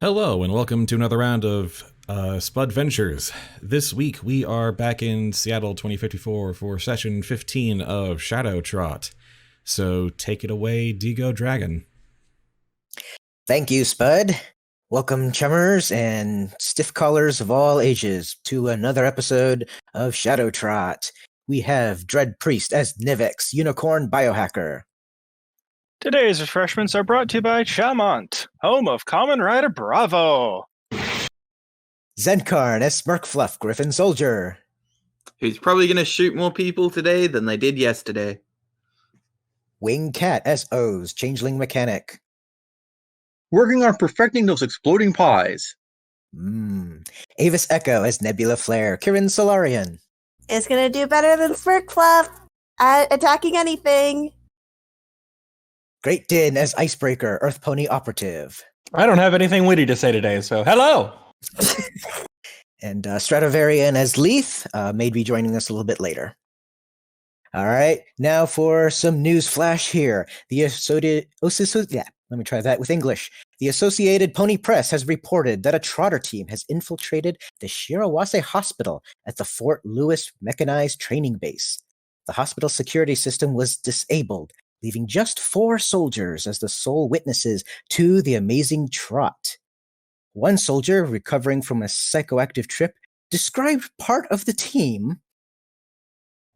Hello, and welcome to another round of Spudventures. This week we are back in Seattle 2054 for session 15 of Shadowtrot. So take it away, Digo Dragon. Thank you, Spud. Welcome, chummers and stiff collars of all ages, to another episode of Shadowtrot. We have DreadPriest as Nivix, Unicorn Biohacker. Today's refreshments are brought to you by Chamont, home of Common Rider Bravo. Xencarn as Smirkfluff, Griffon Soldier. Who's probably going to shoot more people today than they did yesterday. Wing Cat as O's, Changeling Mechanic. Working on perfecting those exploding pies. AvisEcho as Nebula Flare, Kirin Solarian. It's gonna do better than Smirkfluff at attacking anything. GreatDinn as Icebreaker, Earth Pony Operative. I don't have anything witty to say today, so hello! And Shadowtrot as Lethe may be joining us a little bit later. All right, now for some news flash here. The Associated Pony Press has reported that a trotter team has infiltrated the Shirawase Hospital at the Fort Lewis Mechanized Training Base. The hospital security system was disabled, leaving just 4 soldiers as the sole witnesses to the amazing trot. One soldier, recovering from a psychoactive trip, described part of the team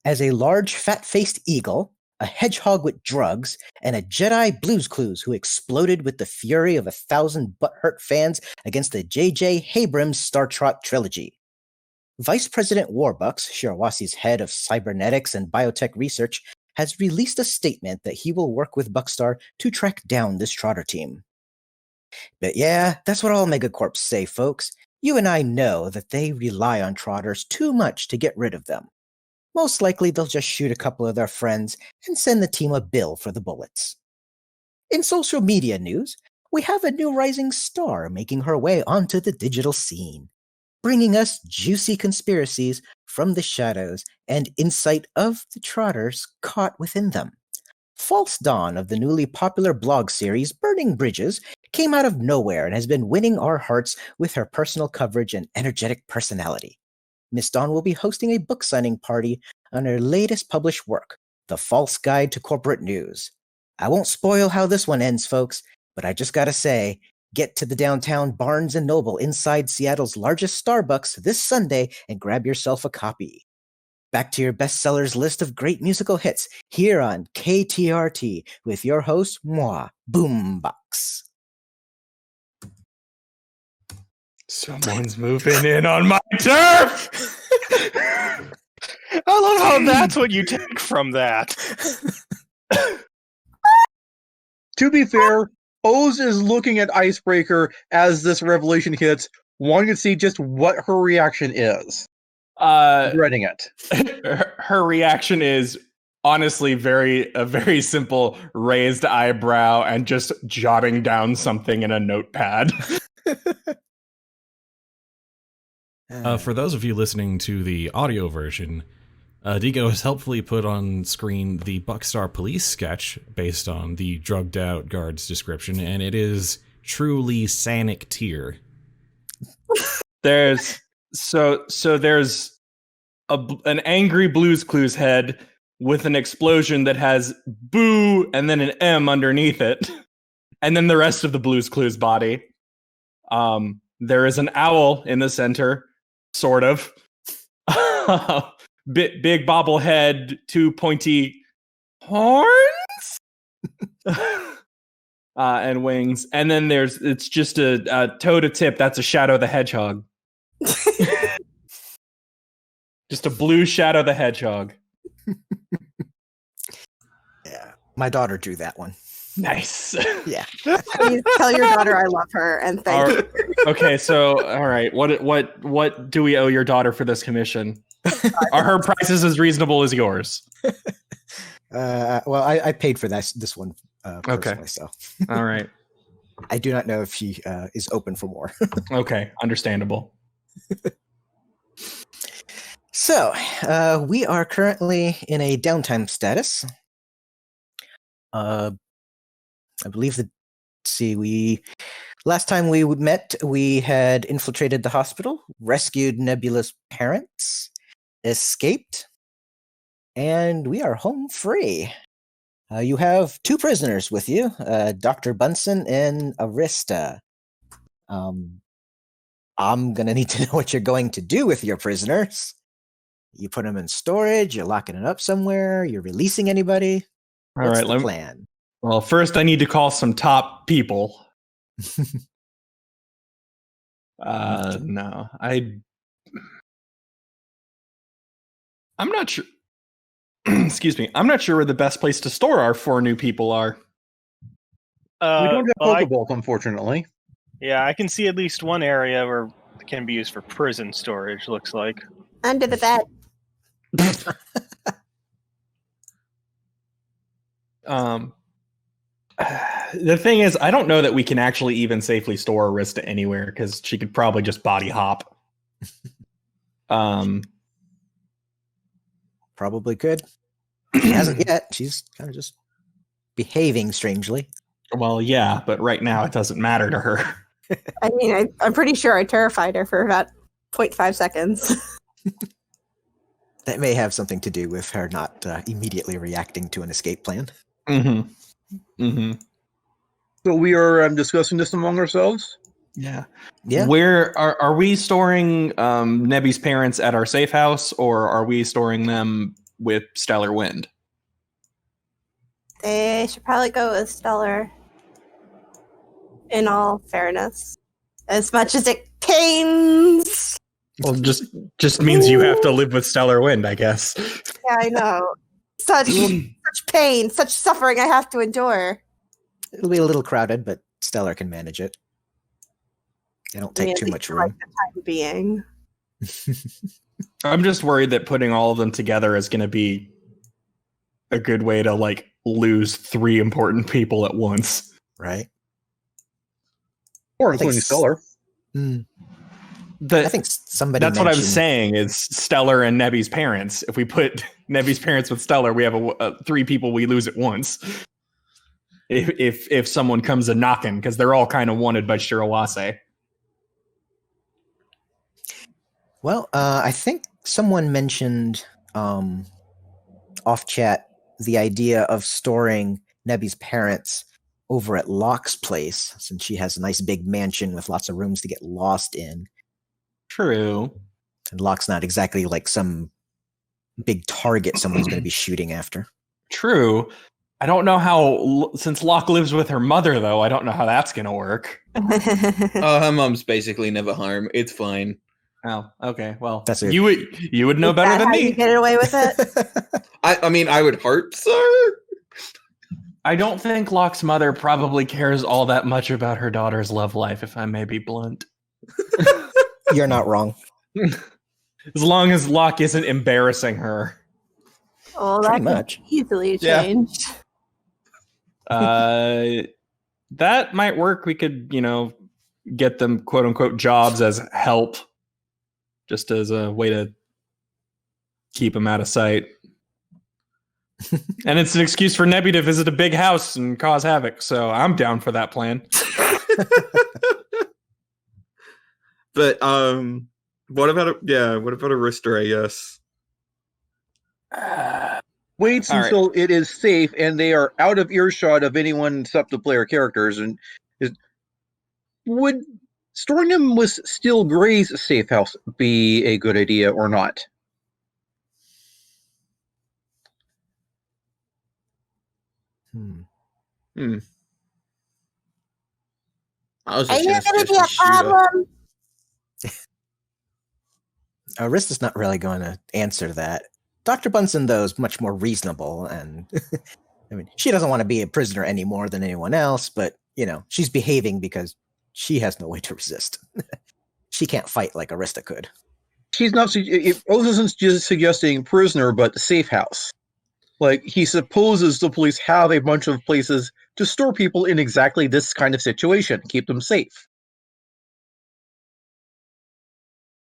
as a large fat-faced eagle, a hedgehog with drugs, and a Jedi Blues Clues who exploded with the fury of 1,000 butthurt fans against the J.J. Abrams Star Trek trilogy. Vice President Warbucks, Shirawase's head of cybernetics and biotech research, has released a statement that he will work with Buckstar to track down this trotter team. But yeah, that's what all megacorps say, folks. You and I know that they rely on trotters too much to get rid of them. Most likely they'll just shoot a couple of their friends and send the team a bill for the bullets. In social media news, we have a new rising star making her way onto the digital scene, bringing us juicy conspiracies from the shadows and insight of the trotters caught within them. False Dawn of the newly popular blog series Burning Bridges came out of nowhere and has been winning our hearts with her personal coverage and energetic personality. Miss Dawn will be hosting a book signing party on her latest published work, The False Guide to Corporate News. I won't spoil how this one ends, folks, but I just gotta say, get to the downtown Barnes & Noble inside Seattle's largest Starbucks this Sunday and grab yourself a copy. Back to your bestsellers list of great musical hits here on KTRT with your host, moi, Boombox. Someone's moving in on my turf! I love how that's what you take from that. To be fair, Oz is looking at Icebreaker as this revelation hits, wanting to see just what her reaction is. Dreading it. Her reaction is honestly a very simple raised eyebrow and just jotting down something in a notepad. For those of you listening to the audio version, Digo has helpfully put on screen the Buckstar police sketch based on the drugged-out guard's description, and it is truly Sanic tier. There's an angry Blues Clues head with an explosion that has boo and then an M underneath it, and then the rest of the Blues Clues body. There is an owl in the center, sort of. Big bobblehead, 2 pointy horns, and wings. And then it's just a toe to tip. That's a Shadow the Hedgehog. Just a blue Shadow the Hedgehog. Yeah, my daughter drew that one. Nice. Yeah. Please tell your daughter I love her and thank you. Okay, so all right, what do we owe your daughter for this commission? Are her prices as reasonable as yours? Well, I paid for this one personally, okay. So All right. I do not know if she is open for more. Okay, understandable. So, we are currently in a downtime status. I believe that, we Last time we met, we had infiltrated the hospital, rescued Nebula's parents, escaped, and we are home free. You have 2 prisoners with you, Dr. Bunsen and Arista. I'm going to need to know what you're going to do with your prisoners. You put them in storage, you're locking it up somewhere, you're releasing anybody. What's the plan? Well, first I need to call some top people. No, I'm not sure. Excuse me. I'm not sure where the best place to store our 4 new people are. We don't have Pokeballs, unfortunately. Yeah, I can see at least one area where it can be used for prison storage, looks like. Under the bed. The thing is, I don't know that we can actually even safely store Arista anywhere because she could probably just body hop. Probably could. She hasn't yet. She's kind of just behaving strangely. Well, yeah, but right now it doesn't matter to her. I mean, I'm pretty sure I terrified her for about 0.5 seconds. That may have something to do with her not immediately reacting to an escape plan. Mm-hmm. Mm-hmm. So we are discussing this among ourselves? Yeah. Yeah. Where are we storing Nebby's parents at our safe house, or are we storing them with Stellar Wind? They should probably go with Stellar. In all fairness. As much as it pains. Well, just means you have to live with Stellar Wind, I guess. Yeah, I know. Such pain, such suffering I have to endure. It'll be a little crowded, but Stellar can manage it. They don't take too much room. Like the time being. I'm just worried that putting all of them together is going to be a good way to lose 3 important people at once. Right. Or including Stellar. I think somebody That's what I'm saying is Stellar and Nebby's parents. If we put Nebby's parents with Stellar, we have 3 people we lose at once. If someone comes a knocking, because they're all kind of wanted by Shirawase. Well, I think someone mentioned off chat the idea of storing Nebby's parents over at Locke's place, since she has a nice big mansion with lots of rooms to get lost in. True. And Locke's not exactly like some big target someone's going to be shooting after. True. I don't know how, since Locke lives with her mother, though, I don't know how that's going to work. Her mum's basically never home. It's fine. Oh, okay. Well, That's it. you would know better than How me. you get away with it? I mean, I would hope so. I don't think Locke's mother probably cares all that much about her daughter's love life, if I may be blunt. You're not wrong. As long as Locke isn't embarrassing her. Oh, that could easily change. That might work. We could, get them quote unquote jobs as help, just as a way to keep them out of sight. And it's an excuse for Nebby to visit a big house and cause havoc. So I'm down for that plan. But what about Arista, I guess? Waits until it is safe and they are out of earshot of anyone except the player characters. And would storing them with Steel Gray's safe house be a good idea or not? Are you going to be a problem? Arista's not really going to answer that. Dr. Bunsen, though, is much more reasonable, and I mean, she doesn't want to be a prisoner any more than anyone else, but, she's behaving because she has no way to resist. She can't fight like Arista could. She's not. Oz isn't just suggesting prisoner, but safe house. Like, he supposes the police have a bunch of places to store people in exactly this kind of situation, keep them safe.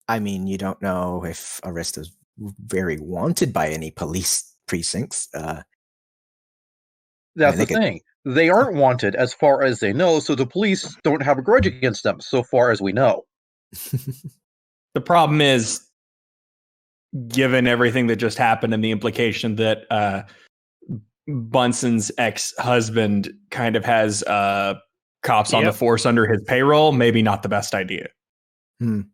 I mean, you don't know if Arista's very wanted by any police precincts. That's the thing. they aren't wanted as far as they know, so the police don't have a grudge against them, so far as we know. The problem is, given everything that just happened and the implication that Bunson's ex-husband kind of has cops on the force under his payroll, maybe not the best idea. On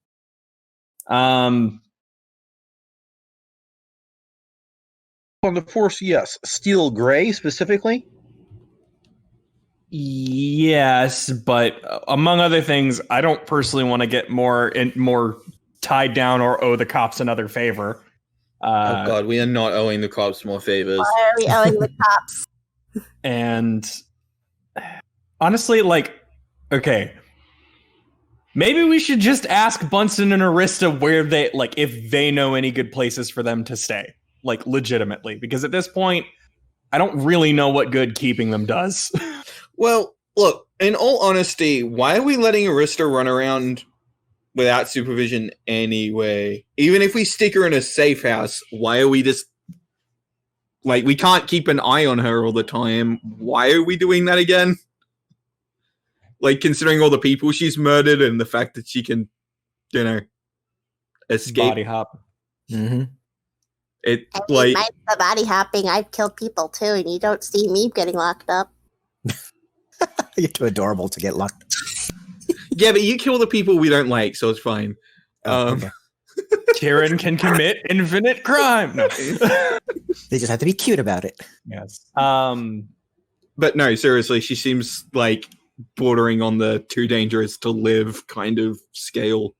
the force, yes. Steel Gray, specifically? Yes, but among other things, I don't personally want to get more tied down or owe the cops another favor. Oh god, we are not owing the cops more favors. Why are we owing the cops? And honestly, like, okay, maybe we should just ask Bunsen and Arista where they, like, if they know any good places for them to stay, like, legitimately, because at this point, I don't really know what good keeping them does. Well, look, in all honesty, why are we letting Arista run around without supervision anyway? Even if we stick her in a safe house, why are we just... Like, we can't keep an eye on her all the time. Why are we doing that again? Like, considering all the people she's murdered and the fact that she can, you know, escape. Body hop. Mm-hmm. It, I like... mean, mine's the body hopping. I've killed people, too, and you don't see me getting locked up. You're too adorable to get locked. Yeah, but you kill the people we don't like, so it's fine. Okay. Kirin can commit infinite crime. No. They just have to be cute about it. Yes. But no, seriously, she seems like bordering on the too dangerous to live kind of scale.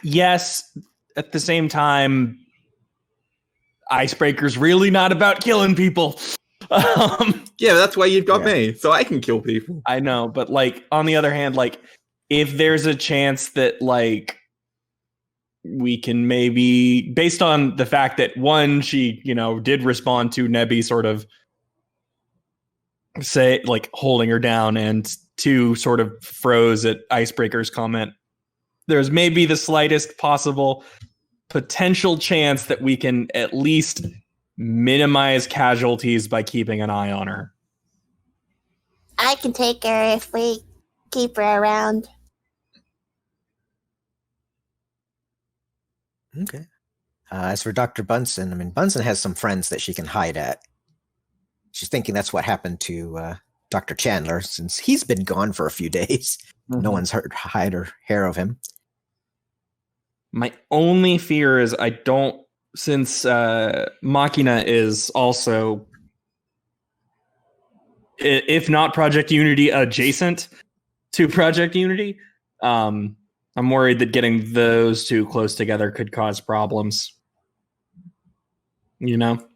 Yes. At the same time, Icebreaker's really not about killing people. Yeah, that's why you've got me, so I can kill people. I know, but like on the other hand, like if there's a chance that like we can maybe, based on the fact that one, she, you know, did respond to Nebby sort of say like holding her down, and two, sort of froze at Icebreaker's comment. There's maybe the slightest possible potential chance that we can at least minimize casualties by keeping an eye on her. I can take her if we keep her around. Okay. As for Dr. Bunsen, I mean, Bunsen has some friends that she can hide at. She's thinking that's what happened to Dr. Chandler, since he's been gone for a few days. No one's heard hide or hair of him. My only fear is I don't, since Machina is also, if not Project Unity adjacent to Project Unity, I'm worried that getting those two close together could cause problems. You know?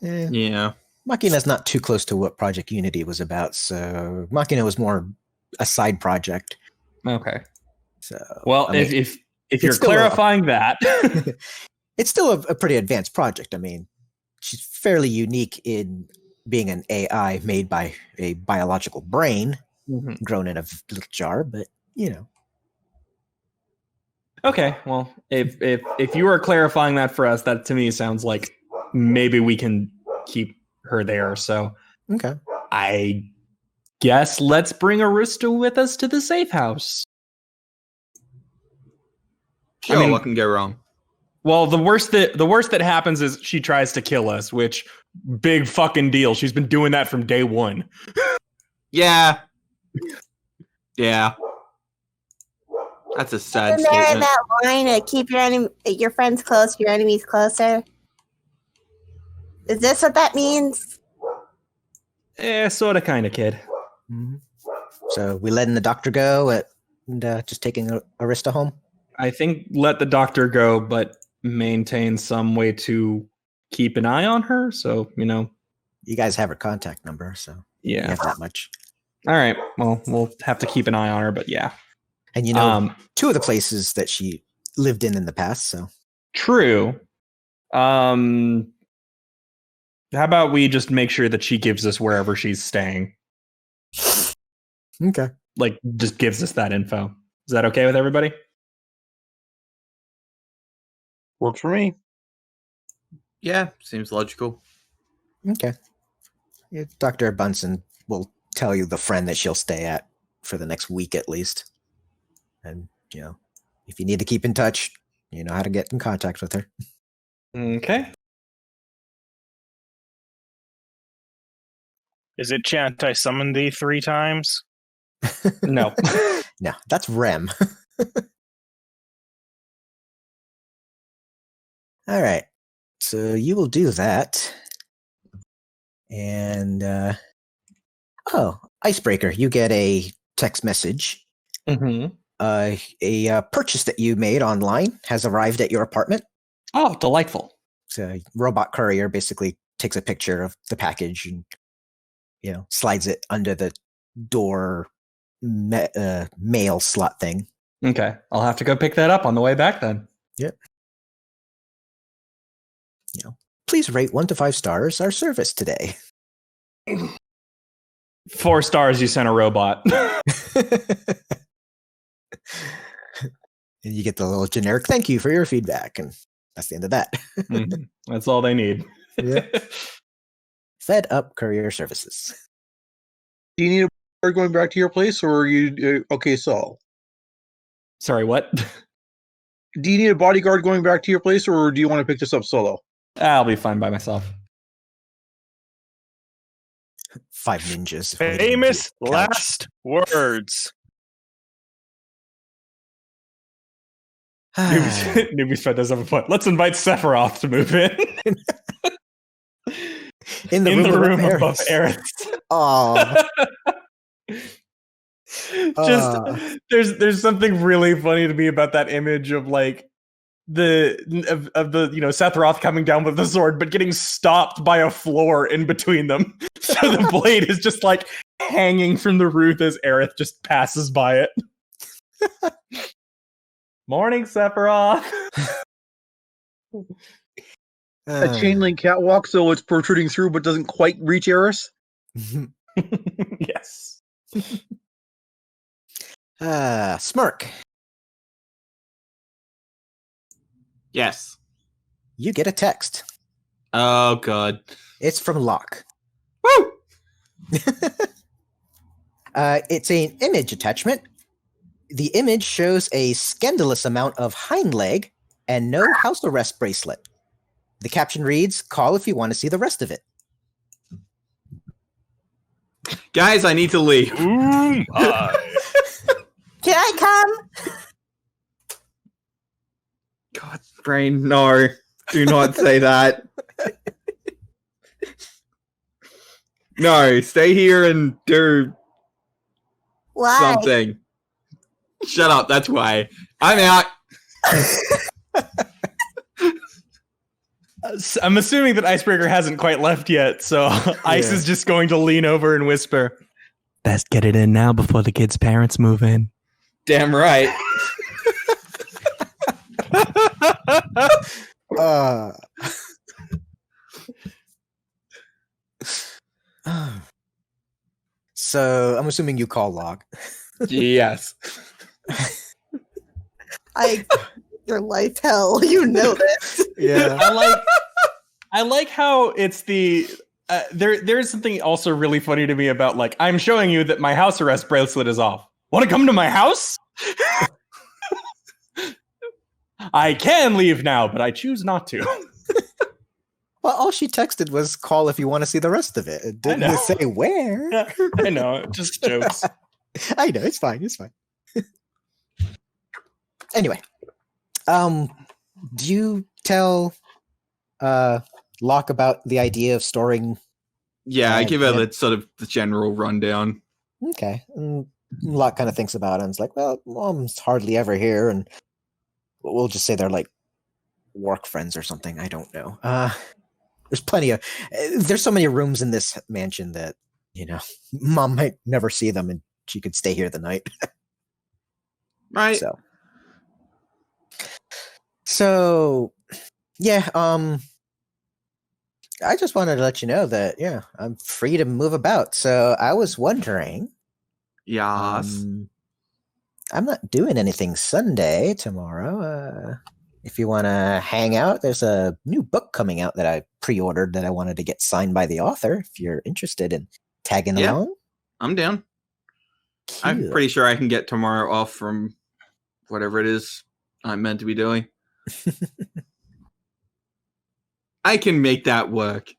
Yeah. Machina's not too close to what Project Unity was about, so Machina was more a side project. Okay. So, well, I mean, if you're clarifying that, it's still a pretty advanced project. I mean, she's fairly unique in being an AI made by a biological brain grown in a little jar, but you know. Okay, well, if you are clarifying that for us, that to me sounds like maybe we can keep her there. So, okay, I guess let's bring Arista with us to the safe house. Sure, I mean, what can go wrong? Well, the worst that happens is she tries to kill us, which big fucking deal. She's been doing that from day one. Yeah. Yeah. That's a sad Isn't there statement. that line to keep your friends close, your enemies closer? Is this what that means? Sort of, kind of, kid. Mm-hmm. So we letting the doctor go and just taking Arista home? I think let the doctor go, but maintain some way to keep an eye on her. So, you know. You guys have her contact number, so yeah, you have that much. All right. Well, we'll have to keep an eye on her, but yeah. And you know, two of the places that she lived in the past, so. True. How about we just make sure that she gives us wherever she's staying? Okay. Like, just gives us that info. Is that okay with everybody? Works for me. Yeah, seems logical. Okay. Yeah, Dr. Bunsen will tell you the friend that she'll stay at for the next week at least. And, if you need to keep in touch, you know how to get in contact with her. Okay. Is it chant I summoned thee 3 times? No. No, that's Rem. All right. So you will do that. And, Icebreaker, you get a text message. Mm-hmm. A purchase that you made online has arrived at your apartment. Oh, delightful. So robot courier basically takes a picture of the package and, slides it under the door mail slot thing. Okay. I'll have to go pick that up on the way back then. Yep. Please rate 1 to 5 stars our service today. 4 stars, you sent a robot. And you get the little generic thank you for your feedback, and that's the end of that. Mhm. That's all they need. Yeah. Fed up courier services. Do you need a bodyguard going back to your place, or are you okay, Saul? Sorry, what? Do you need a bodyguard going back to your place, or do you want to pick this up solo? I'll be fine by myself. 5 ninjas. Famous Couch. last words. Newbie Fed does have a point. Let's invite Sephiroth to move in. In the room above Aerith. Oh. Just there's something really funny to me about that image of like the Sephiroth coming down with the sword, but getting stopped by a floor in between them. So the blade is just like hanging from the roof as Aerith just passes by it. Morning, Sephiroth. A chainlink catwalk, so it's protruding through, but doesn't quite reach Eris. Yes. Smirk. Yes. You get a text. Oh god. It's from Locke. Woo! It's an image attachment. The image shows a scandalous amount of hind leg and no house arrest bracelet. The caption reads, "Call if you want to see the rest of it." Guys, I need to leave. Ooh, my. Can I come? God, brain, no. Do not say that. No, stay here and do Why? something. Shut up, that's why. I'm out. I'm assuming that Icebreaker hasn't quite left yet, so Ice is just going to lean over and whisper, "Best get it in now before the kids' parents move in." Damn right. So I'm assuming you call Log. Yes. Your life hell, you know this. Yeah. I like how it's the there's something also really funny to me about like, I'm showing you that my house arrest bracelet is off. Want to come to my house? I can leave now, but I choose not to. Well, all she texted was call if you want to see the rest of it. It didn't say where. I know, just jokes. I know, it's fine. It's fine. Anyway, do you tell Locke about the idea of storing? Yeah, I give her the sort of the general rundown. Okay. Locke kind of thinks about it and is like, well, Mom's hardly ever here, and we'll just say they're like work friends or something. I don't know. There's so many rooms in this mansion that, Mom might never see them and she could stay here the night. Right. So yeah, I just wanted to let you know that, I'm free to move about. So I was wondering, Yes. I'm not doing anything Sunday tomorrow. If you want to hang out, there's a new book coming out that I pre-ordered that I wanted to get signed by the author. If you're interested in tagging along. I'm down. I'm Cute. pretty sure I can get tomorrow off from whatever it is I'm meant to be doing. I can make that work.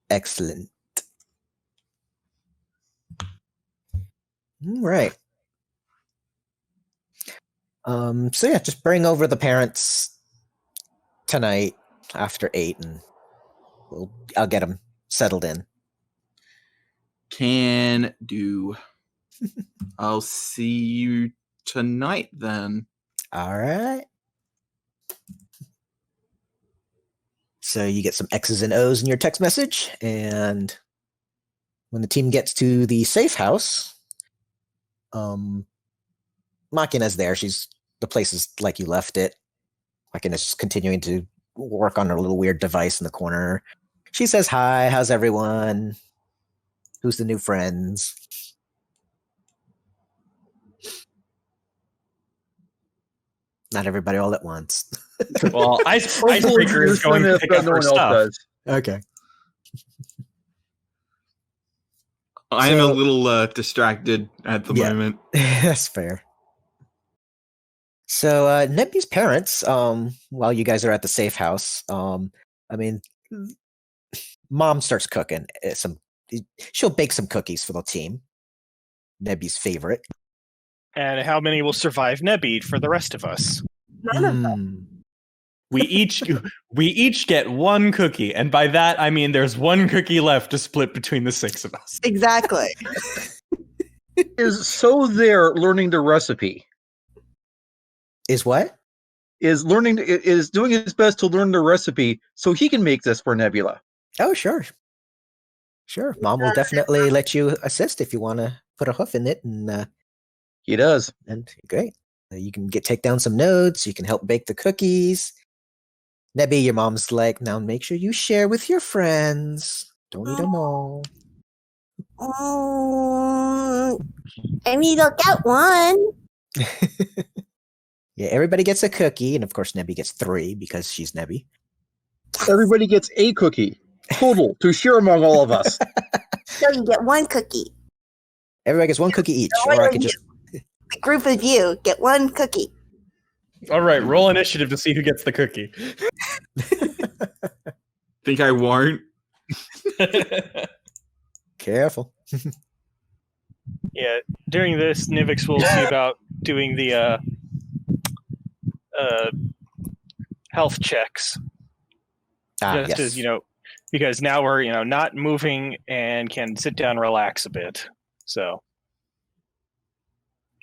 Excellent. All right. So yeah, just bring over the parents tonight after 8, and I'll get them settled in. Can do. I'll see you tonight then. All right. So you get some X's and O's in your text message, and when the team gets to the safe house, Machina's there. The place is like you left it. Machina's just continuing to work on her little weird device in the corner. She says, "Hi, how's everyone? Who's the new friends?" Not everybody all at once. Well, Icebreaker is going to pick up her stuff. Okay. I'm a little distracted at the moment. That's fair. So Nebby's parents, while you guys are at the safe house, Mom starts cooking she'll bake some cookies for the team. Nebby's favorite. And how many will survive Nebby for the rest of us? None of them. We each get one cookie, and by that I mean there's one cookie left to split between the 6 of us. Exactly. Is so there learning the recipe. Is what? Is doing his best to learn the recipe so he can make this for Nebula. Oh, sure. Sure. Mom will definitely let you assist if you want to put a hoof in it. And he does. And great. You can take down some notes. You can help bake the cookies. Nebby, your mom's like, now make sure you share with your friends. Don't eat them all. I mean, they'll get one. Yeah, everybody gets a cookie. And of course, Nebby gets 3 because she's Nebby. Everybody gets a cookie. Total to share among all of us. So you get one cookie. Everybody gets 1 cookie each. Or I could just... A group of you get 1 cookie. All right, roll initiative to see who gets the cookie. Think I won't? Careful. Yeah, during this, Nivix will see about doing the health checks. Just as, because now we're, not moving and can sit down and relax a bit. So.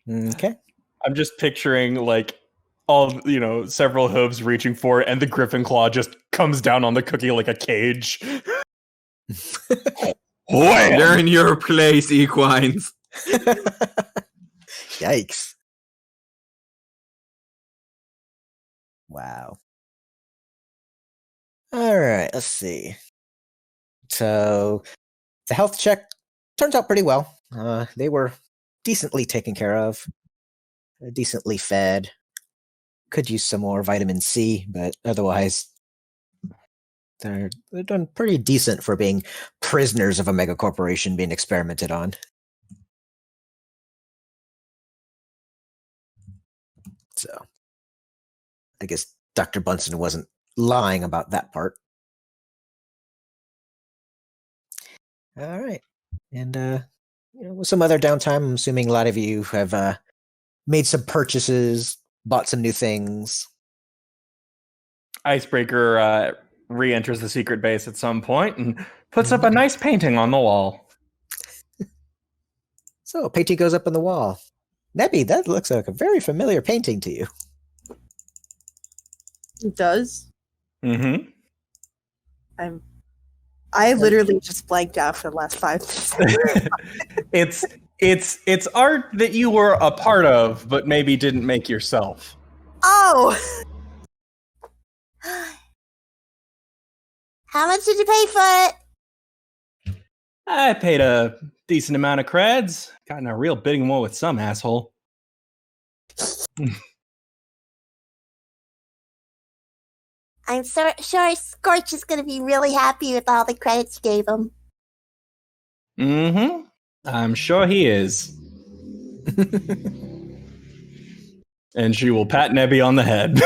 Okay. I'm just picturing, all, several hooves reaching for it, and the griffon claw just comes down on the cookie like a cage. They're in your place, equines. Yikes. Wow. All right, let's see. So the health check turns out pretty well. They were decently taken care of, decently fed. Could use some more vitamin C, but otherwise they're done pretty decent for being prisoners of a mega corporation being experimented on. So I guess Dr. Bunsen wasn't lying about that part. All right. And with some other downtime, I'm assuming a lot of you have made some purchases, bought some new things. Icebreaker re-enters the secret base at some point and puts up a nice painting on the wall. So a painting goes up on the wall. Nebby, that looks like a very familiar painting to you. It does. Mm-hmm. I literally just blanked out for the last 5 minutes. It's art that you were a part of, but maybe didn't make yourself. Oh! How much did you pay for it? I paid a decent amount of creds. Got in a real bidding war with some asshole. I'm sure Scorch is going to be really happy with all the credits you gave him. Mm-hmm. I'm sure he is. And she will pat Nebby on the head.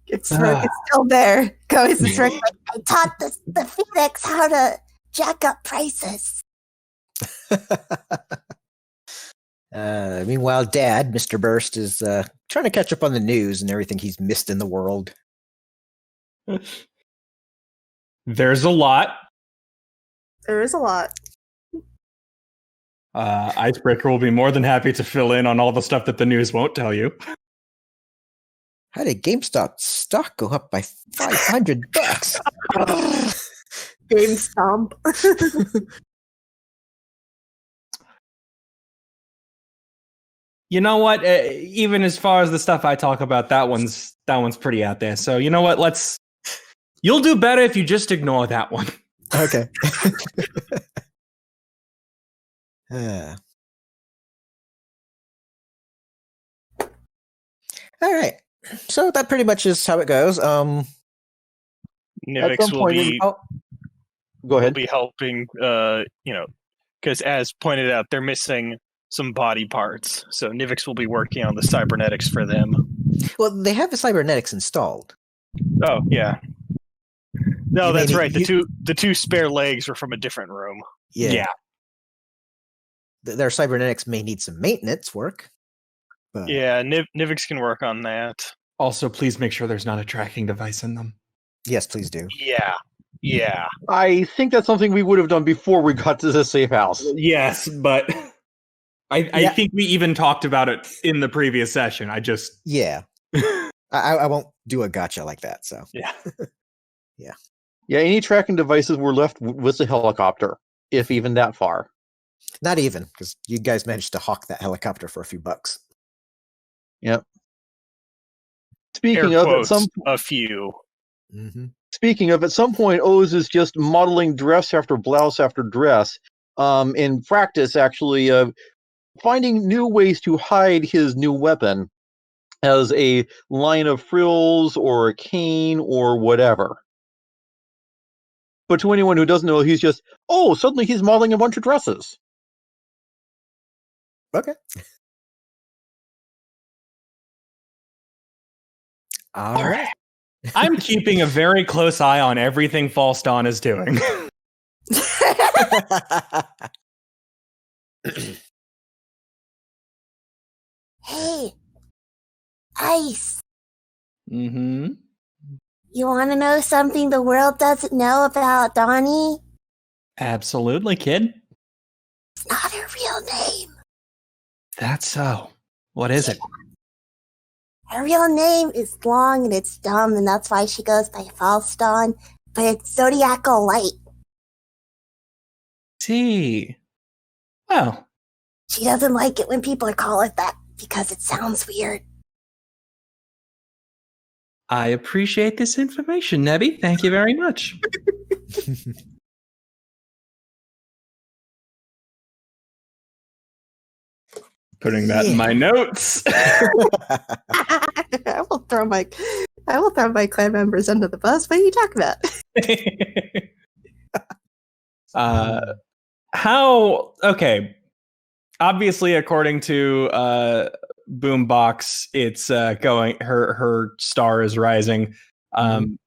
It's still there. Goes Smirk. I taught the Phoenix how to jack up prices. Meanwhile, Dad, Mr. Burst, is trying to catch up on the news and everything he's missed in the world. There's a lot. There is a lot. Icebreaker will be more than happy to fill in on all the stuff that the news won't tell you. How did GameStop stock go up by $500? GameStop. You know what? Even as far as the stuff I talk about, that one's pretty out there. So you know what? You'll do better if you just ignore that one. Okay. All right. So that pretty much is how it goes. Nivix will be. Go ahead. Will be helping. Because as pointed out, they're missing some body parts. So Nivix will be working on the cybernetics for them. Well, they have the cybernetics installed. Oh yeah. No, that's right. You, The two spare legs were from a different room. Yeah. Their cybernetics may need some maintenance work. But... Yeah, Nivix can work on that. Also, please make sure there's not a tracking device in them. Yes, please do. Yeah. I think that's something we would have done before we got to the safe house. Yes, but I think we even talked about it in the previous session. Yeah. I won't do a gotcha like that, so. Yeah. Yeah, any tracking devices were left with the helicopter, if even that far. Not even, because you guys managed to hawk that helicopter for a few bucks. Yep. Speaking of, a few. Mm-hmm. Speaking of, at some point, Oz is just modeling dress after blouse after dress. In practice, actually, finding new ways to hide his new weapon as a line of frills or a cane or whatever. But to anyone who doesn't know, he's just, suddenly he's modeling a bunch of dresses. Okay. All right. I'm keeping a very close eye on everything False Dawn is doing. Hey, Ice. Mm-hmm. You want to know something the world doesn't know about Donnie? Absolutely, kid. It's not her real name. That's so. What is it? Her real name is long and it's dumb, and that's why she goes by False Dawn, but it's Zodiacal Light. See. Well. She doesn't like it when people call it that because it sounds weird. I appreciate this information, Nebby. Thank you very much. Putting that in my notes. I will throw my clan members under the bus. What are you talking about? Okay. Obviously, according to Boombox, it's going. Her star is rising. And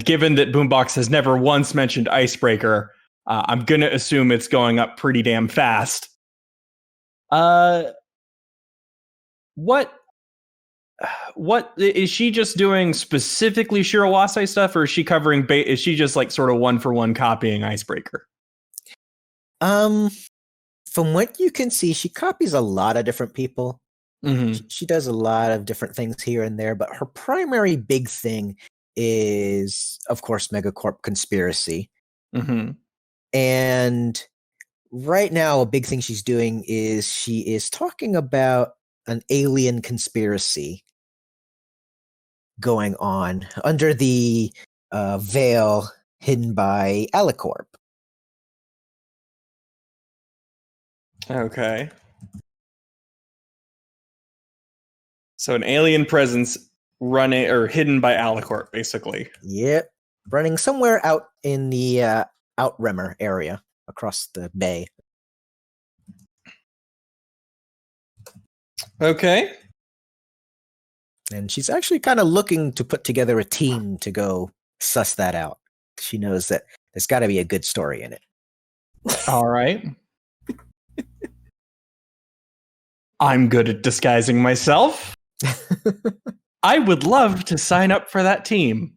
given that Boombox has never once mentioned Icebreaker, I'm gonna assume it's going up pretty damn fast. What is she just doing specifically Shirawase stuff, or is she covering is she just like sort of one for one copying Icebreaker? From what you can see, she copies a lot of different people. Mm-hmm. She does a lot of different things here and there, but her primary big thing is, of course, Megacorp conspiracy. Mm-hmm. And right now, a big thing she's doing is she is talking about an alien conspiracy going on under the veil hidden by Alicorp. Okay. So an alien presence running or hidden by Alicorp, basically. Yep. Running somewhere out in the Outrimmer area across the bay. Okay. And she's actually kind of looking to put together a team to go suss that out. She knows that there's got to be a good story in it. All right. I'm good at disguising myself. I would love to sign up for that team.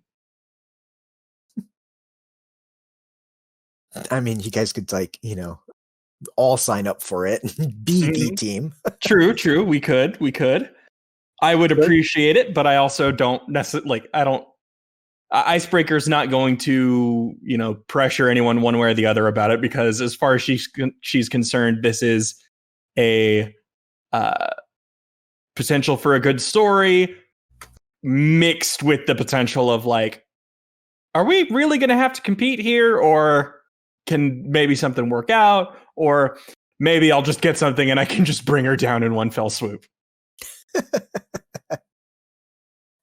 I mean, you guys could all sign up for it. Be the team. True. We could. I would appreciate it, but I also don't necessarily Icebreaker's not going to, pressure anyone one way or the other about it, because as far as she's concerned, this is a potential for a good story mixed with the potential of are we really going to have to compete here, or can maybe something work out, or maybe I'll just get something and I can just bring her down in one fell swoop.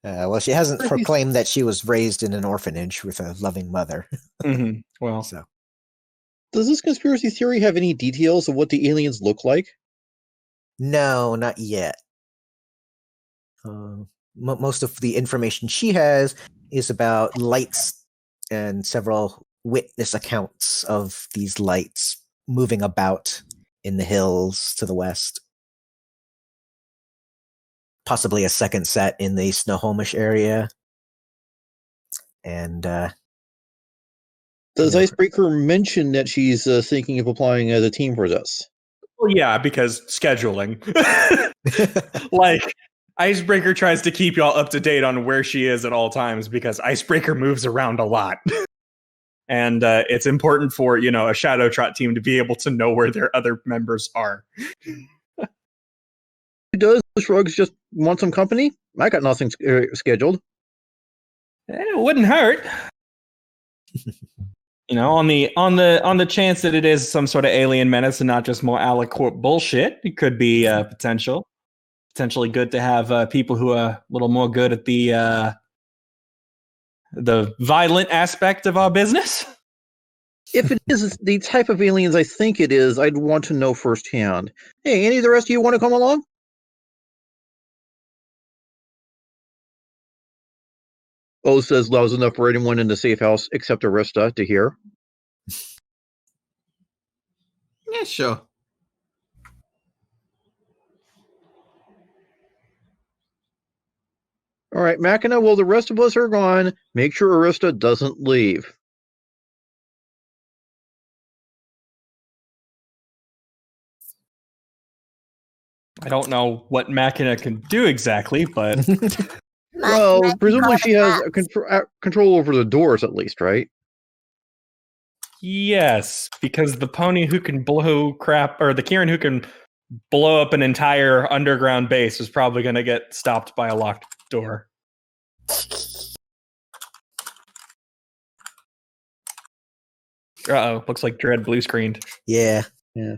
Well, she hasn't proclaimed that she was raised in an orphanage with a loving mother. Mm-hmm. Well, so does this conspiracy theory have any details of what the aliens look like? No, not yet. Most of the information she has is about lights and several witness accounts of these lights moving about in the hills to the west. Possibly a second set in the Snohomish area. And does Icebreaker mention that she's thinking of applying as a team for this? Well, yeah, because scheduling. Icebreaker tries to keep y'all up to date on where she is at all times, because Icebreaker moves around a lot. And it's important for, a Shadowtrot team to be able to know where their other members are. Does Shrugs just want some company? I got nothing scheduled. It wouldn't hurt. On the chance that it is some sort of alien menace and not just more Alicorp bullshit, it could be potentially good to have people who are a little more good at the violent aspect of our business. If it is the type of aliens I think it is, I'd want to know firsthand. Hey, any of the rest of you want to come along? O says loud enough for anyone in the safe house except Arista to hear. Yeah, sure. All right, Machina, while the rest of us are gone, make sure Arista doesn't leave. I don't know what Machina can do exactly, but... Well, presumably she has control over the doors at least, right? Yes, because the pony who can blow crap, or the kirin who can blow up an entire underground base is probably going to get stopped by a locked door. Uh-oh, looks like Dread blue screened. Yeah. Yeah.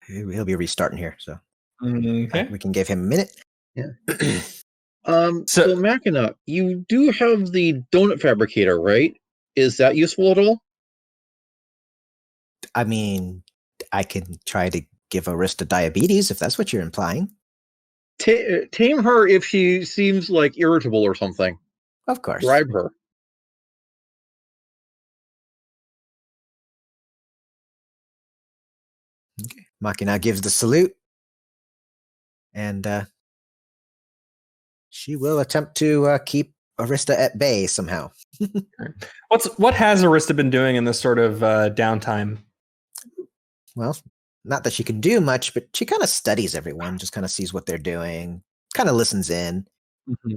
He'll be restarting here, so Okay. we can give him a minute. Yeah. So Machina, you do have the donut fabricator, right? Is that useful at all? I mean, I can try to give Arista diabetes if that's what you're implying. Tame her if she seems irritable or something. Of course. Bribe her. Okay. Machina gives the salute. And she will attempt to keep Arista at bay somehow. What has Arista been doing in this sort of downtime? Well, not that she can do much, but she kind of studies everyone, just kind of sees what they're doing, kind of listens in. Mm-hmm.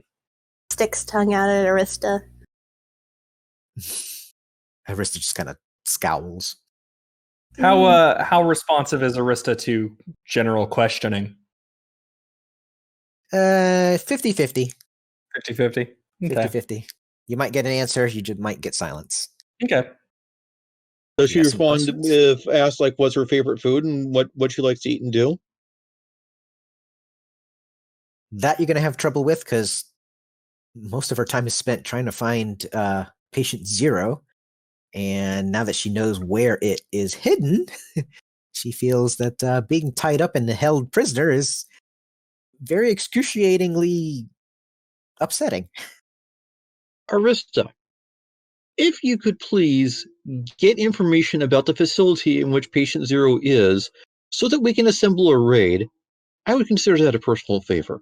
Sticks tongue out at Arista. Arista just kind of scowls. How responsive is Arista to general questioning? 50-50. 50-50? Okay. 50-50. You might get an answer, you just might get silence. Okay. Does she You got some respond questions? if asked what's her favorite food and what she likes to eat and do? That you're going to have trouble with because most of her time is spent trying to find patient 0. And now that she knows where it is hidden, she feels that being tied up and held prisoner is very excruciatingly upsetting. Arista, if you could please get information about the facility in which patient 0 is so that we can assemble a raid, I would consider that a personal favor.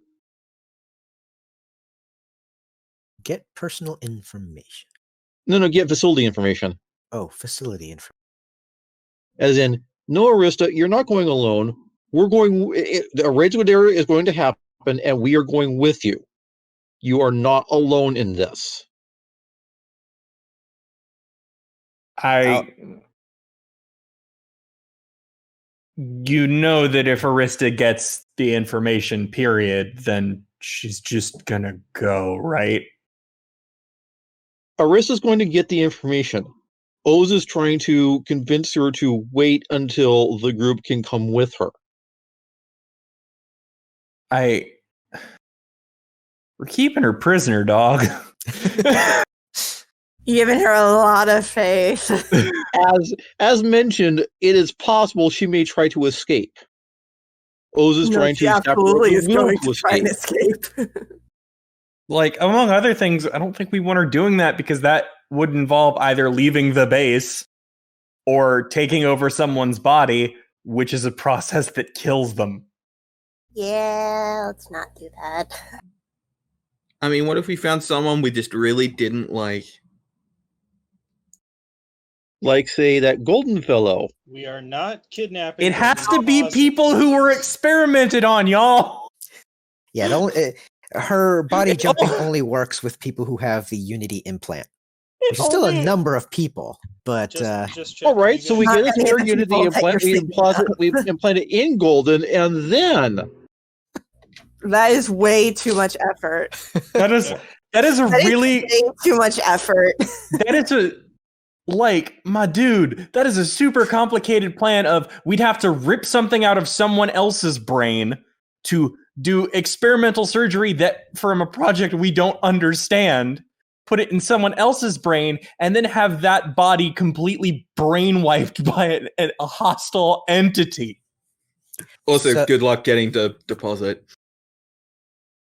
Get personal information. No, get facility information. Oh, facility information. As in, no, Arista, you're not going alone. We're going. A raid area is going to happen, and we are going with you. You are not alone in this. You know that if Arista gets the information, period, then she's just gonna go, right? Arista's going to get the information. Oz is trying to convince her to wait until the group can come with her. We're keeping her prisoner, dog. Giving her a lot of faith. As mentioned, it is possible she may try to escape. Oz is trying to absolutely is going to try and escape. Like, among other things, I don't think we want her doing that because that would involve either leaving the base or taking over someone's body, which is a process that kills them. Yeah, let's not do that. I mean, what if we found someone we just really didn't like? Like, say, that golden fellow. We are not kidnapping. It has to be people who were experimented on, y'all. Yeah, her body jumping only works with people who have the Unity implant. Which is still a number of people, but just all right. So we get a pure Unity implant. We implant it in Golden, and then that is way too much effort. That is way too much effort. That is my dude. That is a super complicated plan. Of we'd have to rip something out of someone else's brain to do experimental surgery that from a project we don't understand. Put it in someone else's brain, and then have that body completely brainwiped by a hostile entity. Also, good luck getting the deposit.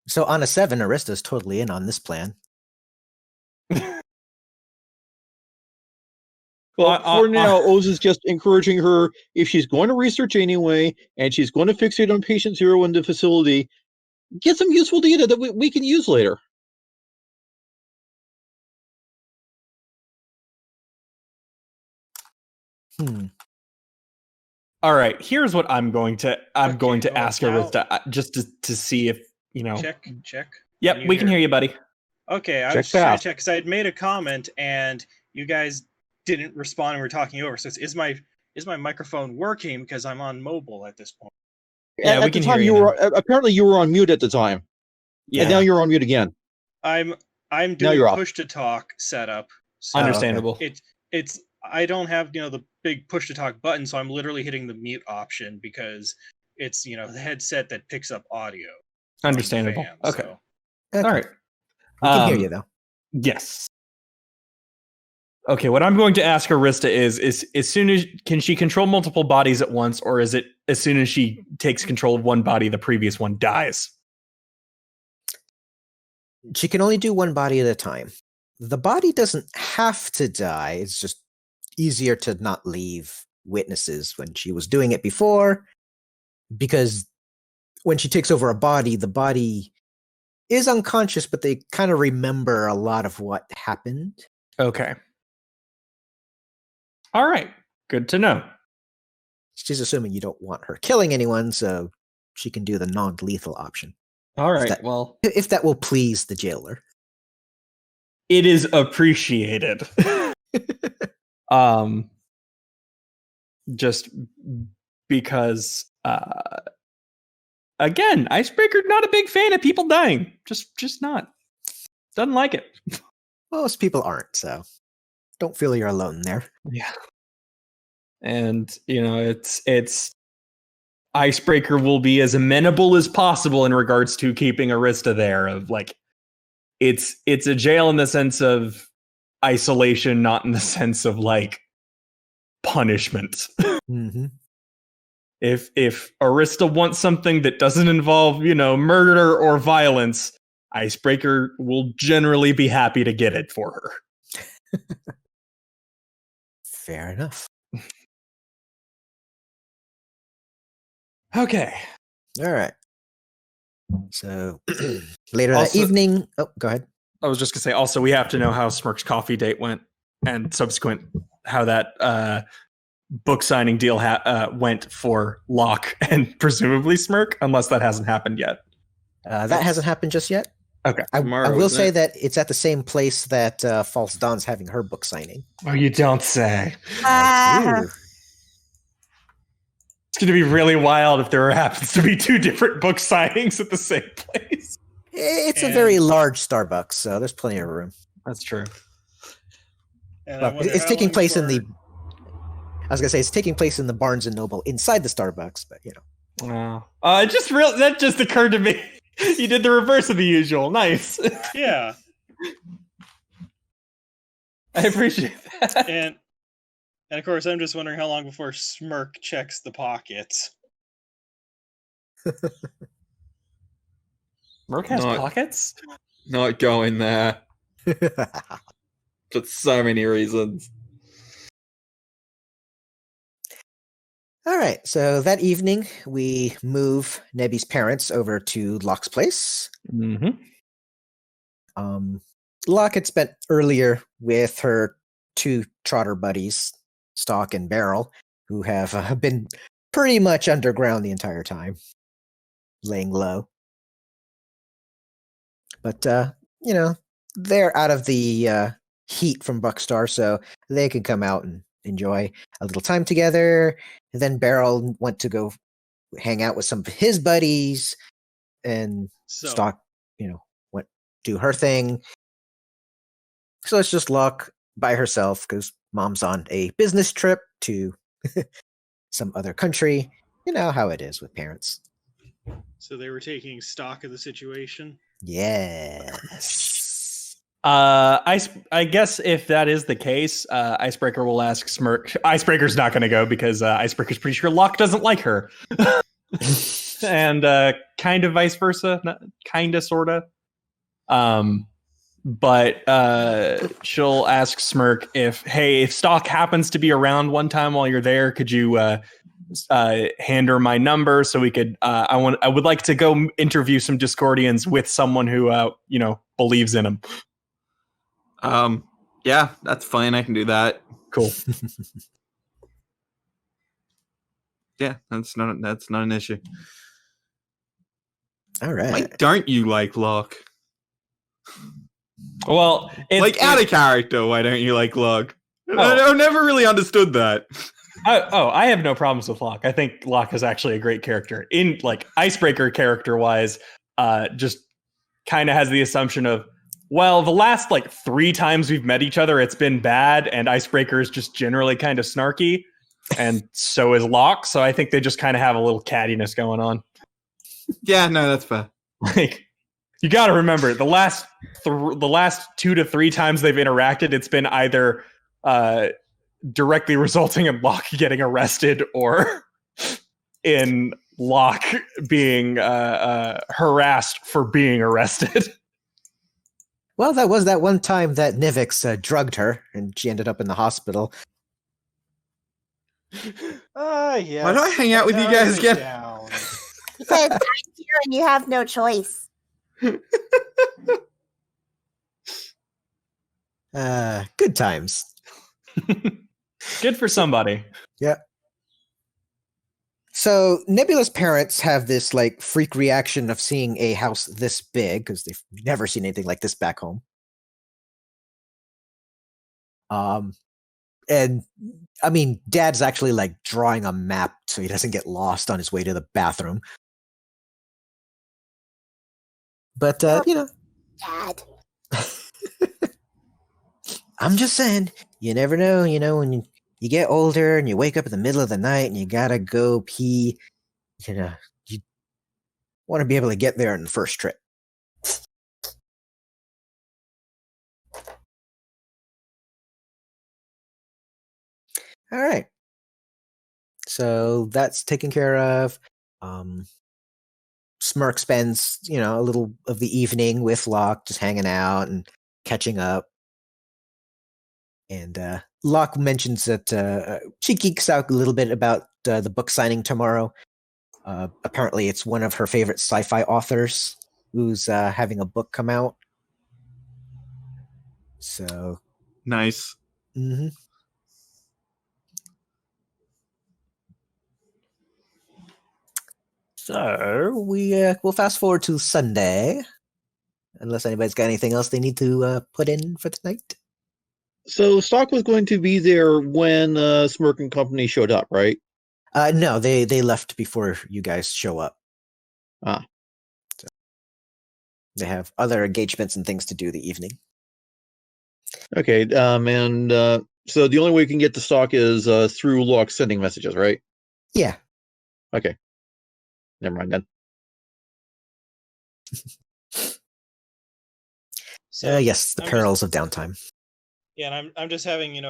So on a 7, Arista's totally in on this plan. Well, for now, Oz is just encouraging her, if she's going to research anyway, and she's going to fixate on patient 0 in the facility, get some useful data that we can use later. All right, here's what I'm going to ask Arista just to see if Check. Yep, we can hear you, buddy. Okay, I was trying to check because I had made a comment and you guys didn't respond and we were talking over. So is my microphone working because I'm on mobile at this point? Yeah, we can hear you. Apparently you were on mute at the time. Yeah, and now you're on mute again. I'm doing push to talk setup. So understandable. It's I don't have the big push to talk button, so I'm literally hitting the mute option because it's the headset that picks up audio. Understandable. Okay. All right. We can hear you though. Yes. Okay. What I'm going to ask Arista is as soon as can she control multiple bodies at once, or is it as soon as she takes control of one body, the previous one dies? She can only do one body at a time. The body doesn't have to die. It's just easier to not leave witnesses when she was doing it before, because when she takes over a body, the body is unconscious, but they kind of remember a lot of what happened. Okay. All right. Good to know. She's assuming you don't want her killing anyone, so she can do the non-lethal option. All right. If that will please the jailer. It is appreciated. Just because again, Icebreaker not a big fan of people dying. Just not. Doesn't like it. Most people aren't, so don't feel you're alone there. Yeah. And it's Icebreaker will be as amenable as possible in regards to keeping Arista there. Of like, it's a jail in the sense of isolation, not in the sense of like punishment. Mm-hmm. If Arista wants something that doesn't involve, murder or violence, Icebreaker will generally be happy to get it for her. Fair enough. Okay. All right. So later that evening... Oh, go ahead. I was just going to say, also, we have to know how Smirk's coffee date went and subsequent how that book signing deal went for Locke and presumably Smirk, unless that hasn't happened yet. That hasn't happened just yet. Okay. I will say that it's at the same place that False Dawn's having her book signing. Oh, you don't say. Ah. It's going to be really wild if there happens to be two different book signings at the same place. It's a very large Starbucks, so there's plenty of room. That's true. Well, it's taking place in the... I was going to say, it's taking place in the Barnes & Noble inside the Starbucks, but, Wow. That just occurred to me. You did the reverse of the usual. Nice. Yeah. I appreciate that. And of course, I'm just wondering how long before Smirk checks the pockets. Smirk has pockets? Not going there. For so many reasons. All right, so that evening, we move Nebby's parents over to Locke's place. Mm-hmm. Locke had spent earlier with her two trotter buddies, Stalk and Beryl, who have been pretty much underground the entire time, laying low. But, they're out of the heat from Buckstar, so they can come out and enjoy a little time together. And then Beryl went to go hang out with some of his buddies, and Stalk, went do her thing. So it's just Locke by herself because Mom's on a business trip to some other country. You know how it is with parents. So they were taking stock of the situation? Yes. I guess if that is the case, Icebreaker will ask Smirk. Icebreaker's not going to go because Icebreaker's pretty sure Locke doesn't like her. And kind of vice versa. Kind of, sort of. But she'll ask Smirk if Stalk happens to be around one time while you're there, could you hand her my number so we could I would like to go interview some Discordians with someone who believes in him. Yeah, that's fine. I can do that. Cool. Yeah, that's not an issue. All right. Why don't you like Locke? Well, out of character, why don't you like Locke? I've never really understood that. I have no problems with Locke. I think Locke is actually a great character. In Icebreaker character-wise, just kind of has the assumption of, well, the last 3 times we've met each other, it's been bad, and Icebreaker is just generally kind of snarky, and so is Locke. So I think they just kind of have a little cattiness going on. Yeah, no, that's fair. You got to remember, the last 2 to 3 times they've interacted, it's been either directly resulting in Locke getting arrested or in Locke being harassed for being arrested. Well, that was that one time that Nivix drugged her, and she ended up in the hospital. Yes. Why do I hang out with you guys again? Because I'm here and you have no choice. Good times. Good for somebody. Yeah. So Nebula's parents have this freak reaction of seeing a house this big because they've never seen anything like this back home. And I mean, Dad's actually drawing a map so he doesn't get lost on his way to the bathroom. But Dad. I'm just saying, you never know, when you get older and you wake up in the middle of the night and you gotta go pee, you want to be able to get there in the first trip. All right. So that's taken care of. Smirk spends, a little of the evening with Locke, just hanging out and catching up. And Locke mentions that she geeks out a little bit about the book signing tomorrow. Apparently, it's one of her favorite sci-fi authors who's having a book come out. So nice. Mm-hmm. So we'll fast forward to Sunday, unless anybody's got anything else they need to put in for tonight. So Stock was going to be there when Smirk and company showed up, right? No, they left before you guys show up. So they have other engagements and things to do the evening. Okay, and so the only way you can get to Stock is through Locke sending messages, right? Yeah. Okay. Never mind then. So yes, the perils of downtime. Yeah, and I'm just having,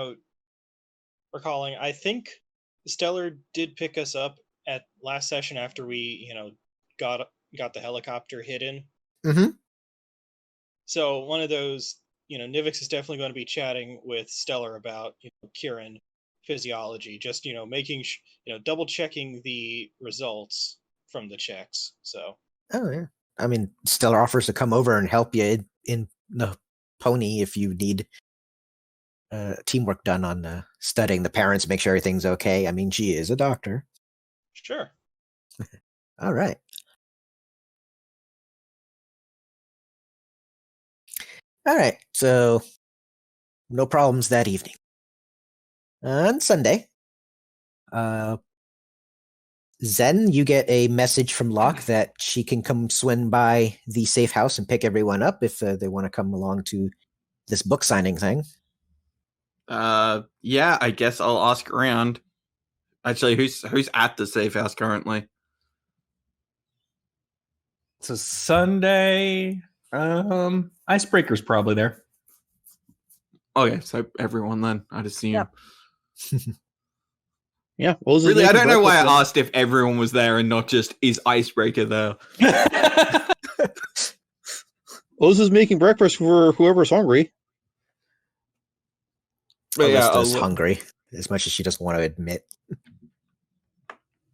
recalling, I think Stellar did pick us up at last session after we, got the helicopter hidden. Mm-hmm. So one of those, Nivix is definitely going to be chatting with Stellar about, kirin physiology, just, making, double checking the results from the checks. So. Oh yeah, I mean, Stellar offers to come over and help you in the pony if you need teamwork done on studying the parents, make sure everything's okay. I mean, she is a doctor. Sure. All right. All right. So no problems that evening. On Sunday, Zen, you get a message from Locke that she can come swing by the safe house and pick everyone up if they want to come along to this book signing thing. Yeah, I guess I'll ask around. Actually, who's at the safe house currently? It's a Sunday. Icebreaker's probably there. Okay, so everyone then, I'd assume. Yep. Yeah. Well, really, I don't know why I asked if everyone was there and not just is Icebreaker there. Oz is making breakfast for whoever's hungry. But Alista's hungry, as much as she doesn't want to admit.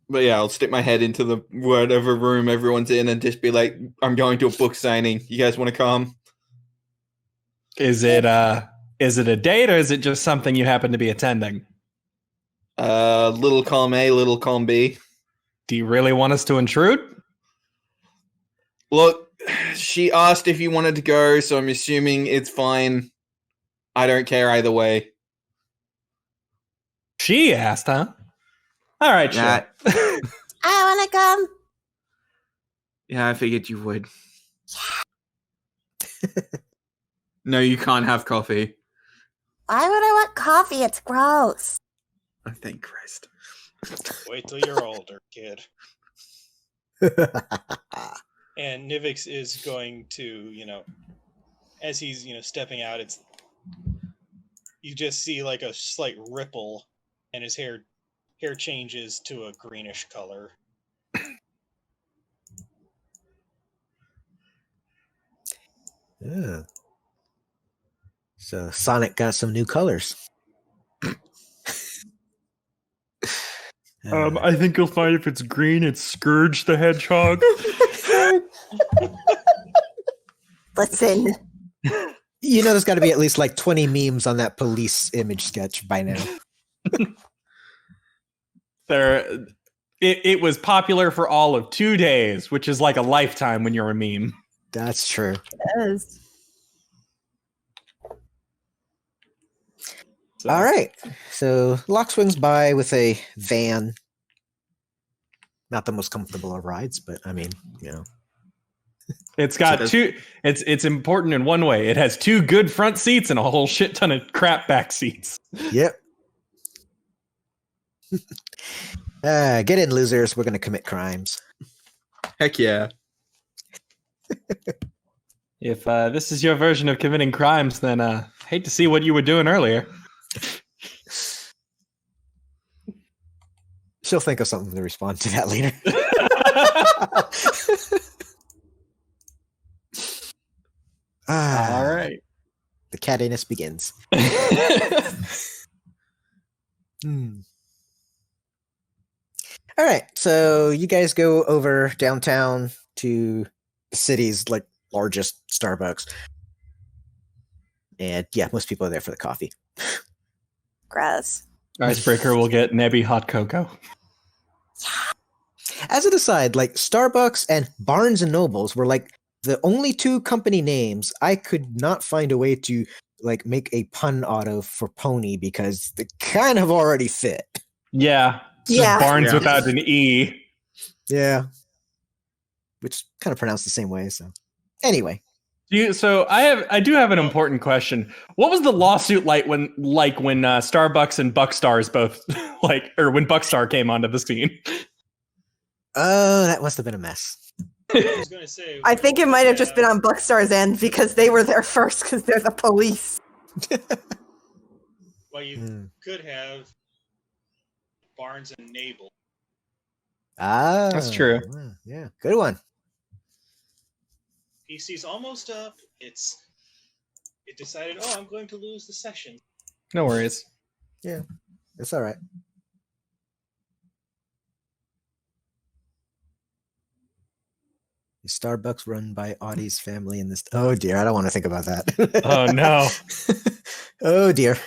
But yeah, I'll stick my head into the whatever room everyone's in and just be like, I'm going to a book signing. You guys want to come? Is it a date or is it just something you happen to be attending? Little column A, little column B. Do you really want us to intrude? Look, she asked if you wanted to go, so I'm assuming it's fine. I don't care either way. She asked, huh? All right, sure. I want to come. Yeah, I figured you would. No, you can't have coffee. Why would I want coffee? It's gross. Oh, thank Christ. Wait till you're older, kid. And Nivix is going to, as he's, stepping out, you just see like a slight ripple and his hair changes to a greenish color. Yeah. So Sonic got some new colors. I think you'll find if it's green, it's Scourge the Hedgehog. Listen. There's got to be at least like 20 memes on that police image sketch by now. It was popular for all of 2 days, which is like a lifetime when you're a meme. That's true. It is. So. All right. So Locke swings by with a van. Not the most comfortable of rides, but I mean, It's got two. It's important in one way. It has 2 good front seats and a whole shit ton of crap back seats. Yep. Get in, losers. We're going to commit crimes. Heck yeah. If this is your version of committing crimes, then hate to see what you were doing earlier. She'll think of something to respond to that later. All right. The cattiness begins. All right, so you guys go over downtown to the city's largest Starbucks, and yeah, most people are there for the coffee. Grass. Icebreaker will get Nebby hot cocoa. As an aside, Starbucks and Barnes and Nobles were the only two company names I could not find a way to make a pun out of for pony because they kind of already fit. Yeah. Just Barnes without an E. Yeah. Which kind of pronounced the same way, so. Anyway. So I do have an important question. What was the lawsuit like when Starbucks and Buckstars both or when Buckstar came onto the scene? Oh, that must have been a mess. I was gonna say. I think it might have just been on Buckstar's end because they were there first because they're the police. Well, you could have Barnes and Nable. Ah, that's true. Yeah, good one. PC's almost up. It decided, I'm going to lose the session. No worries. Yeah, it's all right. The Starbucks run by Audie's family in this. Oh dear, I don't want to think about that. Oh no. Oh dear.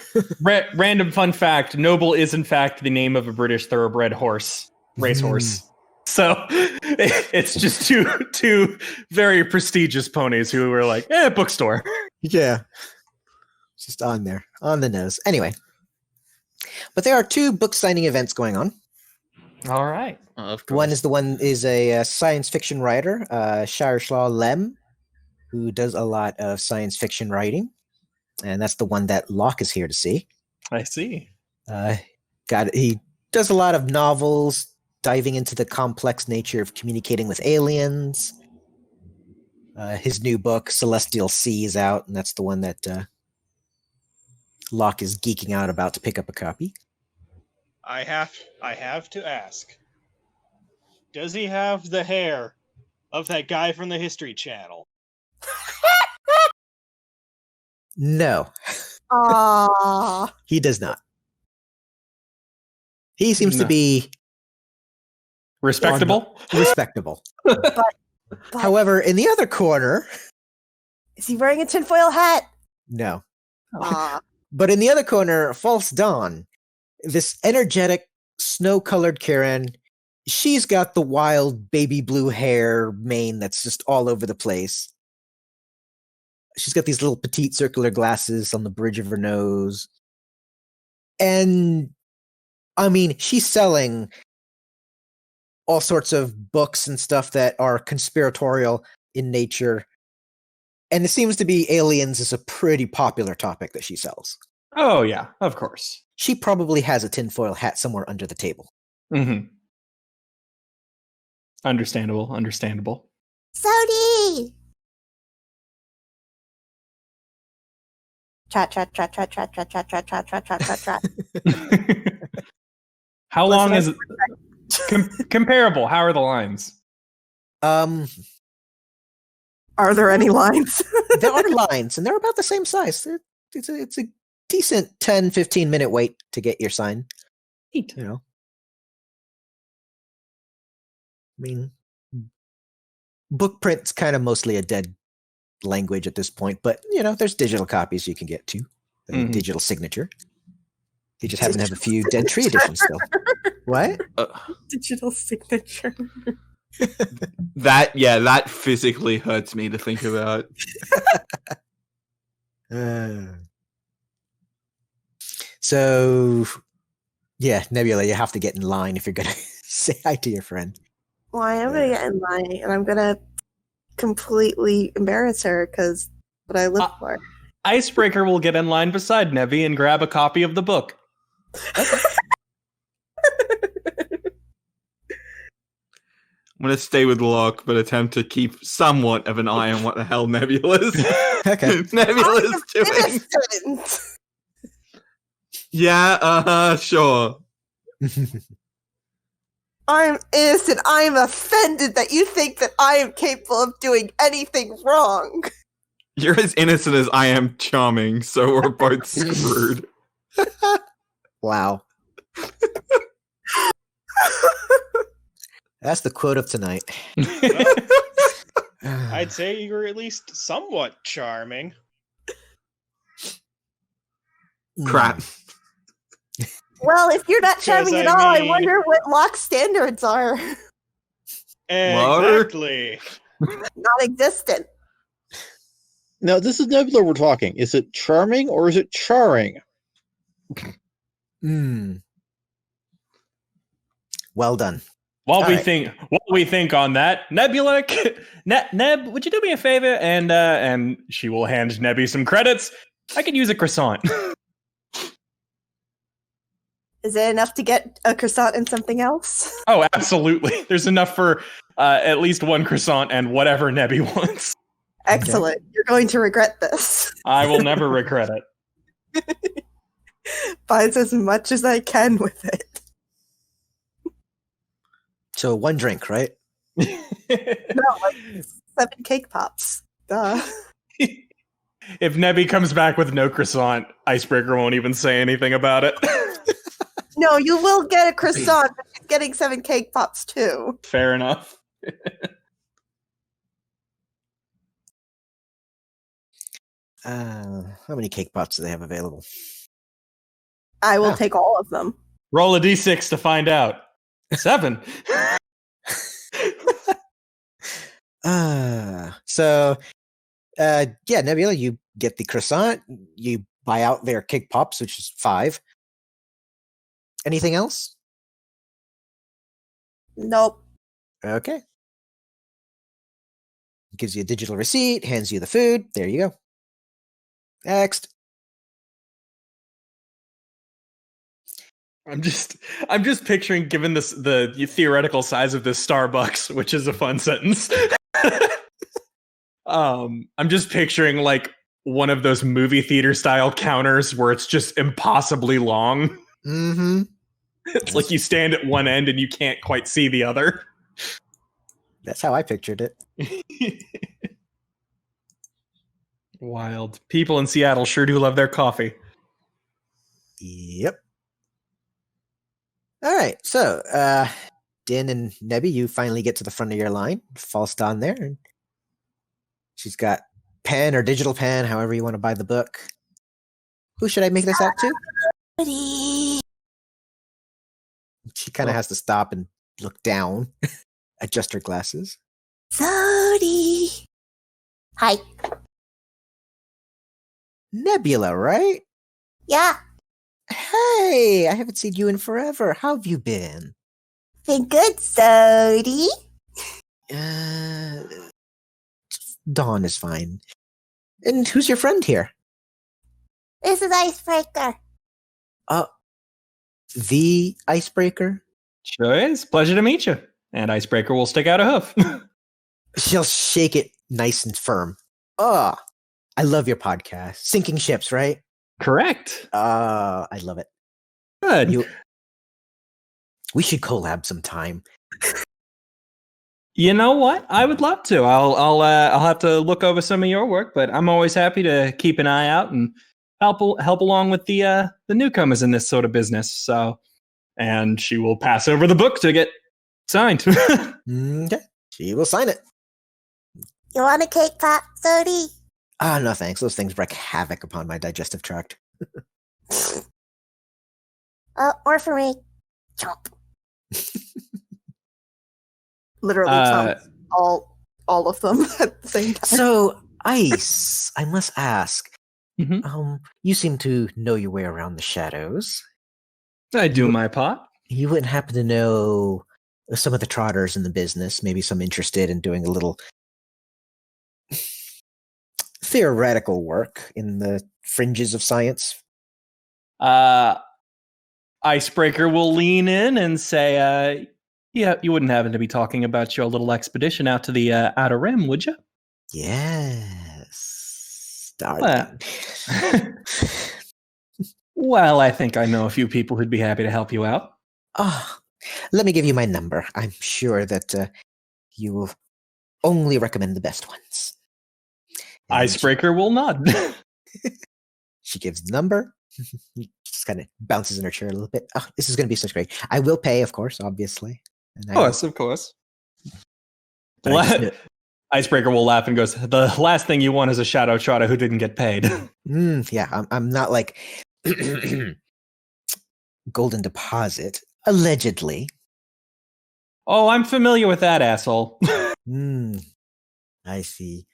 Random fun fact: Noble is in fact the name of a British thoroughbred racehorse. So it's just two very prestigious ponies who were bookstore. Yeah, just on there, on the nose. Anyway, but there are two book signing events going on. All right. One is a science fiction writer, Shirslaw Lem, who does a lot of science fiction writing, and that's the one that Locke is here to see. I see. He does a lot of novels, diving into the complex nature of communicating with aliens. His new book, Celestial Sea, is out, and that's the one that Locke is geeking out about to pick up a copy. I have to ask. Does he have the hair of that guy from the History Channel? No. Aww. He does not. He seems to be respectable. Respectable. But however, in the other corner, is he wearing a tinfoil hat? No. Aww. But in the other corner, False Dawn, this energetic, snow-colored kirin. She's got the wild baby blue hair mane that's just all over the place. She's got these little petite circular glasses on the bridge of her nose. And, I mean, she's selling all sorts of books and stuff that are conspiratorial in nature. And it seems to be aliens is a pretty popular topic that she sells. Oh, yeah, of course. She probably has a tinfoil hat somewhere under the table. Mm-hmm. Understandable. Sody! Chat. How long is it? Comparable. How are the lines? Are there any lines? There are lines, and they're about the same size. It's a decent 10-15 minute wait to get your sign. Neat. You know. I mean, book print's kind of mostly a dead language at this point, but there's digital copies you can get too. Digital signature. You just happen to have a few dead tree editions still. What? Digital signature. That physically hurts me to think about. So, yeah, Nebula, you have to get in line if you're going to say hi to your friend. Well, I am going to get in line, and I'm going to completely embarrass her because what I live for. Icebreaker will get in line beside Nevi and grab a copy of the book. I'm going to stay with Locke, but attempt to keep somewhat of an eye on what the hell Nebula's Okay. Nebula's doing. Innocent. Yeah, sure. I'm innocent. I'm offended that you think that I am capable of doing anything wrong. You're as innocent as I am charming, so we're both screwed. Wow. That's the quote of tonight. I'd say you were at least somewhat charming. Crap. Well, if you're not charming at all, I wonder what Locke's standards are. Exactly. Non-existent. Now, this is Nebula we're talking. Is it charming or is it charring? Well done. While we think on that, Nebula, Neb, would you do me a favor? And she will hand Nebby some credits. I could use a croissant. Is it enough to get a croissant and something else? Oh, absolutely. There's enough for at least one croissant and whatever Nebby wants. Excellent. You're going to regret this. I will never regret it. Buys as much as I can with it. So one drink, right? No, like 7 cake pops. Duh. If Nebby comes back with no croissant, Icebreaker won't even say anything about it. No, you will get a croissant, but she's getting 7 cake pops too. Fair enough. How many cake pops do they have available? I will take all of them. Roll a d6 to find out. 7. Yeah, Nebula, you get the croissant. You buy out their cake pops, which is 5. Anything else? Nope. Okay. Gives you a digital receipt, hands you the food. There you go. Next. I'm just picturing, given this the theoretical size of this Starbucks, which is a fun sentence. I'm just picturing like one of those movie theater style counters where it's just impossibly long. Mm-hmm. It's like you stand at one end and you can't quite see the other. That's how I pictured it. Wild. People in Seattle sure do love their coffee. Yep. All right. So, Din and Nebby, you finally get to the front of your line. False-Dawn there. And she's got pen or digital pen, however you want to buy the book. Who should I make this out to? She kind of has to stop and look down, adjust her glasses. Sorry. Hi. Nebula, right? Yeah. Hey, I haven't seen you in forever. How have you been? Been good, Sody. Dawn is fine. And who's your friend here? This is Icebreaker. The Icebreaker? Sure is. Pleasure to meet you. And Icebreaker will stick out a hoof. She'll shake it nice and firm. I love your podcast. Sinking Ships, right? Correct. I love it. Good. We should collab sometime. You know what? I would love to. I'll have to look over some of your work, but I'm always happy to keep an eye out and help along with the newcomers in this sort of business. So, and she will pass over the book to get signed. Okay, she will sign it. You want a cake pop, Sody? No thanks. Those things wreak havoc upon my digestive tract. Or for me. Chomp. Literally chomp all of them at the same time. So, Ice, I must ask. Mm-hmm. You seem to know your way around the shadows. I do my part. You wouldn't happen to know some of the trotters in the business, maybe some interested in doing a little theoretical work in the fringes of science? Icebreaker will lean in and say, Yeah, you wouldn't happen to be talking about your little expedition out to the Outer Rim, would you? Yes, darling. Well, I think I know a few people who'd be happy to help you out. Oh, let me give you my number. I'm sure that you will only recommend the best ones. And Icebreaker will nod. she gives the number. Just kind of bounces in her chair a little bit. Oh, this is going to be such great. I will pay, of course, obviously. And Of course. Icebreaker will laugh and goes, the last thing you want is a Shadowtrot who didn't get paid. Yeah, I'm not like golden deposit, allegedly. Oh, I'm familiar with that, asshole. I see.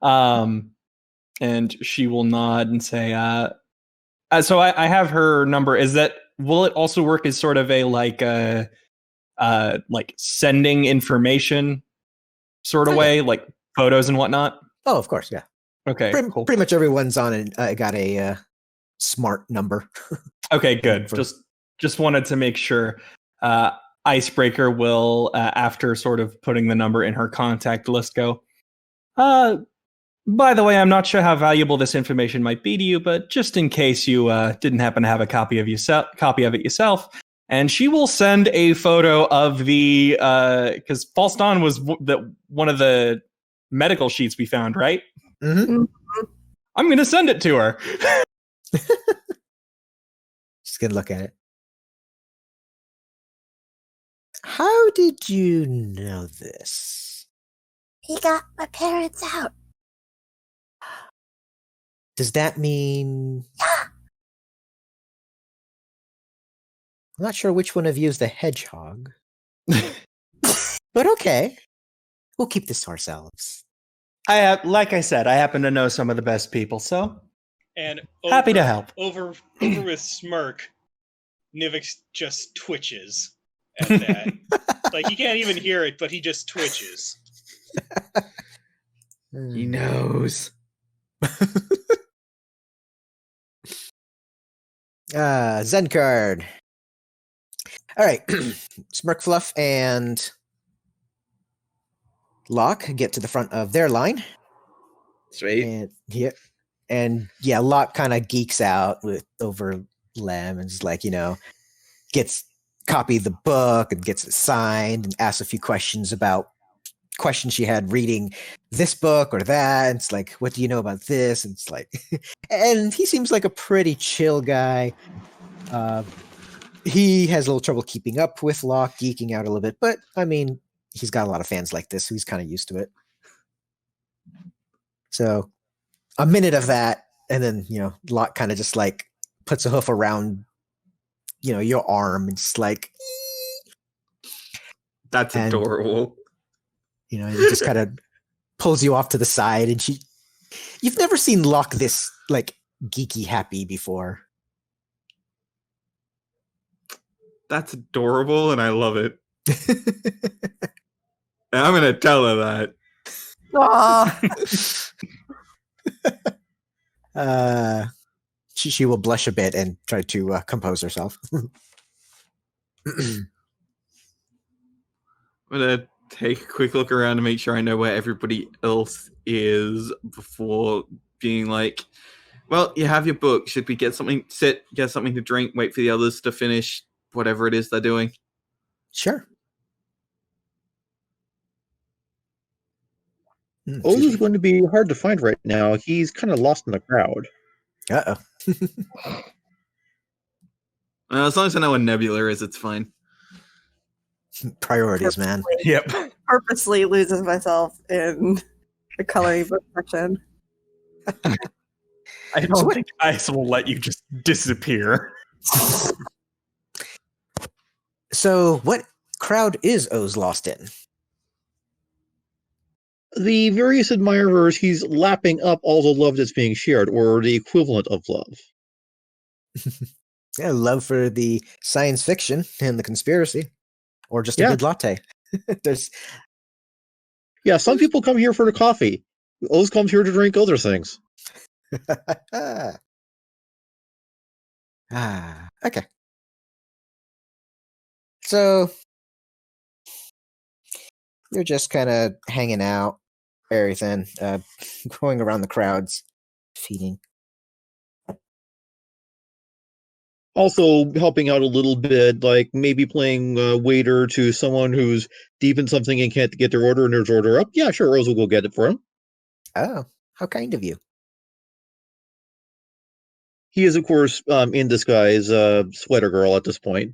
And she will nod and say, so I have her number. Will it also work as sort of a like sending information sort of way, like photos and whatnot? Oh, of course, yeah. Okay, cool. Pretty much everyone's on and got a smart number. Okay, good. Just wanted to make sure. Icebreaker will, after sort of putting the number in her contact list, go, by the way, I'm not sure how valuable this information might be to you, but just in case you didn't happen to have a copy of it yourself, and she will send a photo of the because False Dawn was one of the medical sheets we found, right? Mm-hmm. I'm gonna send it to her. She's gonna look at it. How did you know this? He got my parents out. Does that mean... Yeah. I'm not sure which one of you is the hedgehog. But okay. We'll keep this to ourselves. Like I said, I happen to know some of the best people, so and happy to help. Over with Smirk, Nivix just twitches at that. Like, he can't even hear it, but he just twitches. He knows. Xencarn. All right. Smirkfluff and Locke get to the front of their line. Sweet. And Locke kind of geeks out over Lem and is like, gets copy the book and gets it signed and asks a few questions about questions she had reading this book or that. And it's like, what do you know about this? And it's like, and he seems like a pretty chill guy. He has a little trouble keeping up with Locke, geeking out a little bit, but I mean, he's got a lot of fans like this, so he's kind of used to it. So a minute of that, and then, Locke kind of just like puts a hoof around, your arm and just like, that's adorable. He just kind of pulls you off to the side, and you've never seen Locke this like geeky happy before. That's adorable, and I love it. And I'm gonna tell her that. She will blush a bit and try to compose herself. I'm gonna take a quick look around to make sure I know where everybody else is before being like, well, you have your book. Should we get something to drink, wait for the others to finish whatever it is they're doing? Sure. Oz is going to be hard to find right now. He's kind of lost in the crowd. Uh-oh. As long as I know what Nebula is, it's fine. Priorities, man. Yep. Purposely loses myself in the coloring book section. I don't think Ice will let you just disappear. So, what crowd is Oz lost in? The various admirers, he's lapping up all the love that's being shared, or the equivalent of love. Yeah, love for the science fiction and the conspiracy, or just a good latte. Some people come here for the coffee. Oz comes here to drink other things. Okay. So you're just kind of hanging out, everything, going around the crowds, feeding. Also helping out a little bit, like maybe playing waiter to someone who's deep in something and can't get their order and there's order up. Yeah, sure, Rose will go get it for him. Oh, how kind of you. He is, of course, in disguise, sweater girl at this point,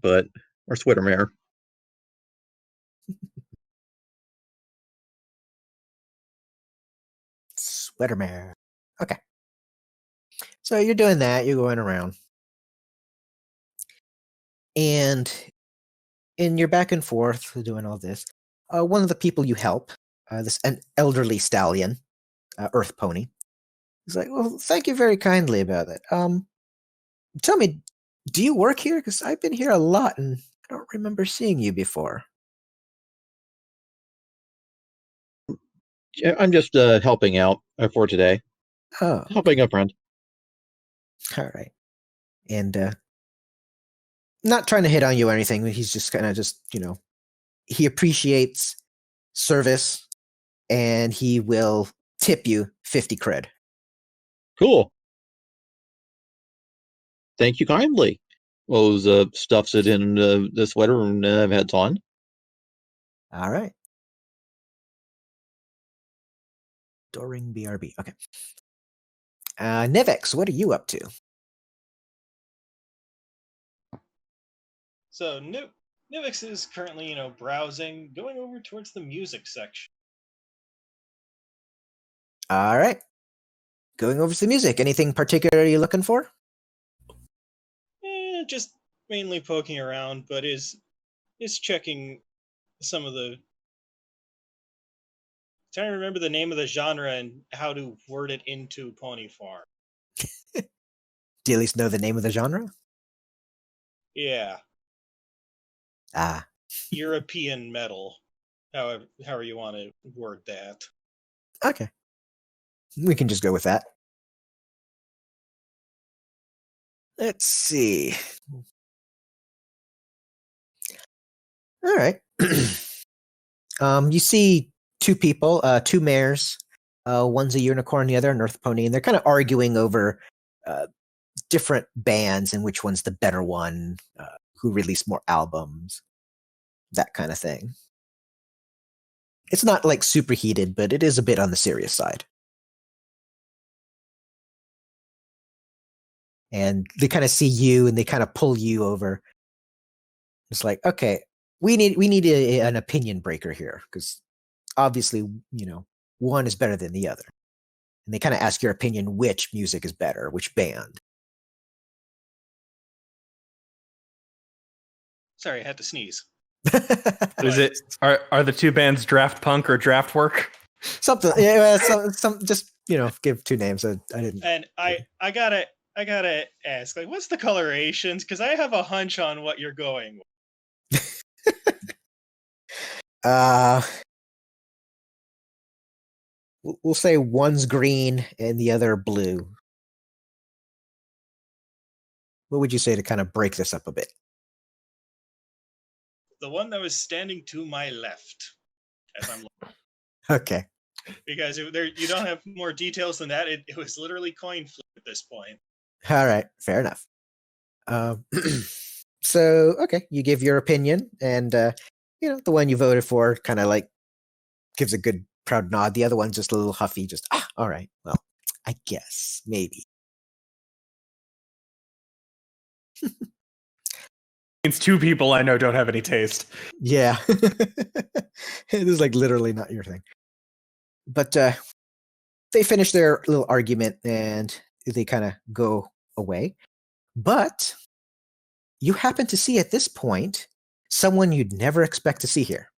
or sweater mare. Sweater mare. Okay. So you're doing that, you're going around. And in your back and forth, doing all this, one of the people you help, an elderly stallion, Earth Pony, he's like, well, thank you very kindly about that. Tell me, do you work here? Because I've been here a lot and I don't remember seeing you before. I'm just helping out for today. Oh. Helping a friend. All right. And not trying to hit on you or anything. He's just kind of he appreciates service and he will tip you 50 cred. Cool. Thank you kindly. Rose stuffs it in the sweater and heads on. All right. During BRB. Okay. Nivix, what are you up to? So Nivix is currently, browsing, going over towards the music section. All right. Going over to the music. Anything particular you're looking for? Just mainly poking around, but is checking some of the. Trying to remember the name of the genre and how to word it into Pony Farm. Do you at least know the name of the genre? Yeah. Ah. European metal. However you want to word that. Okay. We can just go with that. Let's see. All right. You see two people, two mares. One's a unicorn, the other an earth pony, and they're kind of arguing over different bands and which one's the better one, who released more albums, that kind of thing. It's not like super heated, but it is a bit on the serious side. And they kind of see you and they kind of pull you over. It's like, okay, we need an opinion breaker here because obviously, one is better than the other. And they kind of ask your opinion, which music is better, which band. Sorry, I had to sneeze. Is it are the two bands Draft Punk or Draft Work? Something, yeah. Some just give two names. I didn't. And I gotta ask, like, what's the colorations? Because I have a hunch on what you're going with. We'll say one's green and the other blue. What would you say to kind of break this up a bit? The one that was standing to my left, as I'm looking. Okay. Because you don't have more details than that. It was literally coin flip at this point. All right, fair enough. So, okay, you give your opinion, and the one you voted for kind of like gives a good proud nod. The other one's just a little huffy, just all right, well, I guess maybe. Means two people I know don't have any taste. Yeah, it is like literally not your thing. But they finish their little argument and they kind of go away. But you happen to see at this point someone you'd never expect to see here.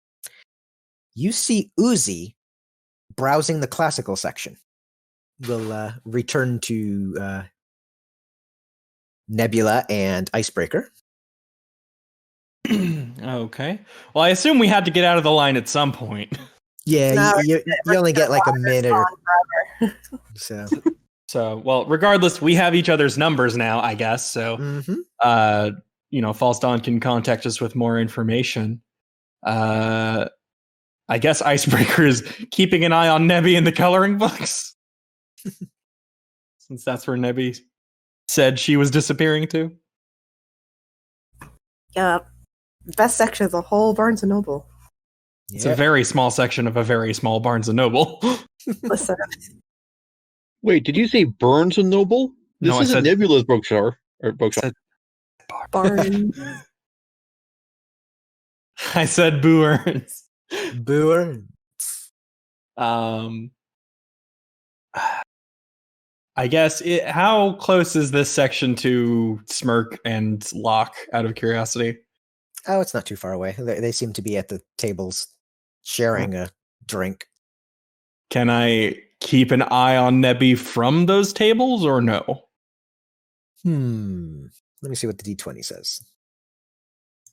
You see Uzi browsing the classical section. We'll return to Nebula and Icebreaker. Okay. Well, I assume we had to get out of the line at some point. Yeah, you only get like a minute or so. So, well, regardless, we have each other's numbers now, I guess. So, False Dawn can contact us with more information. I guess Icebreaker is keeping an eye on Nebby in the coloring books. Since that's where Nebby said she was disappearing to. Yeah. Best section of the whole Barnes & Noble. It's a very small section of a very small Barnes & Noble. Listen. Wait, did you say Burns and Noble? This No, I isn't said Nebula's bookstore. Or bookshop. Barnes. I said Booerns. Booer. I guess how close is this section to Smirk and Locke, out of curiosity? Oh, it's not too far away. They seem to be at the tables sharing a drink. Can I keep an eye on Nebby from those tables or no? Let me see what the D20 says.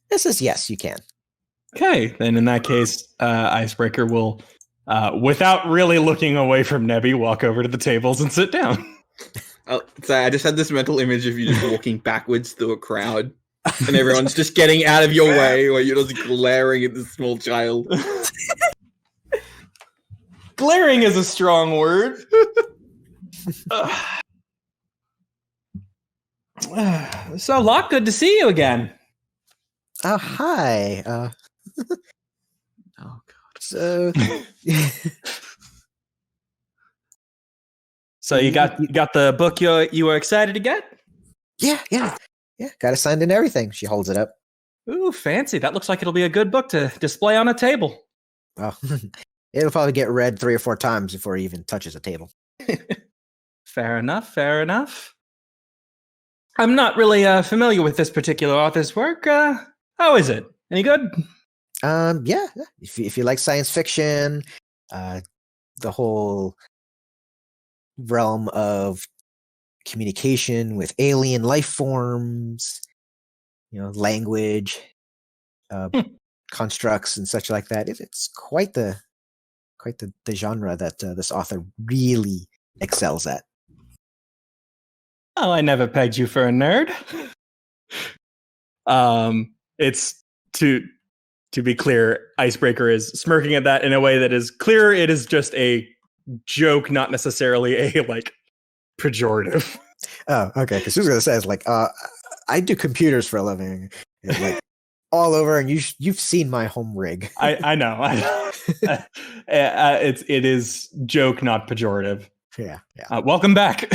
It says yes, you can. Okay, then in that case, Icebreaker will, without really looking away from Nebby, walk over to the tables and sit down. Oh, sorry, I just had this mental image of you just walking backwards through a crowd, and everyone's just getting out of your way, while you're just glaring at this small child. Glaring is a strong word. So, Locke, good to see you again. Oh, hi. Oh, God. So... So you got the book you were excited to get? Yeah. Got it signed and everything. She holds it up. Ooh, fancy. That looks like it'll be a good book to display on a table. Oh, it'll probably get read 3 or 4 times before it even touches a table. Fair enough. I'm not really familiar with this particular author's work. How is it? Any good? Yeah. If you like science fiction, the whole realm of communication with alien life forms, language, constructs and such like that. It's quite the genre that this author really excels at. Oh, I never pegged you for a nerd. It's to be clear, Icebreaker is smirking at that in a way that is clear. It is just a joke, not necessarily a pejorative. Oh, okay. Because she was gonna say, it's like, I do computers for a living, like all over, and you've seen my home rig. I know. It is joke, not pejorative. Yeah. Welcome back.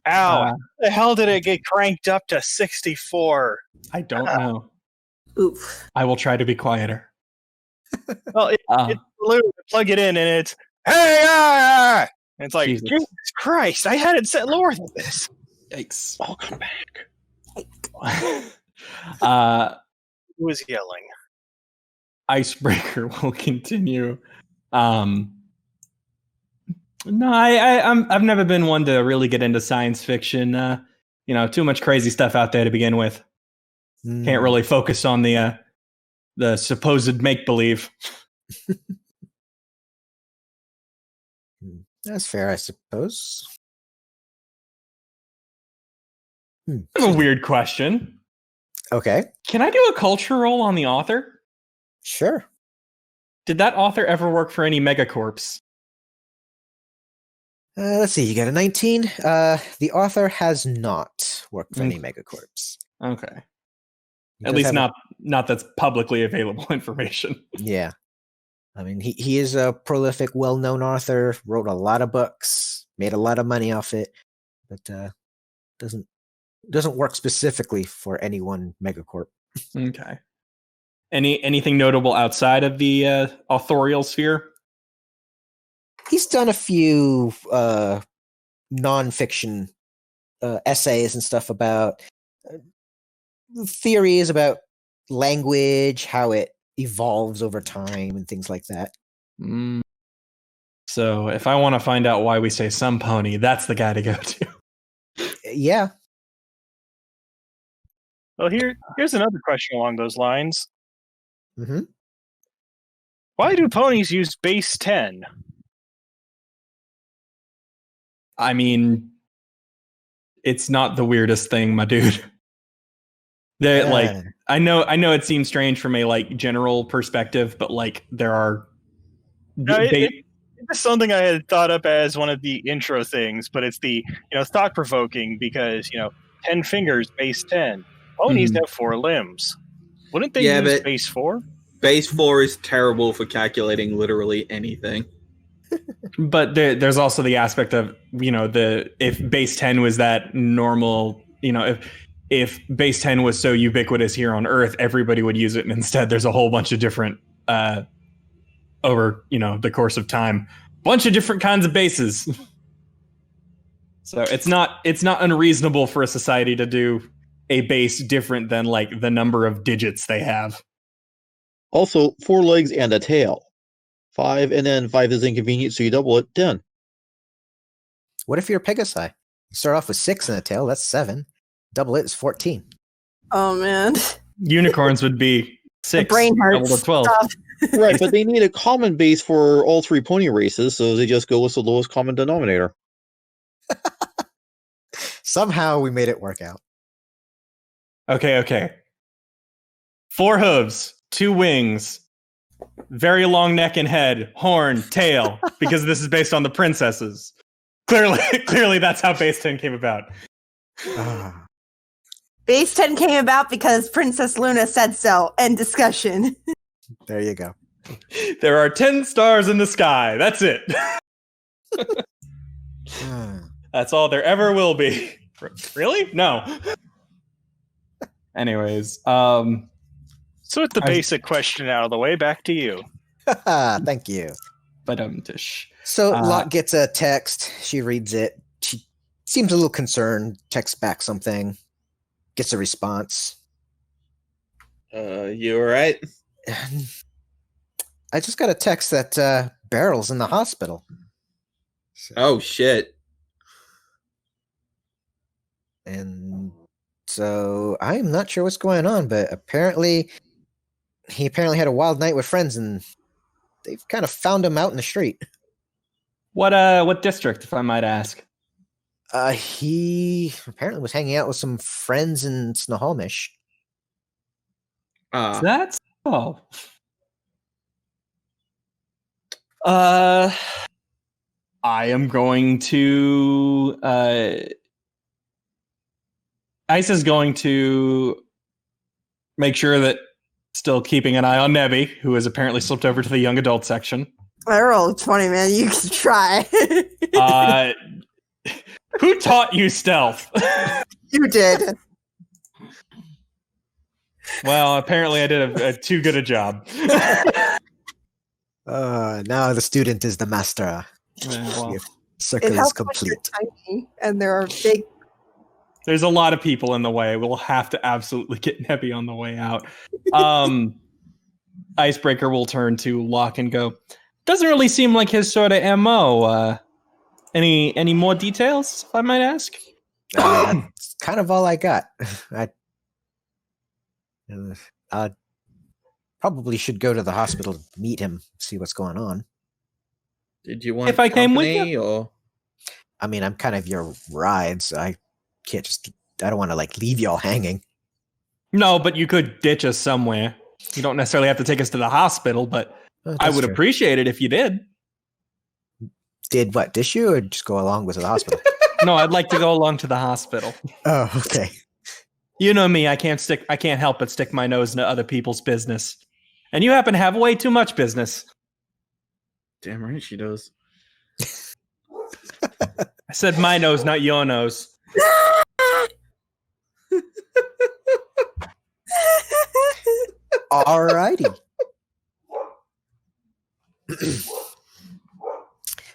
Ow! The hell did it get cranked up to 64? I don't know. Oof. I will try to be quieter. Well, it's literally plug it in and it's hey! And it's like, Jesus Christ! I had it set lower than this. Yikes! Welcome back. Who was yelling? Icebreaker will continue. No, I've never been one to really get into science fiction. Too much crazy stuff out there to begin with. Can't really focus on the supposed make believe. That's fair, I suppose. I have a weird question. Okay. Can I do a culture roll on the author? Sure. Did that author ever work for any megacorps? Let's see. You got a 19. The author has not worked for any megacorps. Okay. At least not that's publicly available information. Yeah. I mean, he is a prolific, well-known author, wrote a lot of books, made a lot of money off it, but doesn't work specifically for any one megacorp. Okay. Anything notable outside of the authorial sphere? He's done a few nonfiction essays and stuff about theories about language, how it evolves over time, and things like that. So if I want to find out why we say some pony, that's the guy to go to. Yeah. Well, here's another question along those lines. Mm-hmm. Why do ponies use base 10? I mean, it's not the weirdest thing, my dude. Like I know it seems strange from a like general perspective, but like there are it's something I had thought up as one of the intro things, but it's the thought provoking because 10 fingers base 10. Ponies have 4 limbs. Wouldn't they use base 4? Base 4 is terrible for calculating literally anything. But there's also the aspect of if base 10 was that normal, if base 10 was so ubiquitous here on Earth, everybody would use it, and instead there's a whole bunch of different over the course of time, bunch of different kinds of bases. So it's not unreasonable for a society to do a base different than like the number of digits they have. Also, 4 legs and a tail. 5, and then 5 is inconvenient, so you double it, 10. What if you're a Pegasi? You start off with 6 and a tail, that's 7. Double it is 14. Oh, man. Unicorns would be 6. The brain hurts. Double to 12. Right, but they need a common base for all 3 pony races, so they just go with the lowest common denominator. Somehow we made it work out. Okay. 4 hooves, 2 wings, very long neck and head, horn, tail, because this is based on the princesses. Clearly that's how base 10 came about. Base 10 came about because Princess Luna said so. End discussion. There you go. There are 10 stars in the sky. That's it. That's all there ever will be. Really? No. Anyways, so with the basic question out of the way, back to you. Thank you. So Locke gets a text. She reads it. She seems a little concerned. Texts back something. Gets a response. You all right? I just got a text that Barrel's in the hospital. Oh shit. And so I'm not sure what's going on, but he apparently had a wild night with friends, and they've kind of found him out in the street. What district, if I might ask? He apparently was hanging out with some friends in Snohomish. That's I am going to Ice is going to make sure that still keeping an eye on Nebby, who has apparently slipped over to the young adult section. I rolled 20, man. You can try. Who taught you stealth? You did. Well, apparently I did a too good a job. Now the student is the master. Circle is complete. Tiny, and there are big. There's a lot of people in the way. We'll have to absolutely get Nebby on the way out. Icebreaker will turn to Locke and go, doesn't really seem like his sort of MO. Any more details, if I might ask? That's kind of all I got. I probably should go to the hospital to meet him, see what's going on. Did you want if I came with you? Or? I mean, I'm kind of your ride, so I don't want to like leave y'all hanging. No, but you could ditch us somewhere. You don't necessarily have to take us to the hospital, but I would appreciate it if you did. Did what? Dish you, or just go along with the hospital? No, I'd like to go along to the hospital. Oh, okay. You know me, I can't help but stick my nose into other people's business. And you happen to have way too much business. Damn right she does. I said my nose, not your nose. Alrighty.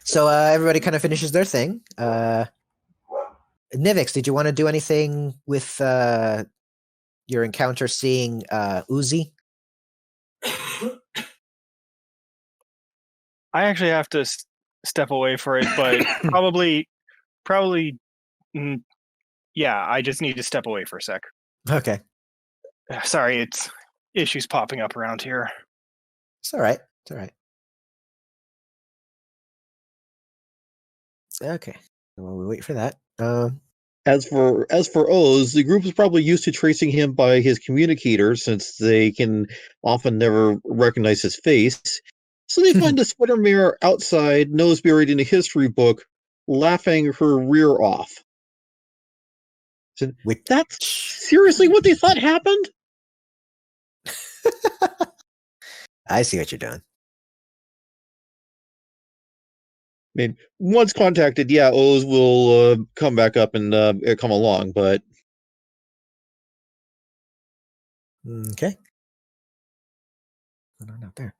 So everybody kind of finishes their thing. Nivix, did you want to do anything with your encounter seeing Uzi? I actually have to step away for it, but probably, yeah, I just need to step away for a sec. Okay. Sorry, it's issues popping up around here. It's all right. It's all right. Okay. While we wait for that, As for Oz, the group is probably used to tracing him by his communicator, since they can often never recognize his face. So they find the sweater mirror outside, nose buried in a history book, laughing her rear off. So that's seriously what they thought happened? I see what you're doing. I mean, once contacted, yeah, Oz will come back up and come along, but... Okay. Put on out there.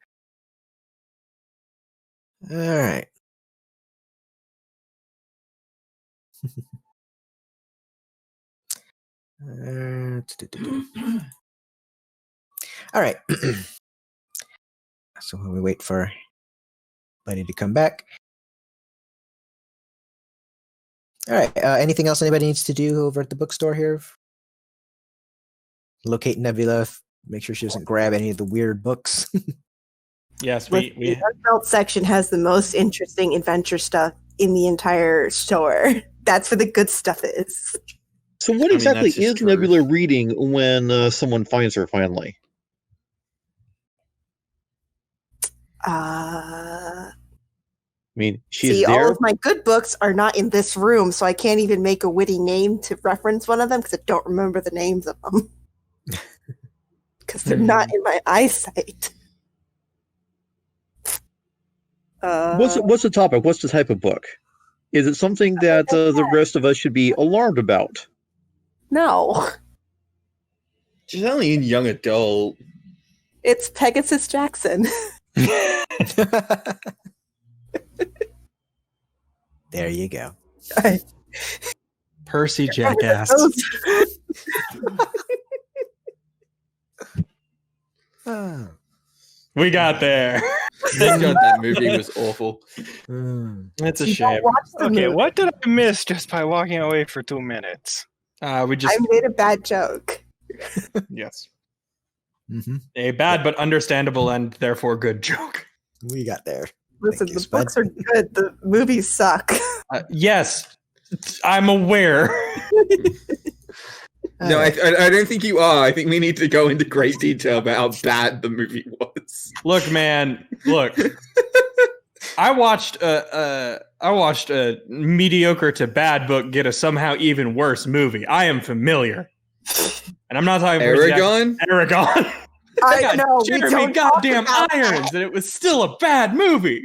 All right. All right. So when we wait for Buddy to come back. All right. Anything else anybody needs to do over at the bookstore here? Locate Nebula. Make sure she doesn't grab any of the weird books. Yes, The we adult section has the most interesting adventure stuff in the entire store. That's where the good stuff is. So what exactly is Nebula reading when someone finds her finally? I mean, she's see, there. all of my good books are not in this room, so I can't even make a witty name to reference one of them because I don't remember the names of them. Because they're not in my eyesight. What's the topic? What's the type of book? Is it something that the rest of us should be alarmed about? No. She's only in young adult. It's Pegasus Jackson. There you go. Percy Jackass. Oh. We got there. Thank God that movie was awful. It's a You don't shame. watch the Okay, movie. what did I miss just by walking away for 2 minutes? We just I made a bad joke. yes, Mm-hmm. a bad but understandable and therefore good joke. We got there. Listen, Thank you, the Spud. books are good. The movies suck. Yes, I'm aware. No, I don't think you are. I think we need to go into great detail about how bad the movie was. Look, man. Look. I watched a mediocre to bad book get a somehow even worse movie. I am familiar, and I'm not talking Aragon. Aragon. I know. We Jeremy don't talk goddamn about irons, and it was still a bad movie.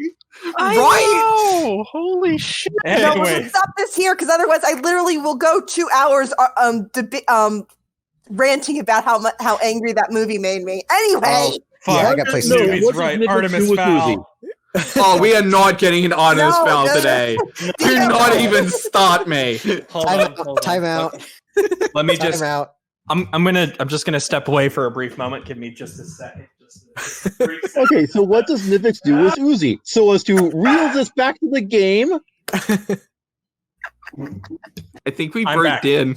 I know! Holy shit! No, Anyway, we'll stop this here because otherwise, I literally will go 2 hours ranting about how angry that movie made me. Anyway, fuck. Yeah, I got places No, to go. Movie's what's right. Nivix Artemis do with Fowl. Oh, we are not getting an Artemis No, Fowl no, no. today. Do not even start me. Hold Time on. out. Time out. Let me Time just. out. I'm just gonna step away for a brief moment. Give me just a second. Okay, so what does Nivix do with Uzi? So as to reel this back to the game, I think we I'm broke back. in.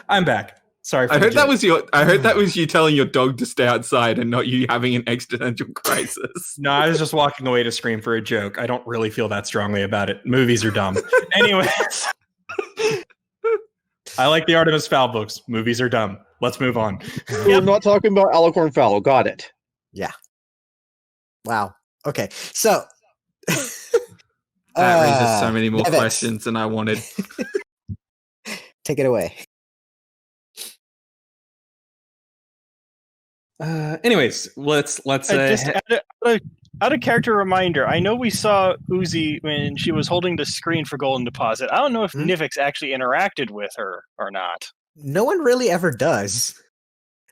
I'm back. Sorry. For I the heard that joke. was your. I heard that was you telling your dog to stay outside and not you having an existential crisis. No, I was just walking away to scream for a joke. I don't really feel that strongly about it. Movies are dumb. Anyways, I like the Artemis Fowl books. Movies are dumb. Let's move on. we're not talking about Alicorn Fowl. Got it. Yeah. Wow. Okay. So That raises so many more Nivix, questions than I wanted. take it away. Anyways, let's Just out of character reminder, I know we saw Uzi when she was holding the screen for Golden Deposit. I don't know if Nivix actually interacted with her or not. No one really ever does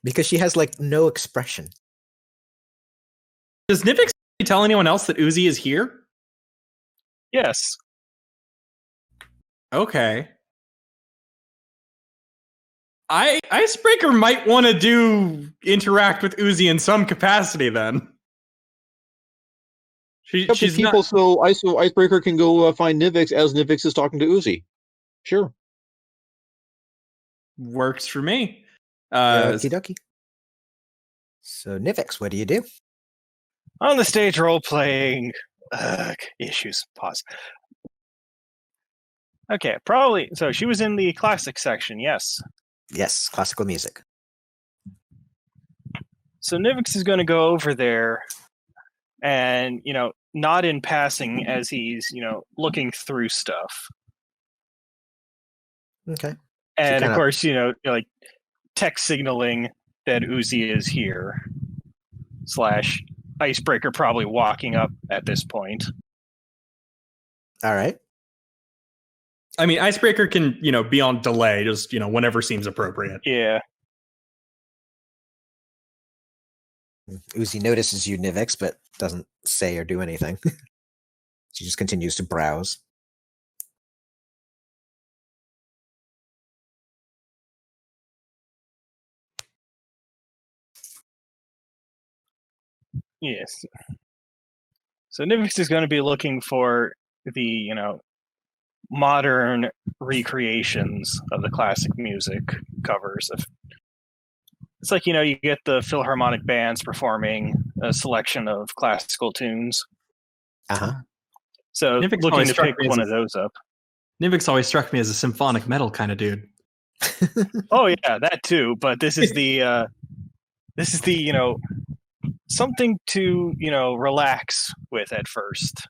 because she has like no expression. does Nivix tell anyone else that Uzi is here? Yes. Okay. Icebreaker might want to interact with Uzi in some capacity then. Up to She's people, not, so Icebreaker can go find Nivix as Nivix is talking to Uzi. Sure. works for me. Okie dokie. So Nivix, what do you do? On the stage role playing issues. Pause. Okay, probably. So she was in the classic section, yes. Yes, classical music. So Nivix is going to go over there and, nod in passing as he's, looking through stuff. Okay. And of course, like text signaling that Uzi is here. / Icebreaker probably walking up at this point. All right. I mean, Icebreaker can, be on delay, just, whenever seems appropriate. Yeah. Uzi notices you, Nivix, but doesn't say or do anything. She just continues to browse. Yes. So Nivix is going to be looking for the, modern recreations of the classic music covers. It's like, you get the Philharmonic bands performing a selection of classical tunes. Uh-huh. So Nivix looking to pick one of those up. Nivix always struck me as a symphonic metal kind of dude. Oh yeah, that too. But this is the something to, relax with at first.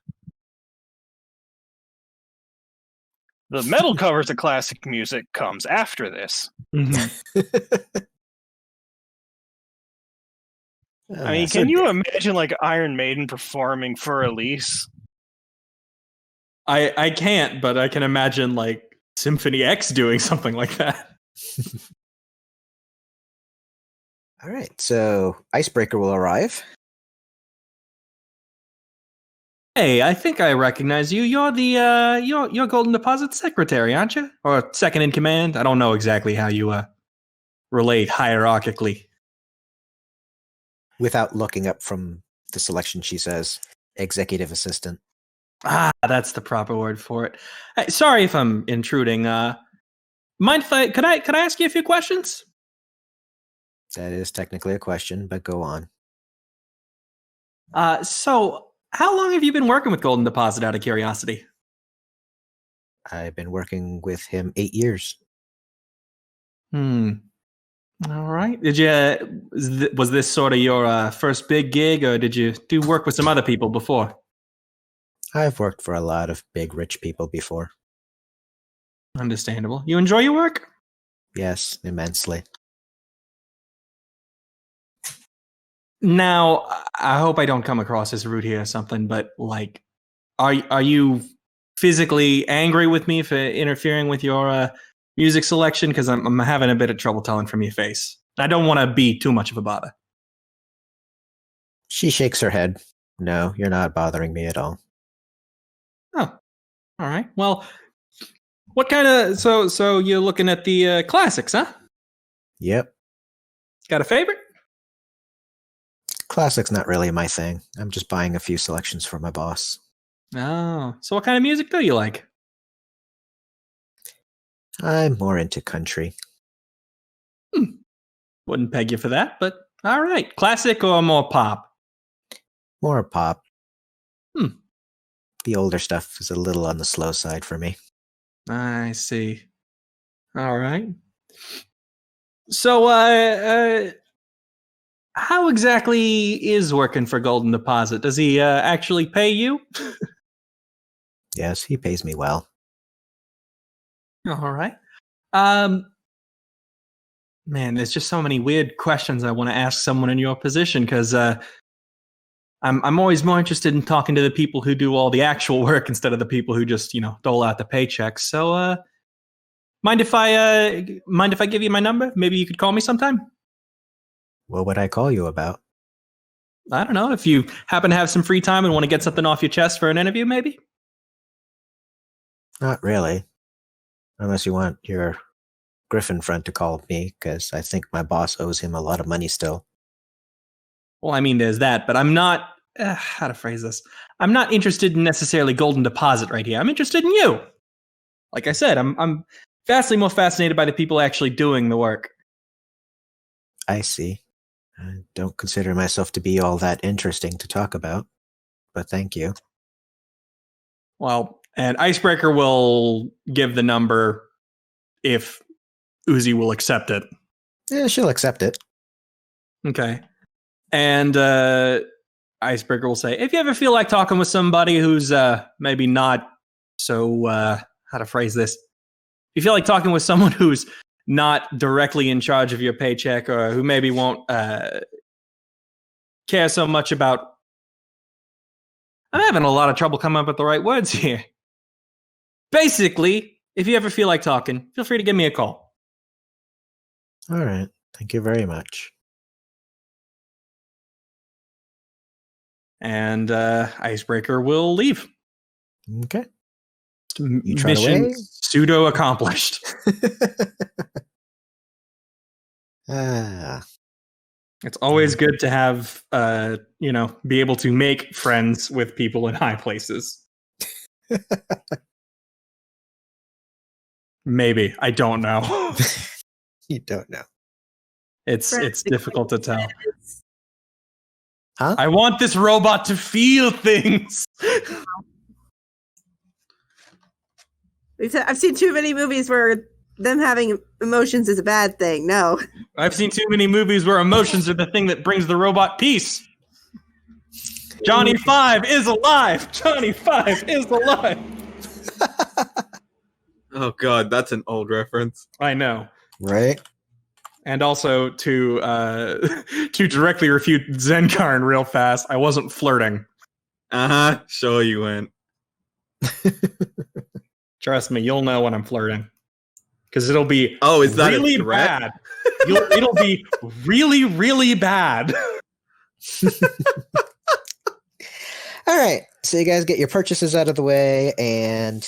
The metal covers of classic music comes after this. I mean, can you imagine like Iron Maiden performing for Elise? I can't, but I can imagine like Symphony X doing something like that. All right, so Icebreaker will arrive. Hey, I think I recognize you. You're the you're Golden Deposit secretary, aren't you? Or second in command? I don't know exactly how you relate hierarchically. Without looking up from the selection, she says, executive assistant. Ah, that's the proper word for it. Hey, sorry if I'm intruding. Mind if I could I ask you a few questions? That is technically a question, but go on. So how long have you been working with Golden Deposit, out of curiosity? I've been working with him 8 years. All right. Was this sort of your first big gig, or did you do work with some other people before? I've worked for a lot of big rich people before. Understandable. You enjoy your work? Yes, immensely. Now, I hope I don't come across as rude here or something, but like, are you physically angry with me for interfering with your music selection? Because I'm having a bit of trouble telling from your face. I don't want to be too much of a bother. She shakes her head. No, you're not bothering me at all. Oh, all right. Well, what kind of so you're looking at the classics, huh? Yep. Got a favorite? Classic's not really my thing. I'm just buying a few selections for my boss. Oh, so what kind of music do you like? I'm more into country. Wouldn't peg you for that, but all right. Classic or more pop? More pop. The older stuff is a little on the slow side for me. I see. All right. So, how exactly is working for Golden Deposit? Does he actually pay you? Yes, he pays me well. All right. Man, there's just so many weird questions I want to ask someone in your position, because I'm always more interested in talking to the people who do all the actual work instead of the people who just, dole out the paychecks. So, mind if I give you my number? Maybe you could call me sometime. What would I call you about? I don't know. If you happen to have some free time and want to get something off your chest for an interview, maybe? Not really. Unless you want your Griffin friend to call me, because I think my boss owes him a lot of money still. Well, I mean, there's that, but I'm not... how to phrase this? I'm not interested in necessarily Golden Deposit right here. I'm interested in you. Like I said, I'm vastly more fascinated by the people actually doing the work. I see. I don't consider myself to be all that interesting to talk about, but thank you. Well, And Icebreaker will give the number if Uzi will accept it. Yeah, she'll accept it. Okay. And Icebreaker will say, if you ever feel like talking with somebody who's maybe not so, how to phrase this? If you feel like talking with someone who's not directly in charge of your paycheck or who maybe won't care so much about... I'm having a lot of trouble coming up with the right words here. Basically, if you ever feel like talking, feel free to give me a call. All right. Thank you very much. And Icebreaker will leave. Okay. Mission pseudo accomplished. It's always good to have, be able to make friends with people in high places. Maybe. I don't know. You don't know. It's difficult to tell. Huh? I want this robot to feel things. I've seen too many movies where them having emotions is a bad thing. No. I've seen too many movies where emotions are the thing that brings the robot peace. Johnny 5 is alive. Johnny 5 is alive. Oh god, that's an old reference. I know. Right? And also to directly refute Xencarn real fast, I wasn't flirting. Uh-huh. Sure you went. Trust me, you'll know when I'm flirting. Because it'll be is that really a threat? bad. It'll be really, really bad. All right. So you guys get your purchases out of the way, and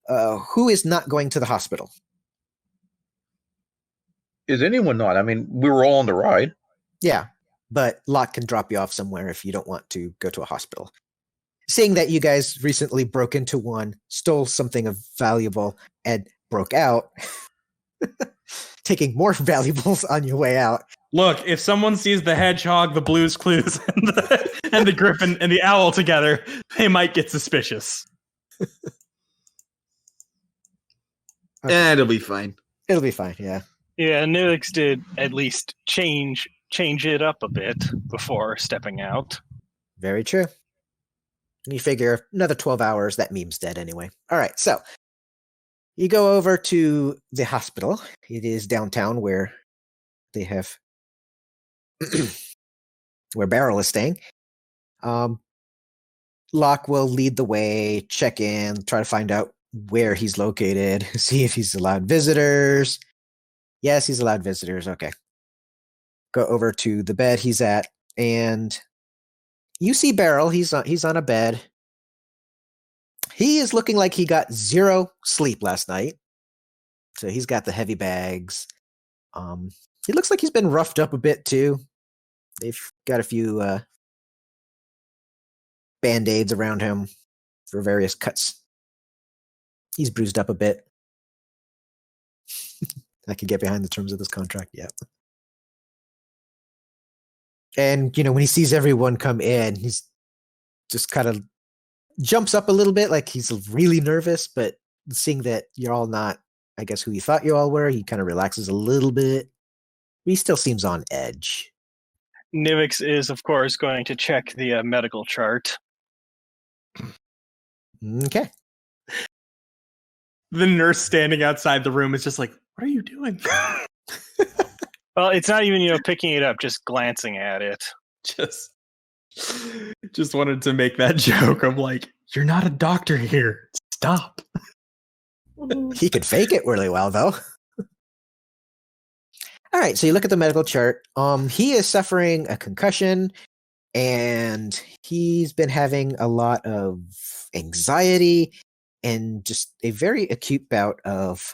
who is not going to the hospital? Is anyone not? I mean, we were all on the ride. Yeah, but Locke can drop you off somewhere if you don't want to go to a hospital. Seeing that you guys recently broke into one, stole something of valuable, and broke out, taking more valuables on your way out. Look, if someone sees the hedgehog, the Blue's Clues, and the griffin and the owl together, they might get suspicious. Okay. It'll be fine. It'll be fine, yeah. Yeah, Nivix did at least change it up a bit before stepping out. Very true. You figure another 12 hours, that meme's dead anyway. All right, so you go over to the hospital. It is downtown where they have where Beryl is staying. Locke will lead the way, check in, try to find out where he's located, see if he's allowed visitors. Yes, he's allowed visitors. Okay. Go over to the bed he's at, and you see Beryl. He's on a bed. He is looking like he got 0 sleep last night. So he's got the heavy bags. He looks like he's been roughed up a bit too. They've got a few band-aids around him for various cuts. He's bruised up a bit. I could get behind the terms of this contract, yeah. And, when he sees everyone come in, he's just kind of jumps up a little bit, like he's really nervous, but seeing that you're all not, I guess, who you thought you all were, he kind of relaxes a little bit. He still seems on edge. Nivix is, of course, going to check the medical chart. Okay. The nurse standing outside the room is just like, what are you doing? Well, it's not even, picking it up, just glancing at it. Just wanted to make that joke of like, you're not a doctor here. Stop. He could fake it really well, though. All right, so you look at the medical chart. He is suffering a concussion, and he's been having a lot of anxiety and just a very acute bout of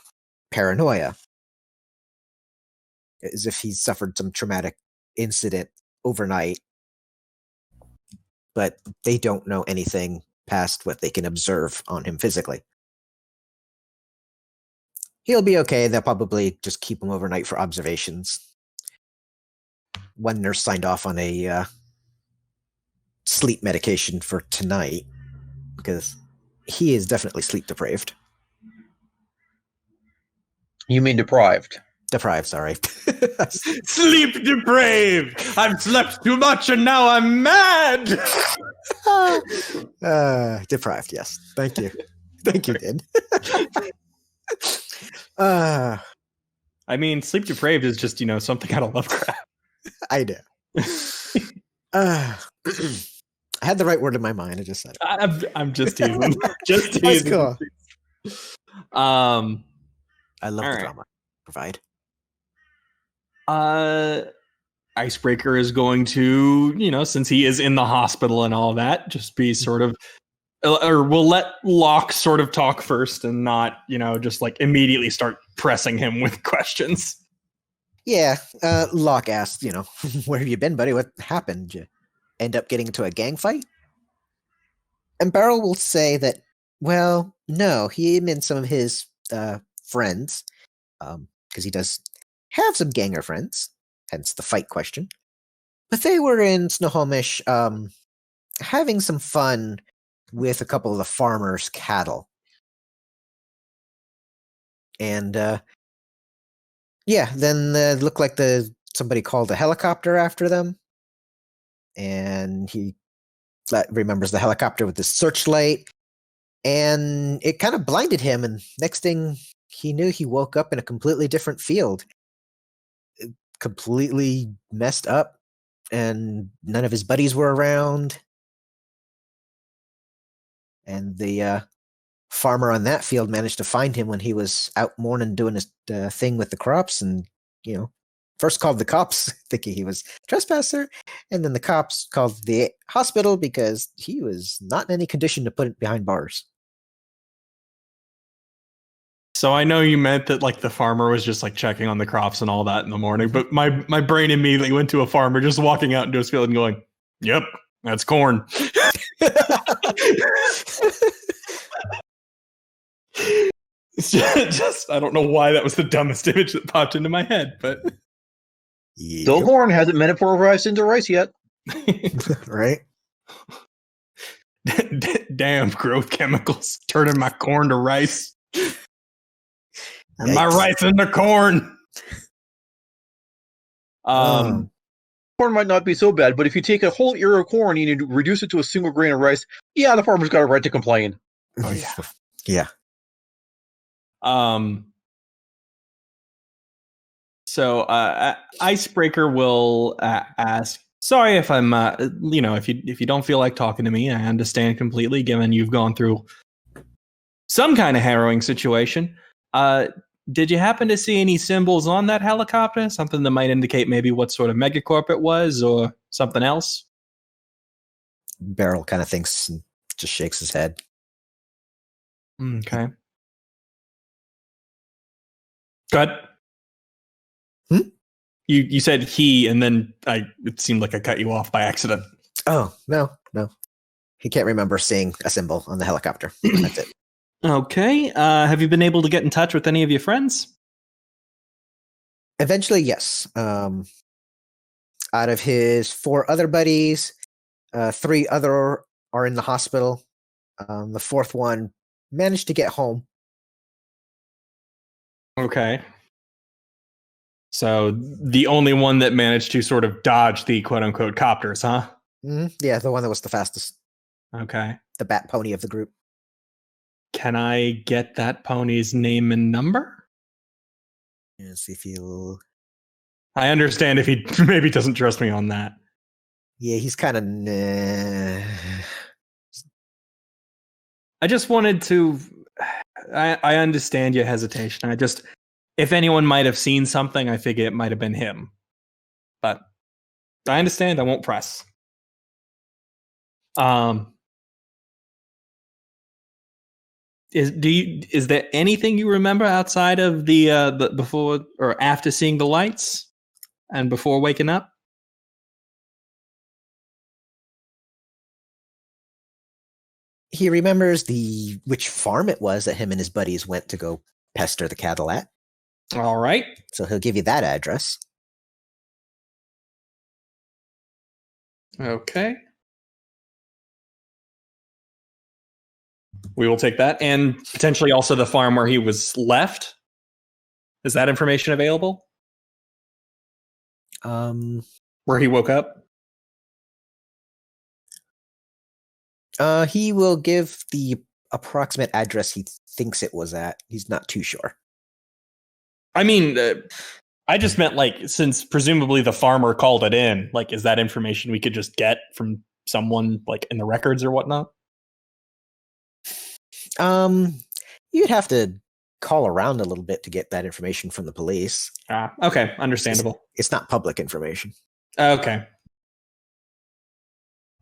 paranoia. As if he's suffered some traumatic incident overnight. But they don't know anything past what they can observe on him physically. He'll be okay. They'll probably just keep him overnight for observations. One nurse signed off on a sleep medication for tonight because He is definitely sleep deprived. You mean deprived? Deprived, sorry. Sleep depraved. I've slept too much and now I'm mad. Deprived, yes. Thank you. Thank you, Din. I mean, sleep depraved is just, something out of Lovecraft. I know. I had the right word in my mind. I just said it. I'm just teasing. Just teasing. That's cool. I love the right. drama. Provide. Icebreaker is going to, since he is in the hospital and all that, just be sort of, or we'll let Locke sort of talk first and not, just like immediately start pressing him with questions. Yeah, Locke asked, where have you been, buddy? What happened? Did you end up getting into a gang fight? And Beryl will say that, well, no, him and some of his friends, because he does have some ganger friends, hence the fight question. But they were in Snohomish having some fun with a couple of the farmers' cattle. And then it looked like somebody called a helicopter after them. And he remembers the helicopter with the searchlight. And it kind of blinded him. And next thing he knew, he woke up in a completely different field. Completely messed up. And none of his buddies were around. And the farmer on that field managed to find him when he was out mourning, doing his thing with the crops. And, first called the cops thinking he was a trespasser. And then the cops called the hospital because he was not in any condition to put it behind bars. So I know you meant that like the farmer was just like checking on the crops and all that in the morning, but my brain immediately went to a farmer just walking out into his field and going, "Yep, that's corn." It's just I don't know why that was the dumbest image that popped into my head, but Still corn hasn't metaphoricized into rice yet. Right? Damn growth chemicals turning my corn to rice. Or my Yikes. rice into corn. Corn might not be so bad, but if you take a whole ear of corn and you reduce it to a single grain of rice, yeah, the farmer's got a right to complain. Oh yeah. Yeah. So Icebreaker will ask, sorry if I'm if you don't feel like talking to me, I understand completely, given you've gone through some kind of harrowing situation. Did you happen to see any symbols on that helicopter? Something that might indicate maybe what sort of megacorp it was or something else? Beryl kind of thinks and just shakes his head. Okay. Good. You said he, and then it seemed like I cut you off by accident. Oh, no. He can't remember seeing a symbol on the helicopter. That's it. Okay. Have you been able to get in touch with any of your friends? Eventually, yes. Out of his 4 other buddies, 3 other are in the hospital. The 4th one managed to get home. Okay. So the only one that managed to sort of dodge the quote-unquote copters, huh? Mm-hmm. Yeah, the one that was the fastest. Okay. The bat pony of the group. Can I get that pony's name and number? Yes, if you... I understand if he maybe doesn't trust me on that. Yeah, he's kind of... I just wanted to... I understand your hesitation. If anyone might have seen something, I figure it might have been him. But I understand. I won't press. Is there anything you remember outside of the before or after seeing the lights and before waking up? He remembers which farm it was that him and his buddies went to go pester the cattle at. All right. So he'll give you that address. Okay. We will take that. And potentially also the farm where he was left. Is that information available? Where he woke up? He will give the approximate address he thinks it was at. He's not too sure. I mean, I just meant like, since presumably the farmer called it in, like, is that information we could just get from someone like in the records or whatnot? You'd have to call around a little bit to get that information from the police. Okay, understandable. It's not public information. Okay.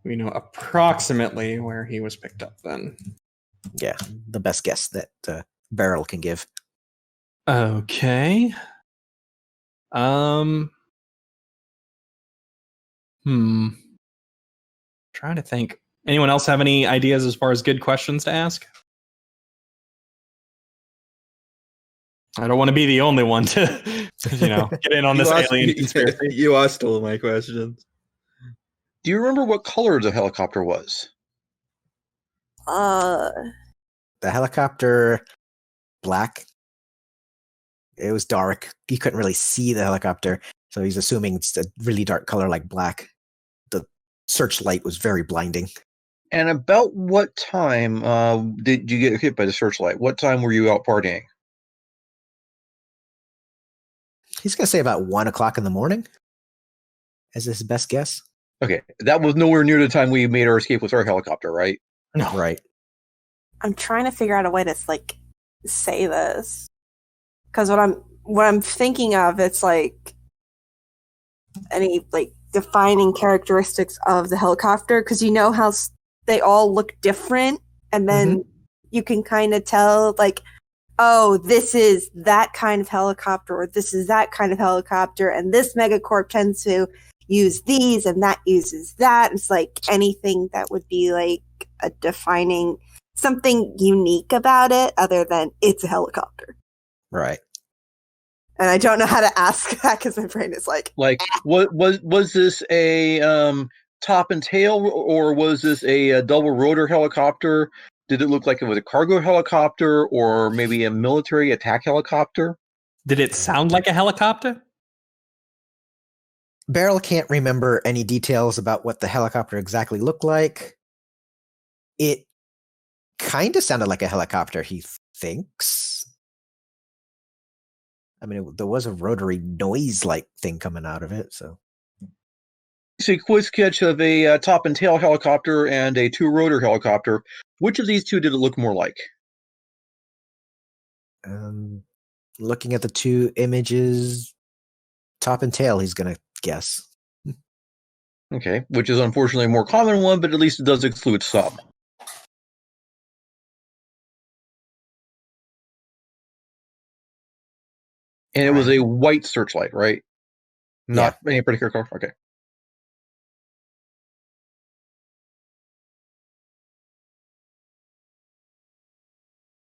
We know approximately where he was picked up then. Yeah, the best guess that Beryl can give. Okay. Trying to think. Anyone else have any ideas as far as good questions to ask? I don't want to be the only one to, get in on this alien conspiracy. You asked all my questions. Do you remember what color the helicopter was? The helicopter, black. It was dark. He couldn't really see the helicopter, so he's assuming it's a really dark color like black. The searchlight was very blinding. And about what time did you get hit by the searchlight? What time were you out partying? He's going to say about 1 o'clock in the morning, as his best guess. Okay, that was nowhere near the time we made our escape with our helicopter, right? No. Right. I'm trying to figure out a way to like say this, because what I'm thinking of, it's like any like defining characteristics of the helicopter, because you know how they all look different, and then you can kind of tell like, oh, this is that kind of helicopter, or this is that kind of helicopter, and this megacorp tends to use these, and that uses that. It's like anything that would be like a defining something unique about it, other than it's a helicopter. Right. And I don't know how to ask that because my brain is like, what was this a top and tail, or was this a double rotor helicopter? Did it look like it was a cargo helicopter, or maybe a military attack helicopter? Did it sound like a helicopter? Beryl can't remember any details about what the helicopter exactly looked like. It kind of sounded like a helicopter, he thinks. I mean, there was a rotary noise-like thing coming out of it, so. It's a quick sketch of a top and tail helicopter and a two-rotor helicopter. Which of these two did it look more like? Looking at the two images, top and tail, he's going to guess. Okay, which is unfortunately a more common one, but at least it does exclude some. And it was a white searchlight, right? Not any particular color? Okay.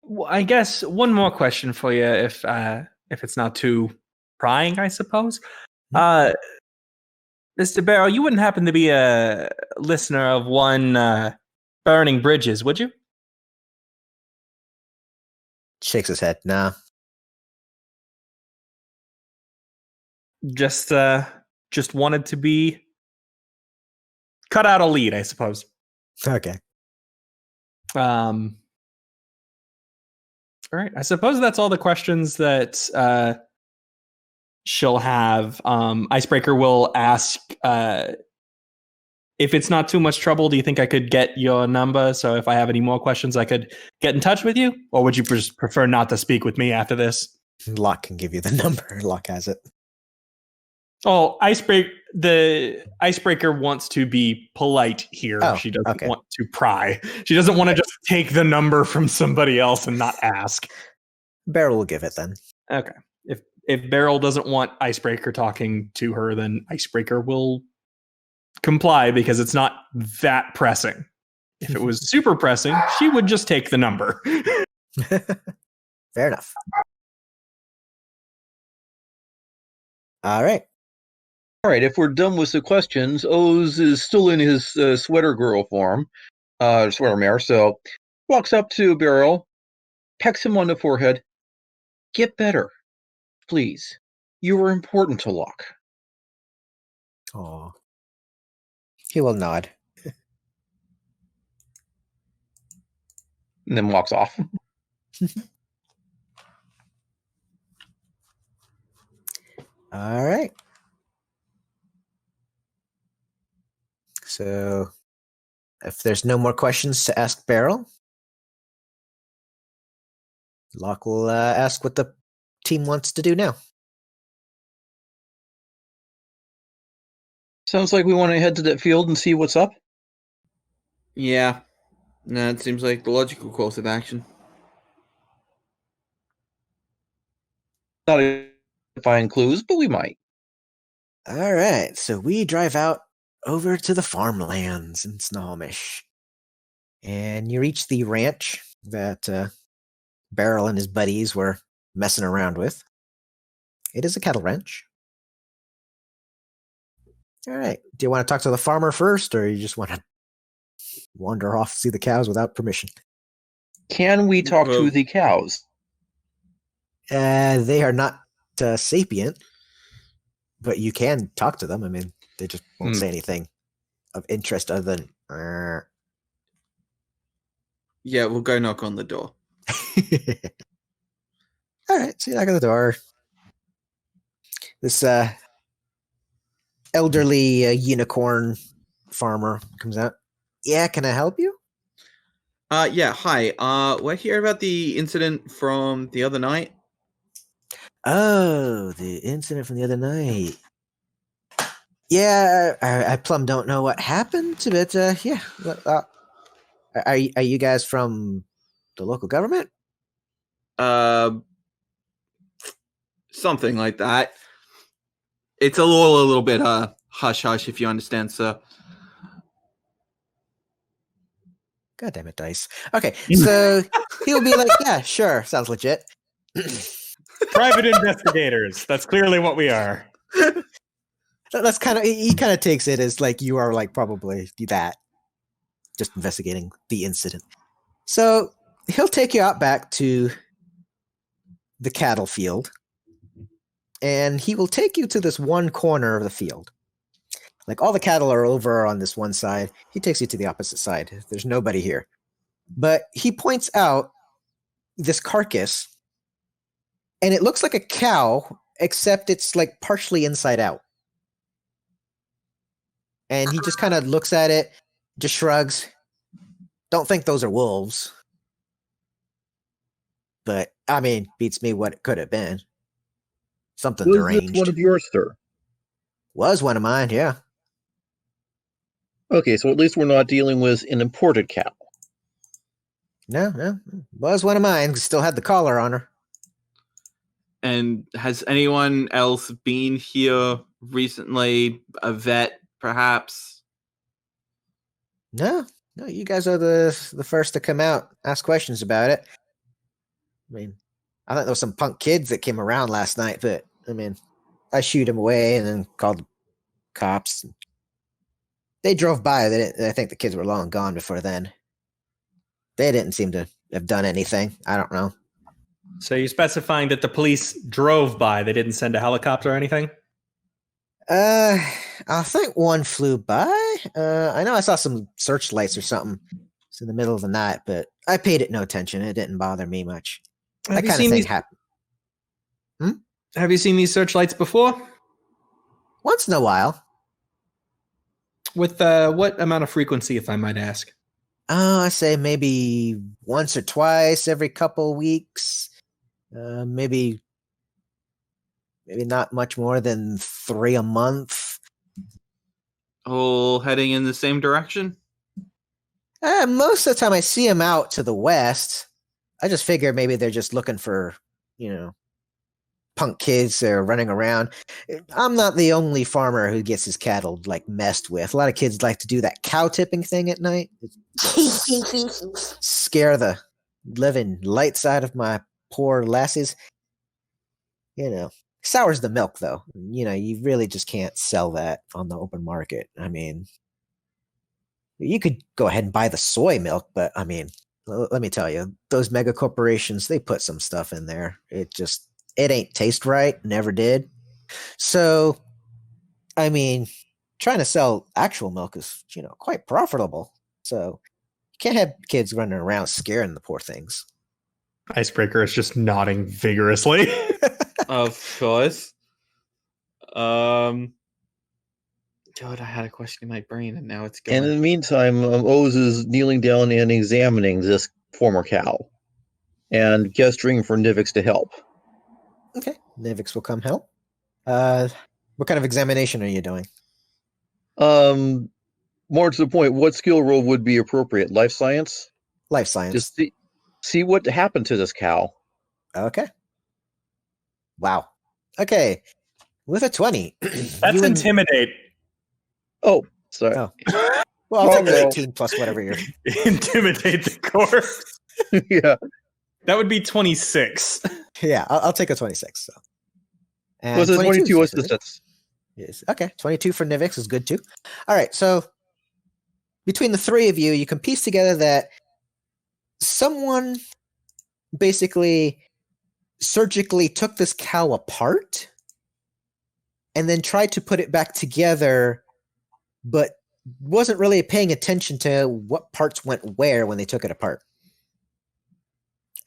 Well, I guess one more question for you, if it's not too prying, I suppose. Mr. Barrow, you wouldn't happen to be a listener of one Burning Bridges, would you? Shakes his head. Nah. Just wanted to be cut out a lead, I suppose. Okay. All right. I suppose that's all the questions that she'll have. Icebreaker will ask, if it's not too much trouble, do you think I could get your number? So if I have any more questions, I could get in touch with you? Or would you just prefer not to speak with me after this? Locke can give you the number. Locke has it. Oh, the Icebreaker wants to be polite here. Oh, she doesn't want to pry. She doesn't want to just take the number from somebody else and not ask. Beryl will give it then. Okay. If Beryl doesn't want Icebreaker talking to her, then Icebreaker will comply because it's not that pressing. If it was super pressing, she would just take the number. Fair enough. All right. All right, if we're done with the questions, Oz is still in his sweater girl form, sweater mare, so Walks up to a barrel, pecks him on the forehead. Get better, please. You are important to Locke. Aw. He will nod. And then walks off. All right. So, if there's no more questions to ask Beryl, Locke will ask what the team wants to do now. Sounds like we want to head to that field and see what's up. Yeah. No, it seems like the logical course of action. Not to find clues, but we might. All right. So we drive out over to the farmlands in Snohomish. And you reach the ranch that Beryl and his buddies were messing around with. It is a cattle ranch. All right. Do you want to talk to the farmer first, or you just want to wander off to see the cows without permission? Can we talk Well- to the cows? They are not sapient, but you can talk to them. I mean, they just won't say anything of interest other than. Yeah, we'll go knock on the door. All right, so you knock on the door. This elderly unicorn farmer comes out. Yeah, can I help you? Yeah, hi. We're here about the incident from the other night. Oh, the incident from the other night. Yeah, I plumb don't know what happened, but yeah. Are you guys from the local government? Something like that. It's a little bit hush hush, if you understand, sir. God damn it, Dice. Okay, so he'll be like, yeah, sure, sounds legit. Private investigators. That's clearly what we are. That's kind of, he kind of takes it as like you are like probably that, just investigating the incident. So he'll take you out back to the cattle field, and he will take you to this one corner of the field. Like all the cattle are over on this one side. He takes you to the opposite side. There's nobody here. But he points out this carcass, and it looks like a cow, except it's like partially inside out. And he just kind of looks at it, just shrugs. Don't think those are wolves. But, I mean, beats me what it could have been. Something Was deranged. this one of yours, sir? Was one of mine, yeah. Okay, so at least we're not dealing with an imported cow. No. Was one of mine. Still had the collar on her. And has anyone else been here recently? A vet, perhaps? No, you guys are the first to come out, ask questions about it. I mean, I think there was some punk kids that came around last night, but, I mean, I shoot them away and then called the cops. They drove by. I think the kids were long gone before then. They didn't seem to have done anything. I don't know. So you're specifying that the police drove by, they didn't send a helicopter or anything? I think one flew by. I know I saw some searchlights or something. It's in the middle of the night, but I paid it no attention. It didn't bother me much. That kind of thing happened. Have you seen these searchlights before? Once in a while. With what amount of frequency, if I might ask? I say maybe once or twice every couple weeks. Maybe not much more than 3 a month. All heading in the same direction? Most of the time I see them out to the west. I just figure maybe they're just looking for, punk kids that are running around. I'm not the only farmer who gets his cattle like messed with. A lot of kids like to do that cow tipping thing at night. Scare the living lights out of my poor lassies. Sours the milk though. You really just can't sell that on the open market. I mean, you could go ahead and buy the soy milk, but I mean, let me tell you, those mega corporations, they put some stuff in there. It ain't taste right. Never did. So, I mean, trying to sell actual milk is, quite profitable. So you can't have kids running around scaring the poor things. Icebreaker is just nodding vigorously. Of course. God, I had a question in my brain and now it's gone. And in the meantime, Oz is kneeling down and examining this former cow and gesturing for Nivix to help. Okay, Nivix will come help. What kind of examination are you doing? More to the point, what skill roll would be appropriate? Life science? Life science. Just see what happened to this cow. Okay. Wow. Okay. With a 20. That's intimidate. Oh, sorry. Oh. Well, I'll Wrong take roll. 18 plus whatever you're. Intimidate the corpse. Yeah. That would be 26. Yeah, I'll take a 26. So. And Was it 22? What's the good. stats? Yes. Okay, 22 for Nivix is good too. All right, so between the three of you, you can piece together that someone basically surgically took this cow apart and then tried to put it back together, but wasn't really paying attention to what parts went where when they took it apart.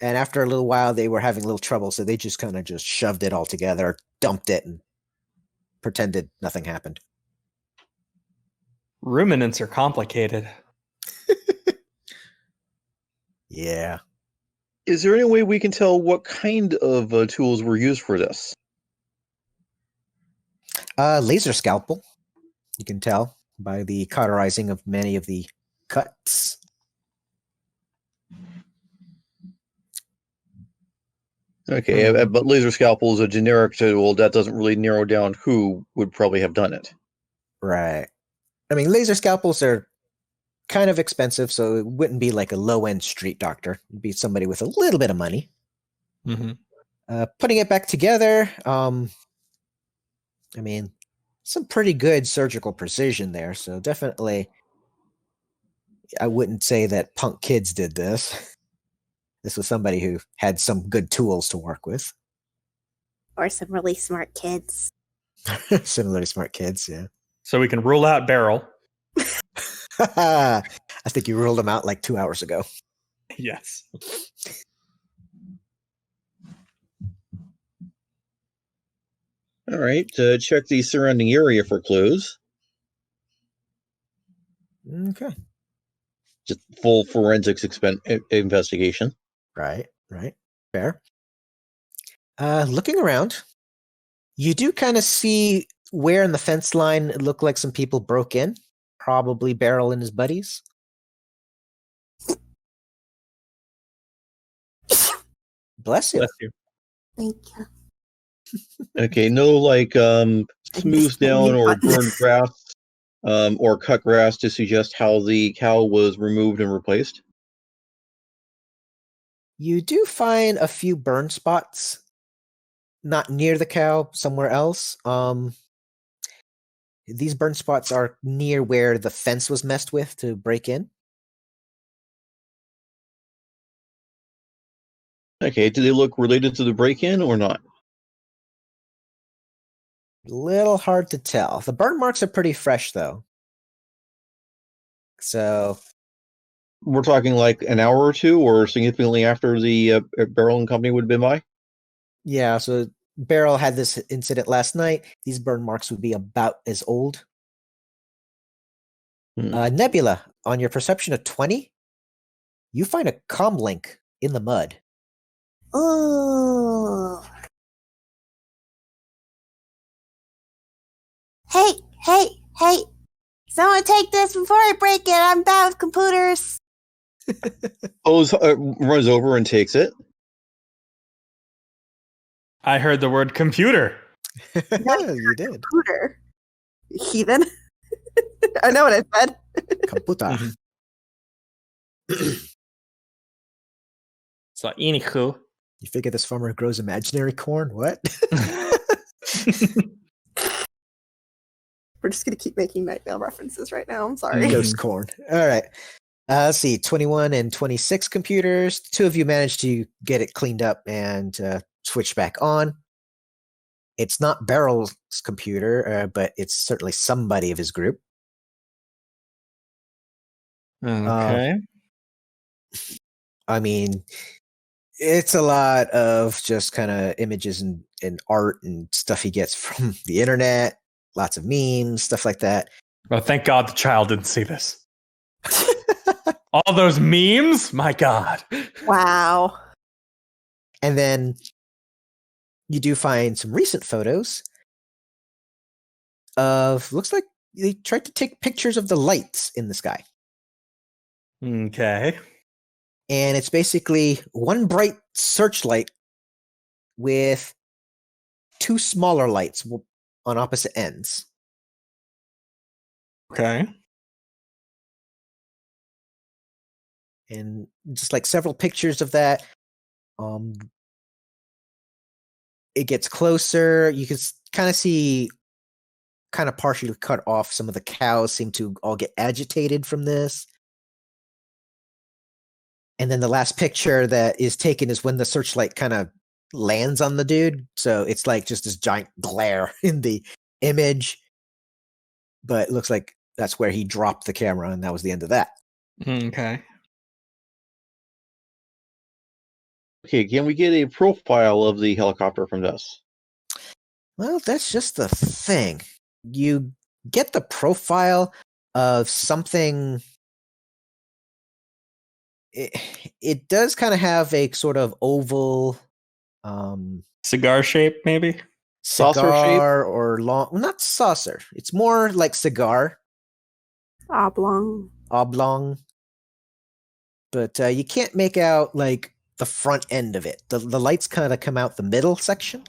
And after a little while, they were having a little trouble, so they just kind of just shoved it all together, dumped it, and pretended nothing happened. Ruminants are complicated. Yeah. Is there any way we can tell what kind of tools were used for this? Laser scalpel. You can tell by the cauterizing of many of the cuts. Okay, but laser scalpel is a generic tool that doesn't really narrow down who would probably have done it. Right. I mean, laser scalpels are kind of expensive, so it wouldn't be like a low-end street doctor. It'd be somebody with a little bit of money. Mm-hmm. Putting it back together, I mean, some pretty good surgical precision there, so definitely I wouldn't say that punk kids did this. This was somebody who had some good tools to work with. Or some really smart kids. Similarly smart kids, yeah. So we can rule out Barrel. I think you ruled them out like 2 hours ago. Yes. All right, check the surrounding area for clues. Okay. Just full forensics investigation. Right. Fair. Looking around, you do kind of see where in the fence line it looked like some people broke in. Probably Beryl and his buddies. Bless you. Bless you. Thank you. Okay, no smooth down or burned grass or cut grass to suggest how the cow was removed and replaced. You do find a few burn spots, not near the cow, somewhere else. These burn spots are near where the fence was messed with to break in. Okay, do they look related to the break-in or not? Little hard to tell. The burn marks are pretty fresh, though. So We're talking like an hour or two, or significantly after the Barrel and Company would have been by? yeah, so Beryl had this incident last night. These burn marks would be about as old. Nebula, on your perception of 20, you find a comm link in the mud. Ooh. Hey! Someone take this before I break it. I'm bad with computers. Oz runs over and takes it. I heard the word computer. You did. Computer. Heathen. I know what I said. Computer. So, anywho. You figure this farmer grows imaginary corn? What? We're just going to keep making Night Vale references right now. I'm sorry. Ghost corn. All right. Let's see, 21 and 26 computers. Two of you managed to get it cleaned up and switch back on. It's not Beryl's computer, but it's certainly somebody of his group. Okay. I mean, it's a lot of just kind of images and art and stuff he gets from the internet, lots of memes, stuff like that. Oh, thank God the child didn't see this. All those memes? My God. Wow. And then you do find some recent photos of, looks like they tried to take pictures of the lights in the sky. Okay. And it's basically one bright searchlight with two smaller lights on opposite ends. Okay. And just like several pictures of that. It gets closer. You can kind of see, kind of partially cut off. Some of the cows seem to all get agitated from this. And then the last picture that is taken is when the searchlight kind of lands on the dude. So it's like just this giant glare in the image. But it looks like that's where he dropped the camera, and that was the end of that. Okay. Okay, can we get a profile of the helicopter from this? Well, that's just the thing. You get the profile of something. It does kind of have a sort of oval Cigar shape, maybe? Saucer shape? cigar or long, well, not saucer. It's more like cigar, Oblong. oblong. But you can't make out like the front end of it. The lights kind of come out the middle section.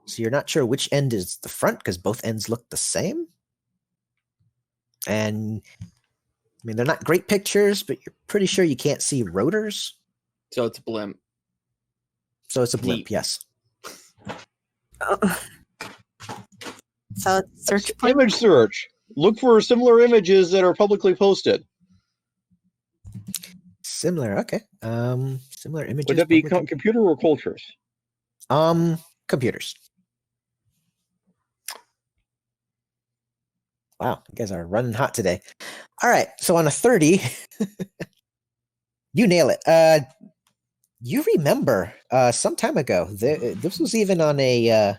So you're not sure which end is the front because both ends look the same. And I mean, they're not great pictures, but you're pretty sure you can't see rotors. So it's a blimp. So it's a blimp, Neat. yes. So it's search Image search. Look for similar images that are publicly posted. Similar, okay. Similar images. Would that be public- computer or cultures? Computers. Wow, you guys are running hot today. All right, so on a 30, you nail it. You remember some time ago, this was even on a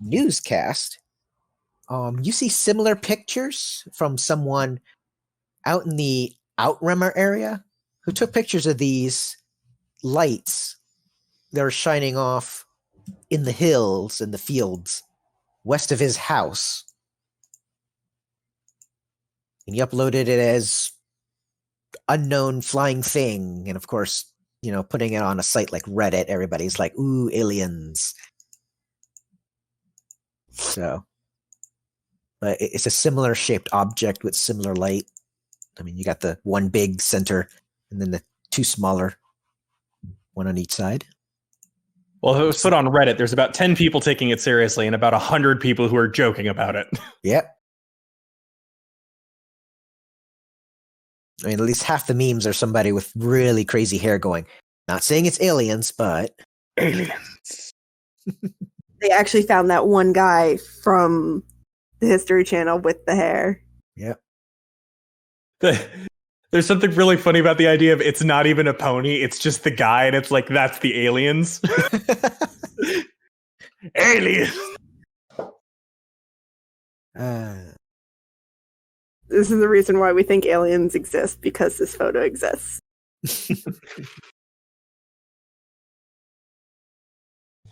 newscast. You see similar pictures from someone out in the Outremer area who took pictures of these lights that are shining off in the hills and the fields west of his house. And he uploaded it as unknown flying thing. And of course, you know, putting it on a site like Reddit, everybody's like, ooh, aliens. So, but it's a similar shaped object with similar light. I mean, you got the one big center and then the two smaller, one on each side. Well, if it was put on Reddit, there's about 10 people taking it seriously and about 100 people who are joking about it. Yep. I mean, at least half the memes are somebody with really crazy hair going, not saying it's aliens, but Aliens. They actually found that one guy from the History Channel with the hair. yep. There's something really funny about the idea of it's not even a pony, it's just the guy, and it's like, that's the aliens. Aliens! This is the reason why we think aliens exist, because this photo exists.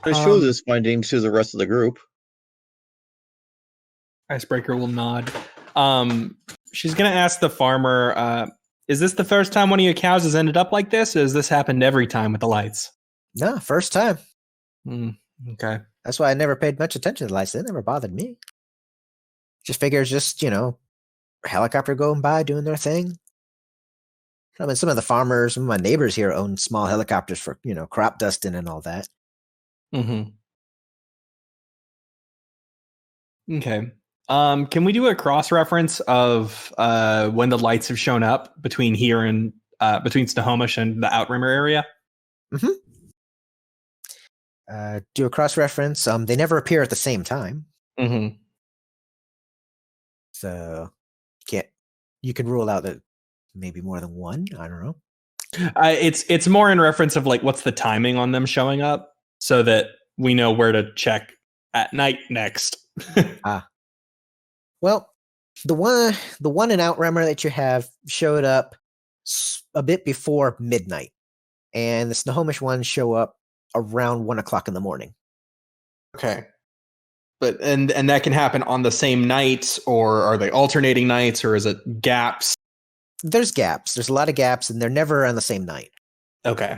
I show this finding to the rest of the group. Icebreaker will nod. She's going to ask the farmer, is this the first time one of your cows has ended up like this, or has this happened every time with the lights? No, first time. Okay. That's why I never paid much attention to the lights. They never bothered me. Just figures just, you know, helicopter going by doing their thing. I mean, some of the farmers, some of my neighbors here own small helicopters for, you know, crop dusting and all that. Mm-hmm. Okay. Can we do a cross-reference of when the lights have shown up between here and between Snohomish and the Outrimmer area? Mm-hmm. Do a cross-reference. They never appear at the same time. Mm-hmm. So you can rule out that maybe more than one. I don't know. It's more in reference of like what's the timing on them showing up, so that we know where to check at night next. Well, the one in Outrimmer that you have showed up a bit before midnight, and the Snohomish ones show up around 1 o'clock in the morning. Okay. But and that can happen on the same night, or are they alternating nights, or is it gaps? There's gaps. There's a lot of gaps, and they're never on the same night. Okay.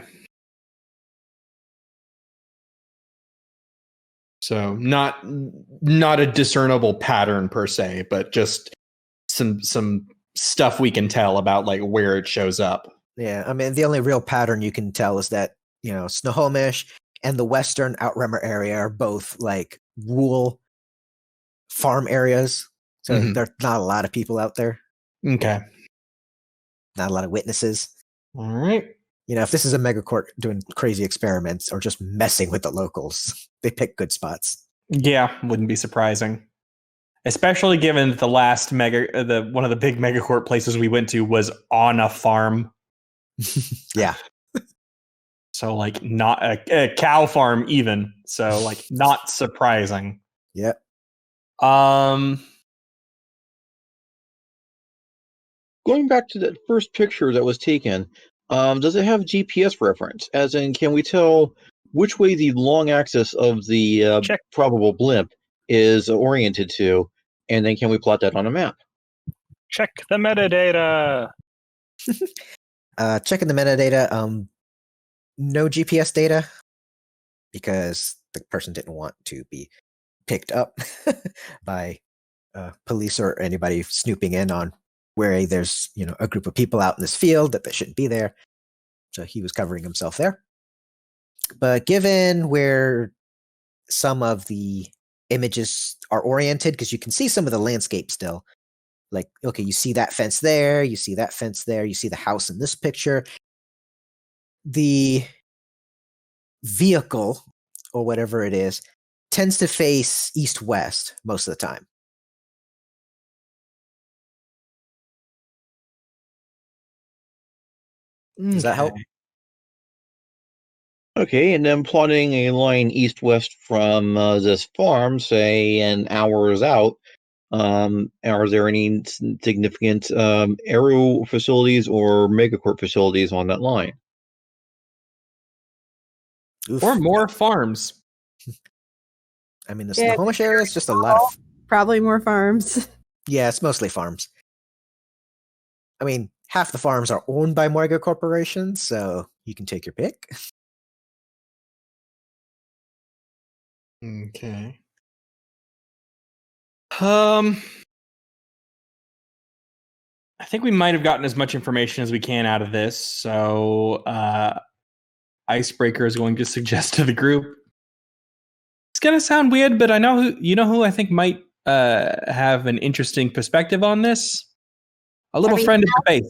So not a discernible pattern per se, but just some stuff we can tell about like where it shows up. Yeah, I mean the only real pattern you can tell is that Snohomish and the Western Outrimmer area are both like rural farm areas, so there's not a lot of people out there. Okay. Not a lot of witnesses. All right. If this is a megacorp doing crazy experiments or just messing with the locals, they pick good spots. Yeah, wouldn't be surprising. Especially given that the last one of the big megacorp places we went to was on a farm. Yeah. So like not a cow farm even. So like not surprising. Yep. Going back to that first picture that was taken, does it have GPS reference? As in, can we tell which way the long axis of the probable blimp is oriented to, and then can we plot that on a map? Check the metadata. Checking the metadata. No GPS data because the person didn't want to be picked up by police or anybody snooping in on where there's a group of people out in this field that they shouldn't be there. So he was covering himself there. But given where some of the images are oriented, because you can see some of the landscape still, like, okay, you see that fence there, you see that fence there, you see the house in this picture. The vehicle, or whatever it is, tends to face east-west most of the time. Does that help? Okay, and then plotting a line east-west from this farm, say an hour out, are there any significant aero facilities or megacorp facilities on that line? Oof. Or more farms. I mean, the Snohomish area is just a lot of... Probably more farms. Yeah, it's mostly farms. I mean, half the farms are owned by mega corporations, so you can take your pick. Okay. I think we might have gotten as much information as we can out of this. So, Icebreaker is going to suggest to the group. It's gonna sound weird, but I know who I think might have an interesting perspective on this. A little friend of the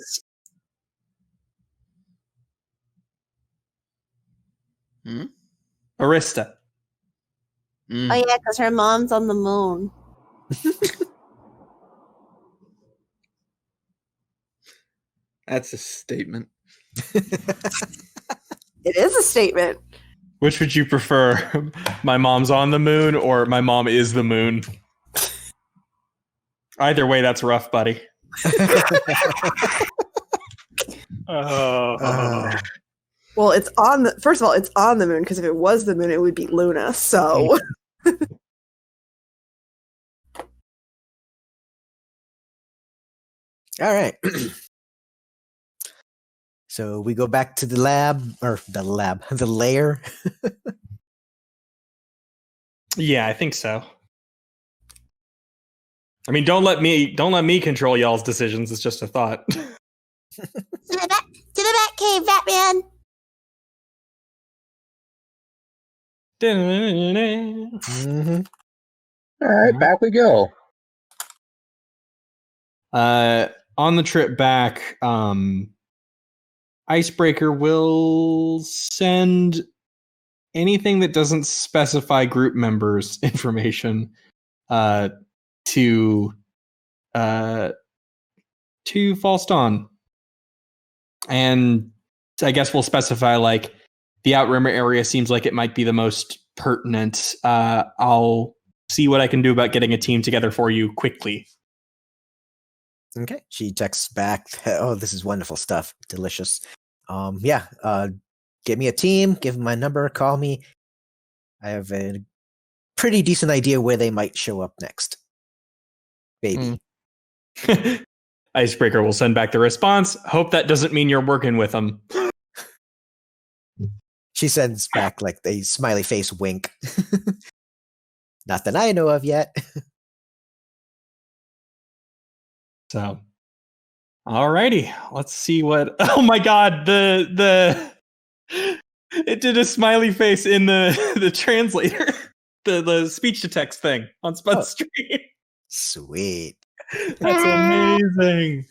base. Arista. Oh yeah, because her mom's on the moon. That's a statement. It is a statement. Which would you prefer? My mom's on the moon or my mom is the moon? Either way, that's rough, buddy. Well, it's on the first of all, it's on the moon because if it was the moon, it would be Luna. So All right. So we go back to the lair. Yeah, I think so. I mean, don't let me control y'all's decisions. It's just a thought. to the back cave, Batman. All right, back we go. On the trip back, Icebreaker will send anything that doesn't specify group members information to False Dawn. And I guess we'll specify like the Outrimmer area seems like it might be the most pertinent. I'll see what I can do about getting a team together for you quickly. Okay. She texts back, oh, this is wonderful stuff. Delicious. Give me a team, give them my number, call me. I have a pretty decent idea where they might show up next. Baby. Icebreaker will send back the response. Hope that doesn't mean you're working with them. She sends back like a smiley face wink. Not that I know of yet. So, alrighty, let's see what. Oh my god, the it did a smiley face in the translator, the speech to text thing on Spud's stream. Sweet. That's amazing.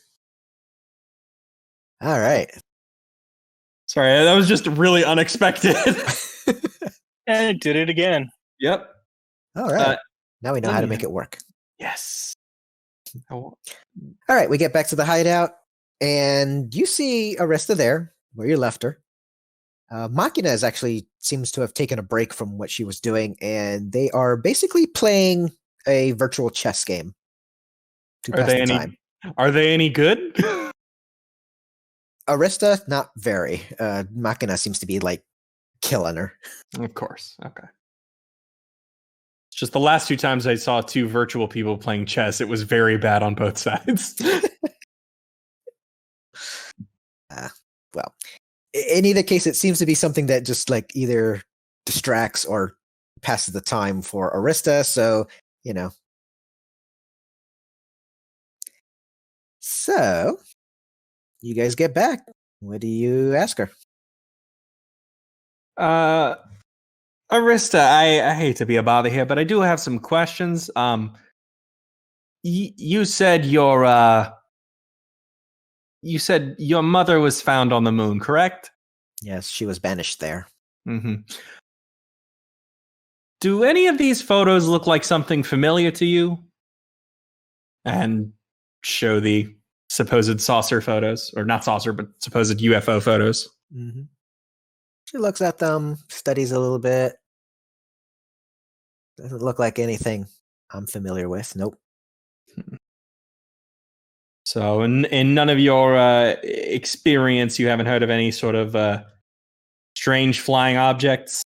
All right. Sorry, that was just really unexpected. And it did it again. Yep. All right. Now we know how to make it work. Yes. All right, we get back to the hideout, and you see Arista there, where you left her. Machina actually seems to have taken a break from what she was doing, and they are basically playing a virtual chess game to pass the time. Are they any good? Arista, not very. Machina seems to be like killing her. Of course. Okay. It's just the last 2 times I saw 2 virtual people playing chess, it was very bad on both sides. Well, in either case, it seems to be something that just like either distracts or passes the time for Arista. So, So, you guys get back. What do you ask her? Arista, I hate to be a bother here, but I do have some questions. You said your mother was found on the moon, correct? Yes, she was banished there. Mm-hmm. Do any of these photos look like something familiar to you? And show the supposed saucer photos, or not saucer, but supposed UFO photos. Mm-hmm. She looks at them, studies a little bit. Doesn't look like anything I'm familiar with. Nope. So, in none of your experience, you haven't heard of any sort of strange flying objects?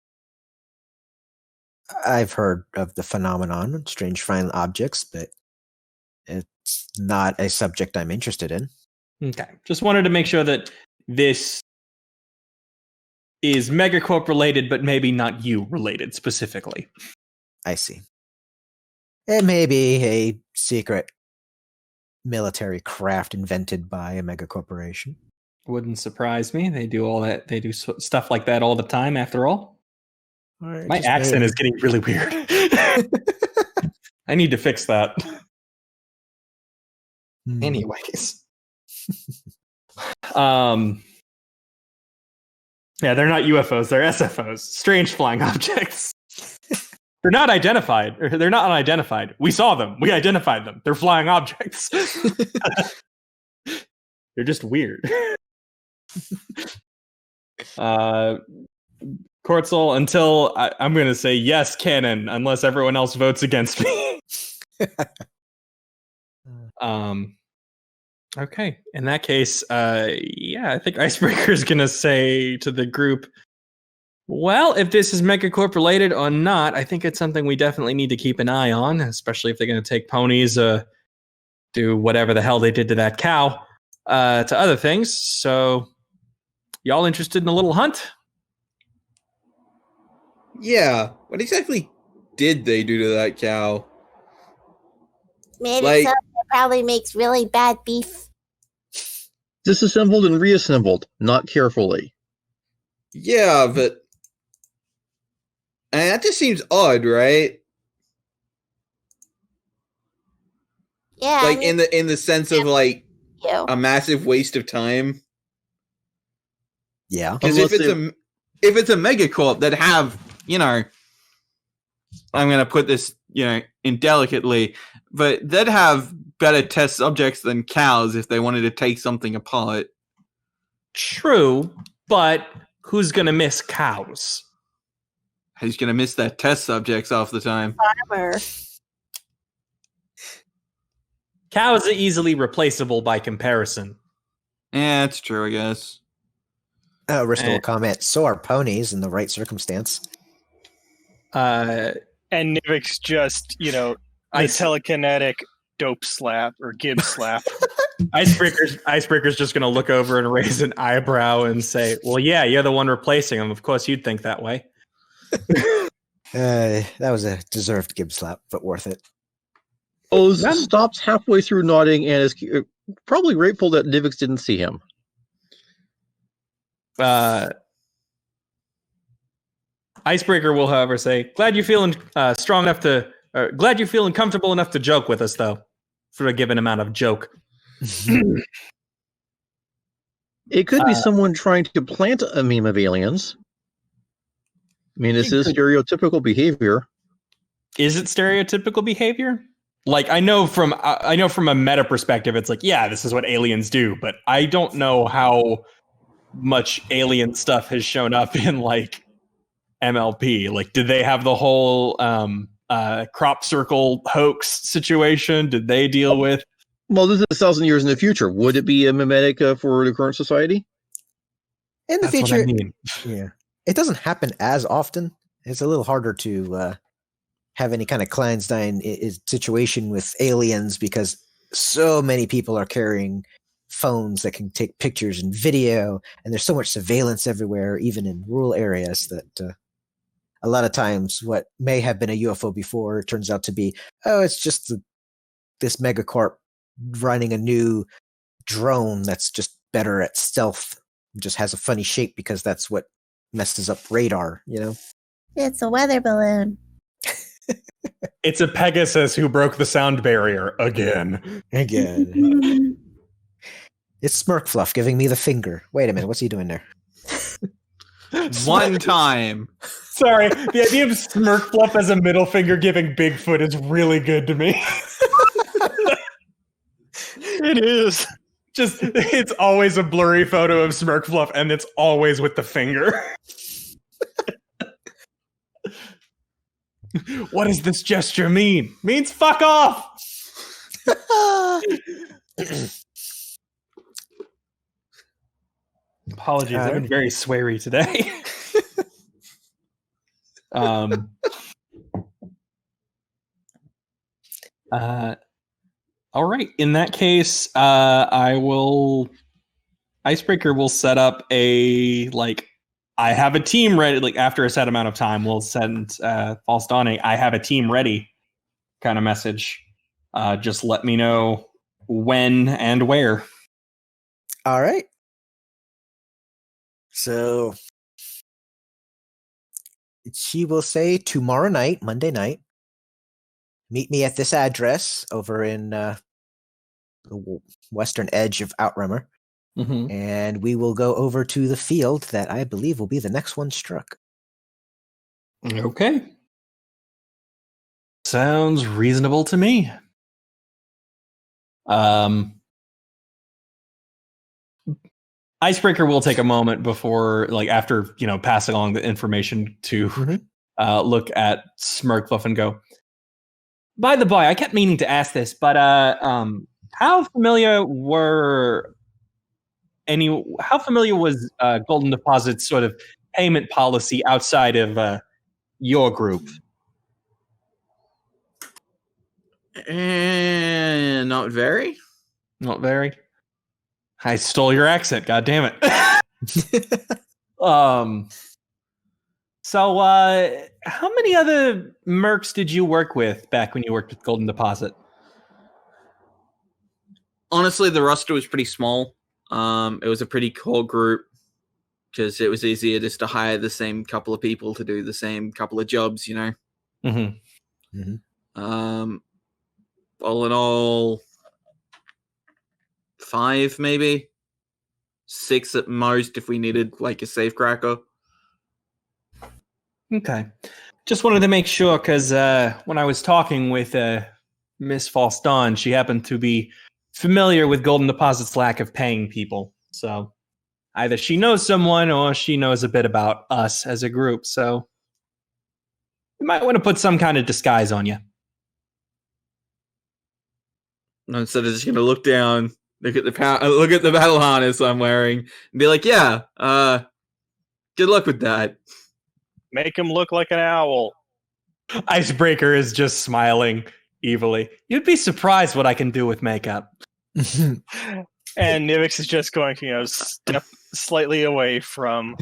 I've heard of the phenomenon, strange flying objects, but it's not a subject I'm interested in. Okay. Just wanted to make sure that this is Megacorp related, but maybe not you related specifically. I see. It may be a secret military craft invented by a mega corporation. Wouldn't surprise me. They do all that. They do stuff like that all the time, after all. My accent is getting really weird. I need to fix that. Anyways. Yeah, they're not UFOs, they're SFOs. Strange flying objects. They're not identified. They're not unidentified. We saw them. We identified them. They're flying objects. They're just weird. Kortzel, until I'm going to say yes, canon, unless everyone else votes against me. Okay, in that case, I think Icebreaker is going to say to the group, well, if this is Megacorp related or not, I think it's something we definitely need to keep an eye on, especially if they're going to take ponies, do whatever the hell they did to that cow, to other things. So, y'all interested in a little hunt? Yeah. What exactly did they do to that cow? Made it so it probably makes really bad beef. Disassembled and reassembled, not carefully. Yeah, but that just seems odd, right? Yeah. Like in the sense of like you. a massive waste of time. Yeah. Because if it's a megacorp that have, I'm gonna put this, indelicately, but they'd have better test subjects than cows if they wanted to take something apart. True, but who's gonna miss cows? Who's gonna miss their test subjects half the time? Farmer. Cows are easily replaceable by comparison. Yeah, that's true, I guess. Rista will comment, so are ponies in the right circumstance. And Nivix just, the telekinetic dope slap or gib slap. Icebreaker's just gonna look over and raise an eyebrow and say, "Well, yeah, you're the one replacing him. Of course, you'd think that way." That was a deserved gib slap, but worth it. Oz stops halfway through nodding and is probably grateful that Nivix didn't see him. Icebreaker will, however, say, "Glad you're feeling strong enough to, glad you're feeling comfortable enough to joke with us, though, for a given amount of joke." It could be someone trying to plant a meme of aliens. I mean, this is stereotypical behavior. Is it stereotypical behavior? Like, I know from a meta perspective, it's like, yeah, this is what aliens do, but I don't know how much alien stuff has shown up in like MLP. Like, did they have the whole crop circle hoax situation? Did they deal with? Well, this is 1,000 years in the future. Would it be a mimetic for the current society? In the That's what future, I mean. yeah, it doesn't happen as often. It's a little harder to have any kind of Kleinstein situation with aliens because so many people are carrying phones that can take pictures and video, and there's so much surveillance everywhere, even in rural areas, that a lot of times what may have been a UFO before turns out to be, it's just this megacorp running a new drone that's just better at stealth, just has a funny shape because that's what messes up radar, It's a weather balloon. It's a Pegasus who broke the sound barrier again. It's Smirkfluff giving me the finger. Wait a minute, what's he doing there? One time. Sorry, the idea of Smirkfluff as a middle finger giving Bigfoot is really good to me. It is. Just, it's always a blurry photo of Smirkfluff, and it's always with the finger. What does this gesture mean? Means fuck off! Apologies, I've been very sweary today. All right. In that case, Icebreaker will set up I have a team ready. Like after a set amount of time, we'll send False Dawning. I have a team ready kind of message. Just let me know when and where. All right. So she will say tomorrow night, Monday night, meet me at this address over in the western edge of Outremer. Mm-hmm. And we will go over to the field that I believe will be the next one struck. Okay. Sounds reasonable to me. Icebreaker will take a moment before, after, passing along the information to look at Smirkfluff and go, by the by, I kept meaning to ask this, but how familiar was Golden Deposit's sort of payment policy outside of your group? Not very. Not very. I stole your accent. God damn it. So, how many other mercs did you work with back when you worked with Golden Deposit? Honestly, the roster was pretty small. It was a pretty core group because it was easier just to hire the same couple of people to do the same couple of jobs, Mm-hmm. Mm-hmm. all in all, 5 maybe, 6 at most if we needed like a safecracker. Okay. Just wanted to make sure because when I was talking with Miss False Dawn, she happened to be familiar with Golden Deposit's lack of paying people. So either she knows someone or she knows a bit about us as a group. So you might want to put some kind of disguise on you. Instead of just gonna look down, look at the battle harness I'm wearing, and be like, "Yeah, good luck with that." Make him look like an owl. Icebreaker is just smiling evilly. You'd be surprised what I can do with makeup. And Nivix is just going to, step slightly away from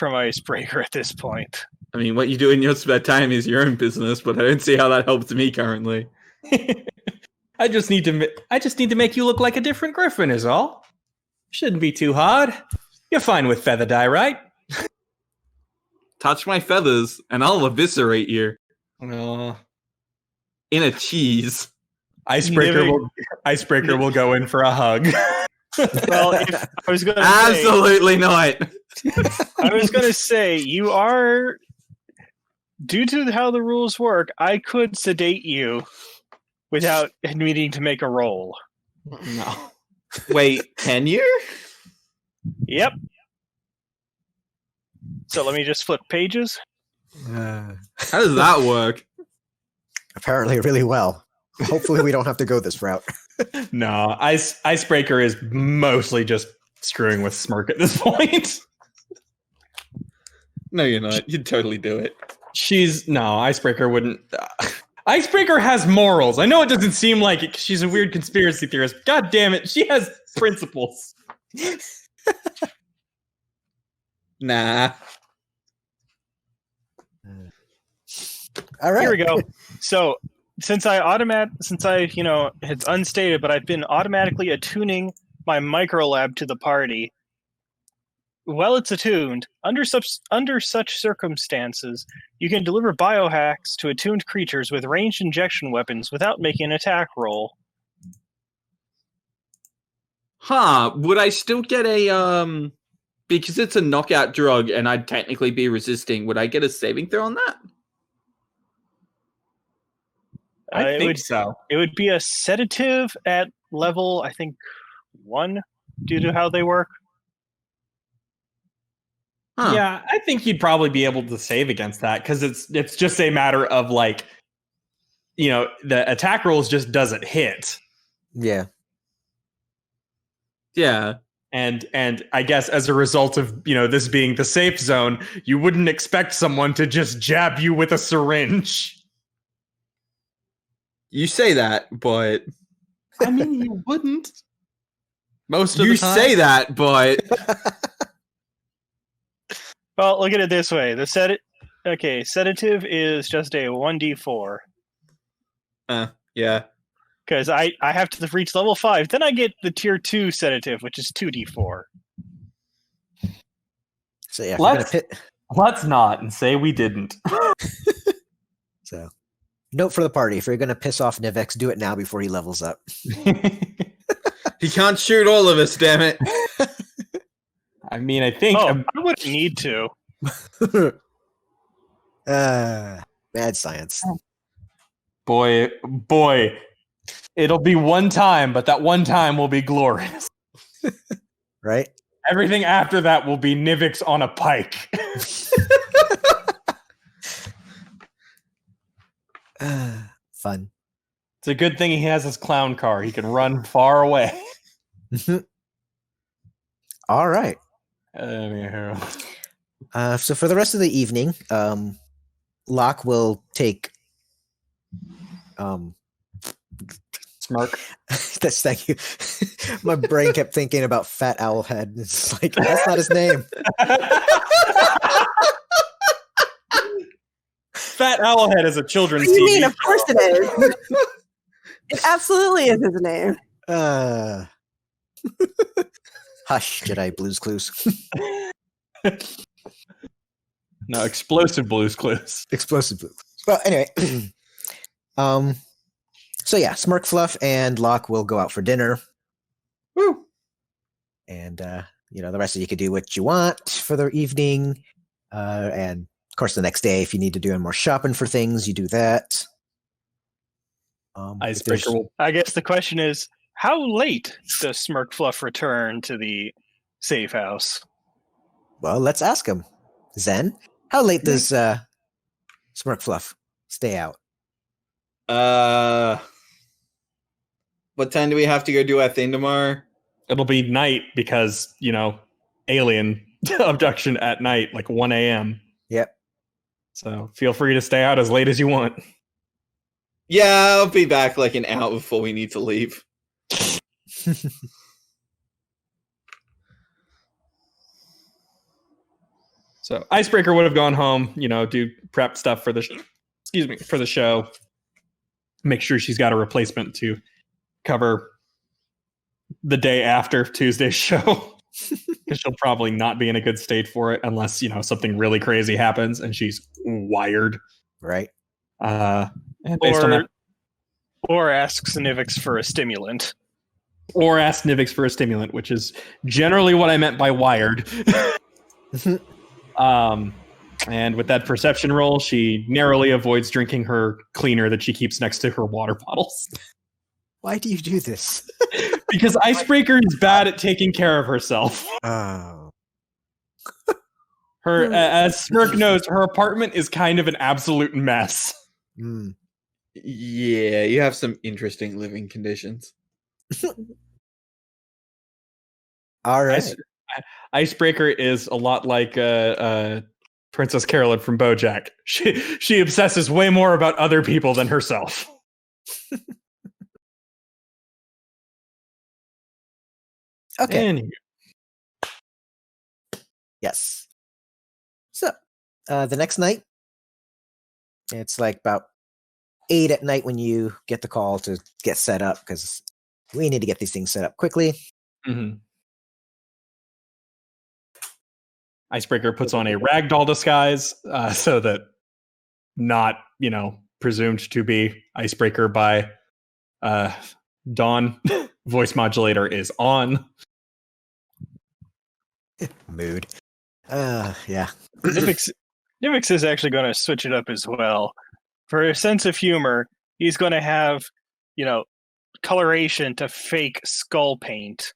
Icebreaker at this point. I mean, what you do in your spare time is your own business, but I don't see how that helps me currently. I just need to make you look like a different griffon is all. Shouldn't be too hard. You're fine with feather dye, right? Touch my feathers, and I'll eviscerate you. Uh, In a cheese. Icebreaker will go in for a hug. Well, if I was going to Absolutely not. I was going to say, you are, due to how the rules work, I could sedate you without needing to make a roll. No. Wait, can you? Yep. So let me just flip pages. How does that work? Apparently really well. Hopefully we don't have to go this route. No, Icebreaker is mostly just screwing with Smirk at this point. No, you're not. You'd totally do it. Icebreaker wouldn't. Icebreaker has morals. I know it doesn't seem like it 'cause she's a weird conspiracy theorist. God damn it, she has principles. Nah. All right. Here we go. So since I it's unstated, but I've been automatically attuning my microlab to the party. While it's attuned, under such circumstances, you can deliver biohacks to attuned creatures with ranged injection weapons without making an attack roll. Huh, would I still get a, because it's a knockout drug and I'd technically be resisting, would I get a saving throw on that? I think so. It would be a sedative at level, I think, 1, due to how they work. Huh. Yeah, I think you'd probably be able to save against that because it's just a matter of like, the attack rolls just doesn't hit. Yeah. Yeah. And I guess as a result of, this being the safe zone, you wouldn't expect someone to just jab you with a syringe. You say that, but... I mean, you wouldn't. Most of you the time. say that, but... Well, look at it this way. Sedative is just a 1d4. Yeah. Because I have to reach level 5. Then I get the tier 2 sedative, which is 2d4. So yeah, let's not and say we didn't. So, note for the party: if you're going to piss off Nivix, do it now before he levels up. He can't shoot all of us, damn it. I mean, I think I wouldn't need to. Mad science. Boy, it'll be one time, but that one time will be glorious. Right? Everything after that will be Nivix on a pike. Fun. It's a good thing he has his clown car. He can run far away. All right. So for the rest of the evening, Locke will take Smirk. Thank you. My brain kept thinking about Fat Owlhead. It's like, that's not his name. Fat Owlhead is a children's What do you TV mean? Of show. course it is. It absolutely is his name. Hush, Jedi Blues Clues. No, Explosive Blues Clues. Explosive Blues. Well, anyway, So yeah, Smirkfluff and Locke will go out for dinner. Woo. And the rest of you could do what you want for the evening. And of course, the next day, if you need to do more shopping for things, you do that. Icebreaker will. I guess the question is, how late does Smirkfluff return to the safe house? Well, let's ask him. Zen, how late does Smirkfluff stay out? What time do we have to go do our thing tomorrow? It'll be night because, alien abduction at night, like 1 a.m. Yep. So feel free to stay out as late as you want. Yeah, I'll be back like an hour before we need to leave. So Icebreaker would have gone home, do prep stuff for the show. Make sure she's got a replacement to cover the day after Tuesday's show. Because she'll probably not be in a good state for it unless, something really crazy happens and she's wired. Right. And based on that, or asks Nivix for a stimulant. Or ask Nivix for a stimulant, which is generally what I meant by wired. And with that perception roll, she narrowly avoids drinking her cleaner that she keeps next to her water bottles. Why do you do this? Because Icebreaker is bad at taking care of herself. Oh. As Smirk knows, her apartment is kind of an absolute mess. Mm. Yeah, you have some interesting living conditions. All right. Icebreaker is a lot like Princess Carolyn from BoJack. She obsesses way more about other people than herself. Okay. Anyway. Yes. So, the next night, it's like about 8 at night when you get the call to get set up because we need to get these things set up quickly. Mm-hmm. Icebreaker puts on a ragdoll disguise so that not, presumed to be Icebreaker by Dawn. Voice modulator is on. Mood. Yeah. Nivix is actually going to switch it up as well. For a sense of humor, he's going to have, coloration to fake skull paint.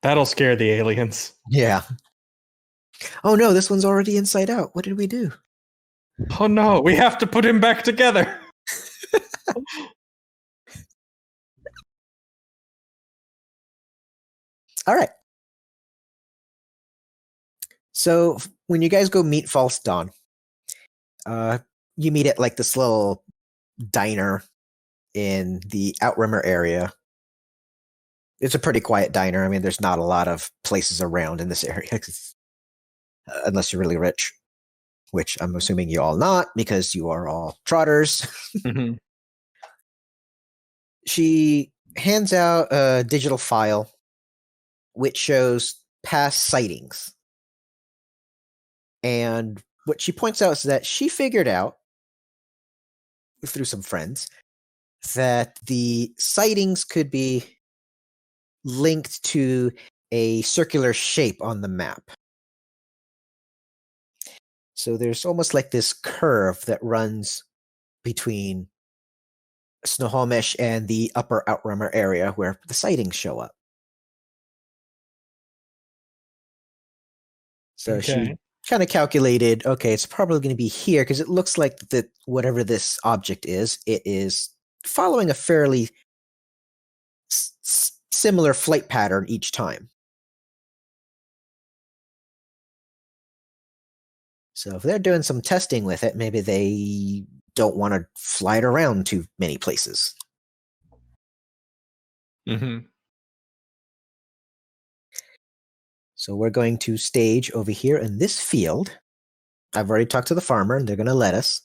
That'll scare the aliens. Yeah. Oh no, this one's already inside out. What did we do? Oh no, we have to put him back together. All right. So when you guys go meet False Dawn, you meet at like this little diner in the Outrimmer area. It's a pretty quiet diner. I mean, there's not a lot of places around in this area, unless you're really rich, which I'm assuming you all not because you are all trotters. Mm-hmm. She hands out a digital file which shows past sightings. And what she points out is that she figured out, through some friends, that the sightings could be linked to a circular shape on the map. So there's almost like this curve that runs between Snohomish and the upper Outrimmer area where the sightings show up. So she kind of calculated, okay, it's probably going to be here because it looks like that whatever this object is, it is following a fairly similar flight pattern each time. So if they're doing some testing with it, maybe they don't want to fly it around too many places. Mm-hmm. So we're going to stage over here in this field. I've already talked to the farmer and they're going to let us.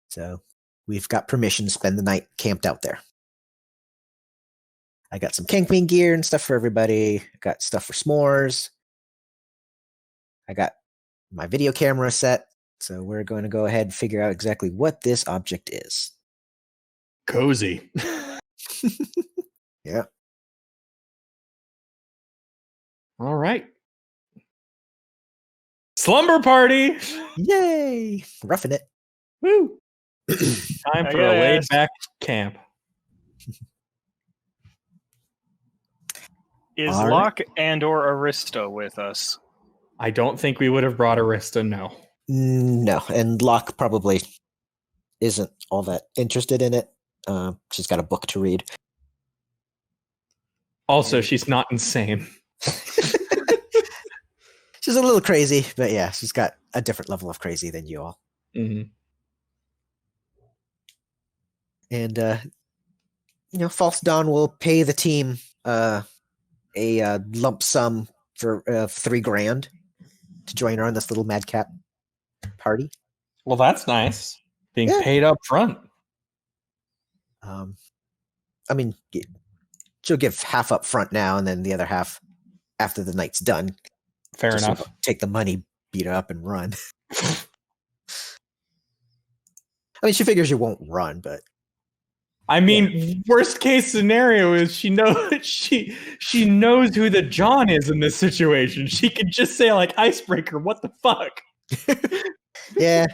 So we've got permission to spend the night camped out there. I got some camping gear and stuff for everybody. I got stuff for s'mores. I got my video camera set So we're going to go ahead and figure out exactly what this object is. Cozy. Yeah. All right. Slumber party. Yay! Roughing it. Woo. Time I for a gotta laid ask- back camp. Is All right. Locke and/or Arista with us? I don't think we would have brought Arista, no. No, and Locke probably isn't all that interested in it. She's got a book to read. Also, she's not insane. She's a little crazy, but yeah, she's got a different level of crazy than you all. Mm-hmm. And False Dawn will pay the team a lump sum for $3,000 to join her on this little madcap party. Well, that's nice. Being Yeah. paid up front. I mean, she'll give half up front now, and then the other half after the night's done. Fair Just enough. sort of take the money, beat her up, and run. I mean, she figures you won't run, but I mean, worst case scenario is she knows she knows who the John is in this situation. She could just say like Icebreaker, what the fuck? yeah.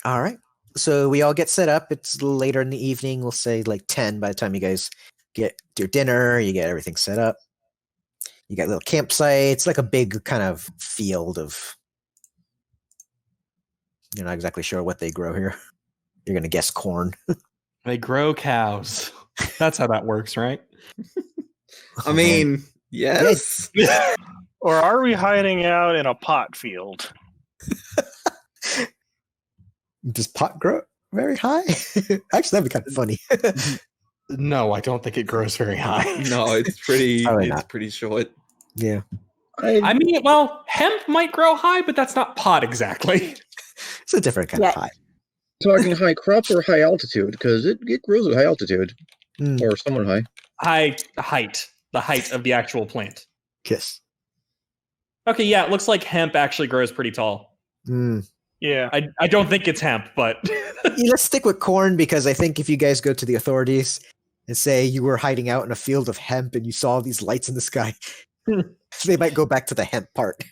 All right. So we all get set up. It's later in the evening. We'll say like 10 by the time you guys get your dinner. You get everything set up. You got little campsites, like a big kind of field of. You're not exactly sure what they grow here. You're going to guess corn. They grow cows. That's how that works, right? I mean, yes. Or are we hiding out in a pot field? Does pot grow very high? Actually, that'd be kind of funny. No, I don't think it grows very high. No, it's pretty. Probably It's not. pretty short. Yeah. I mean, well, hemp might grow high, but that's not pot exactly. It's a different kind of high. Talking high crop or high altitude? Because it grows at high altitude. Or somewhat high. The height of the actual plant. Kiss. Okay, yeah, it looks like hemp actually grows pretty tall. Yeah. I don't think it's hemp, but Let's stick with corn because I think if you guys go to the authorities and say you were hiding out in a field of hemp and you saw these lights in the sky, they might go back to the hemp part.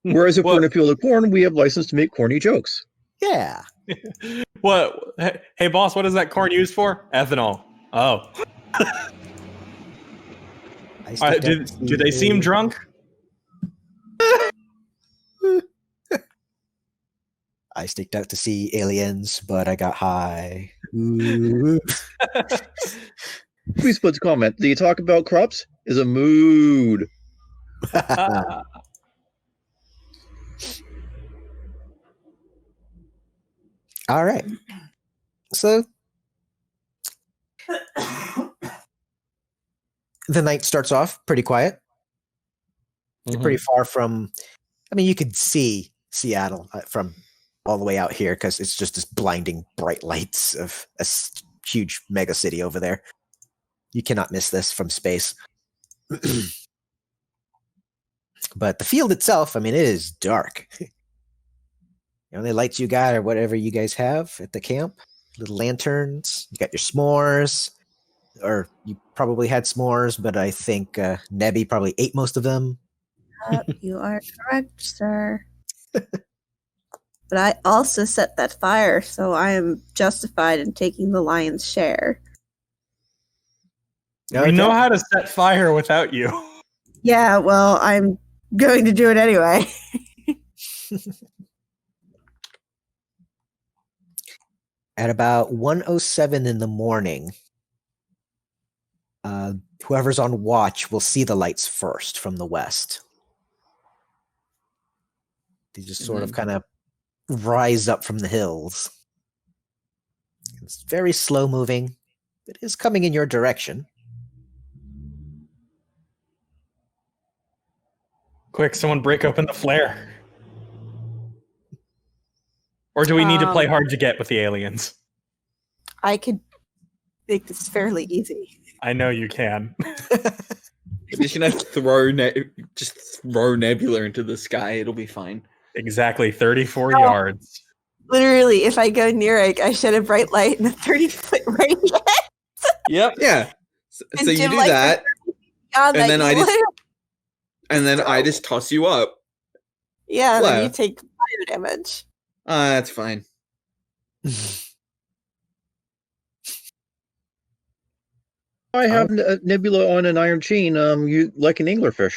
Whereas if we're in a field of corn, we have license to make corny jokes. Yeah. what? Hey, boss, what is that corn used for? Ethanol. Oh. Do they seem drunk? I staked out to see aliens, but I got high. Ooh. Please put a comment. The talk about crops is a mood. All right. So the night starts off pretty quiet. You're pretty far from. I mean, you could see Seattle from all the way out here because it's just this blinding bright lights of a huge mega city over there. You cannot miss this from space. But the field itself, I mean, it is dark. The only lights you got are whatever you guys have at the camp. Little lanterns. You got your s'mores. Or you probably had s'mores, but I think Nebby probably ate most of them. You are correct, sir. But I also set that fire, so I am justified in taking the lion's share. We know how to set fire without you. Yeah, well, I'm going to do it anyway. At about 1:07 in the morning, whoever's on watch will see the lights first from the west. They just sort of kind of rise up from the hills. It's very slow moving. It is coming in your direction. Quick, someone break open the flare. Or do we need to play hard to get with the aliens? I could make this fairly easy. I know you can. just gonna throw Nebula into the sky. It'll be fine. Exactly 34 No. yards. Literally, if I go near it, I shed a bright light in a 30-foot radius. Yep. Yeah. So And you Jim do likes that, beyond and that, then you I just literally- toss you up. Yeah, then you Left. take fire damage. That's fine. I have Nebula on an iron chain. You like an anglerfish?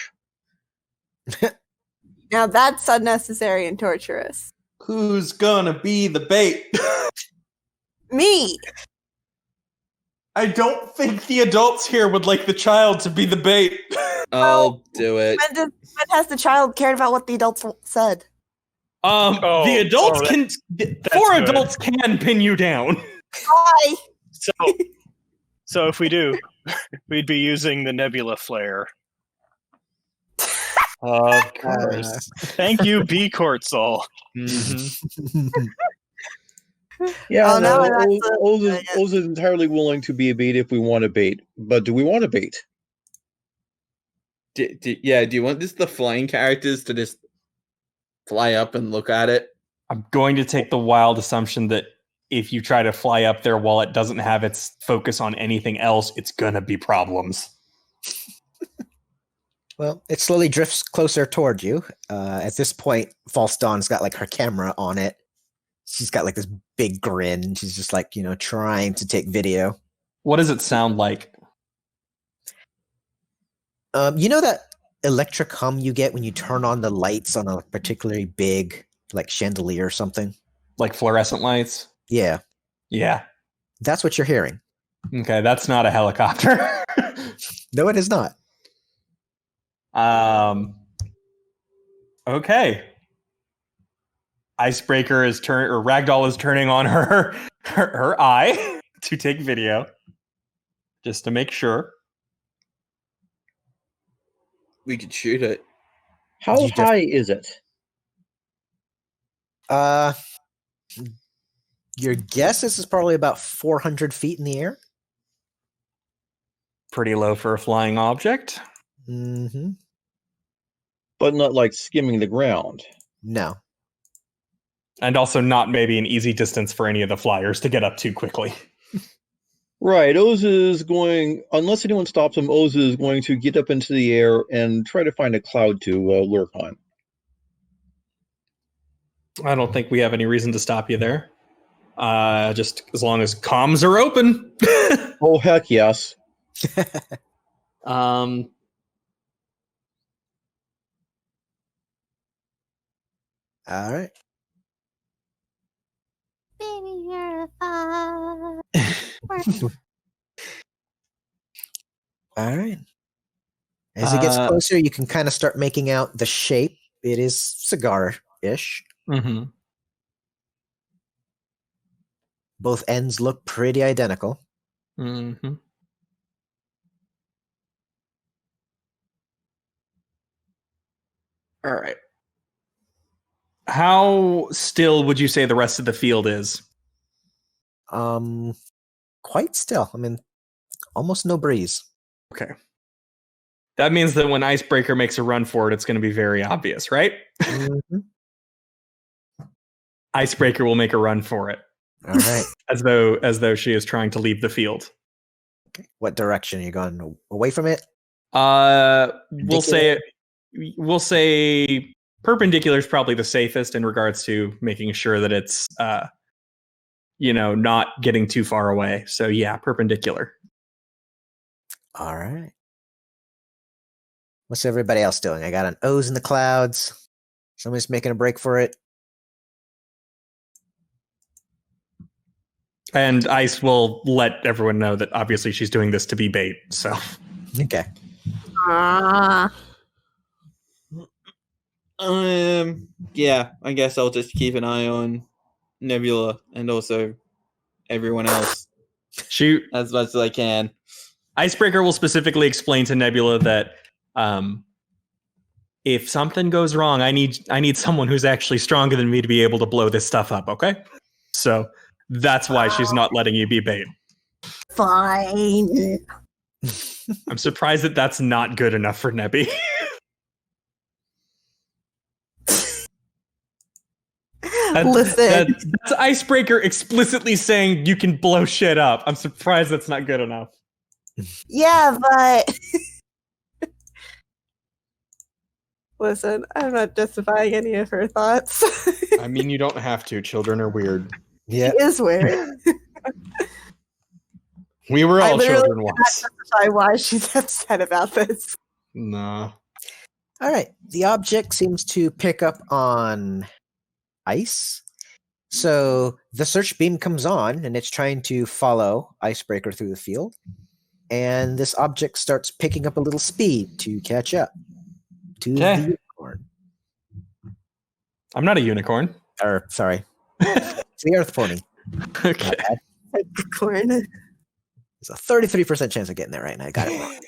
Now that's unnecessary and torturous. Who's gonna be the bait? Me! I don't think the adults here would like the child to be the bait. I'll do it. When has the child cared about what the adults said? The adults can. Four good. adults can pin you down. Why? So if we do, we'd be using the Nebula flare. Of course. Thank you, B. Cortzal. Yeah, Oh, no, no, that's Oz is entirely willing to be a bait if we want a bait. But do we want a bait? Do you want the flying characters to just fly up and look at it? I'm going to take the wild assumption that if you try to fly up there while it doesn't have its focus on anything else, it's gonna be problems. Well, it slowly drifts closer toward you. At this point, False Dawn's got like her camera on it. She's got like this big grin. She's just like, trying to take video. What does it sound like? You know that electric hum you get when you turn on the lights on a particularly big like chandelier or something? Like fluorescent lights? Yeah, Yeah. that's what you're hearing. Okay, that's not a helicopter. No, it is not. Okay. Icebreaker is Ragdoll is turning on her eye to take video, just to make sure. We could shoot it. How You just- high is it? Your guess is probably about 400 feet in the air. Pretty low for a flying object. Mm-hmm. But not like skimming the ground. No. And also not maybe an easy distance for any of the flyers to get up to quickly. Right, Oz is going, unless anyone stops him, Oz is going to get up into the air and try to find a cloud to lurk on. I don't think we have any reason to stop you there. Just as long as comms are open. Oh, heck yes. um, All right. Baby, you're a fire. All right. As it gets closer, you can kind of start making out the shape. It is cigar-ish. mm-hmm. Both ends look pretty identical. Mm-hmm. All right. How still would you say the rest of the field is? Quite still. I mean, almost no breeze. Okay. That means that when Icebreaker makes a run for it, it's going to be very obvious, right? Mhm. Icebreaker will make a run for it, All right. as though she is trying to leave the field. Okay. What direction are you going? Away from it? We'll say perpendicular is probably the safest in regards to making sure that it's not getting too far away. So yeah, perpendicular. All right. What's everybody else doing? I got an O's in the clouds. Somebody's making a break for it. And Ice will let everyone know that obviously she's doing this to be bait. So Okay. Yeah, I guess I'll just keep an eye on Nebula and also everyone else she as much as I can. Icebreaker will specifically explain to Nebula that if something goes wrong, I need someone who's actually stronger than me to be able to blow this stuff up, okay? So that's why she's not letting you be bait. Fine. I'm surprised that that's not good enough for Nebby. Listen, That's Icebreaker explicitly saying you can blow shit up. I'm surprised that's not good enough. yeah, but listen, I'm not justifying any of her thoughts. I mean, you don't have to. Children are weird. Yeah. She is weird. We were I all literally children once. justify why she's upset about this. Nah. All right. The object seems to pick up on ice. So the search beam comes on and it's trying to follow Icebreaker through the field. And this object starts picking up a little speed to catch up to the unicorn. I'm not a unicorn. Or, sorry. It's the Earth Pony. Okay. Unicorn. There's a 33% chance of getting there right now. I got it wrong.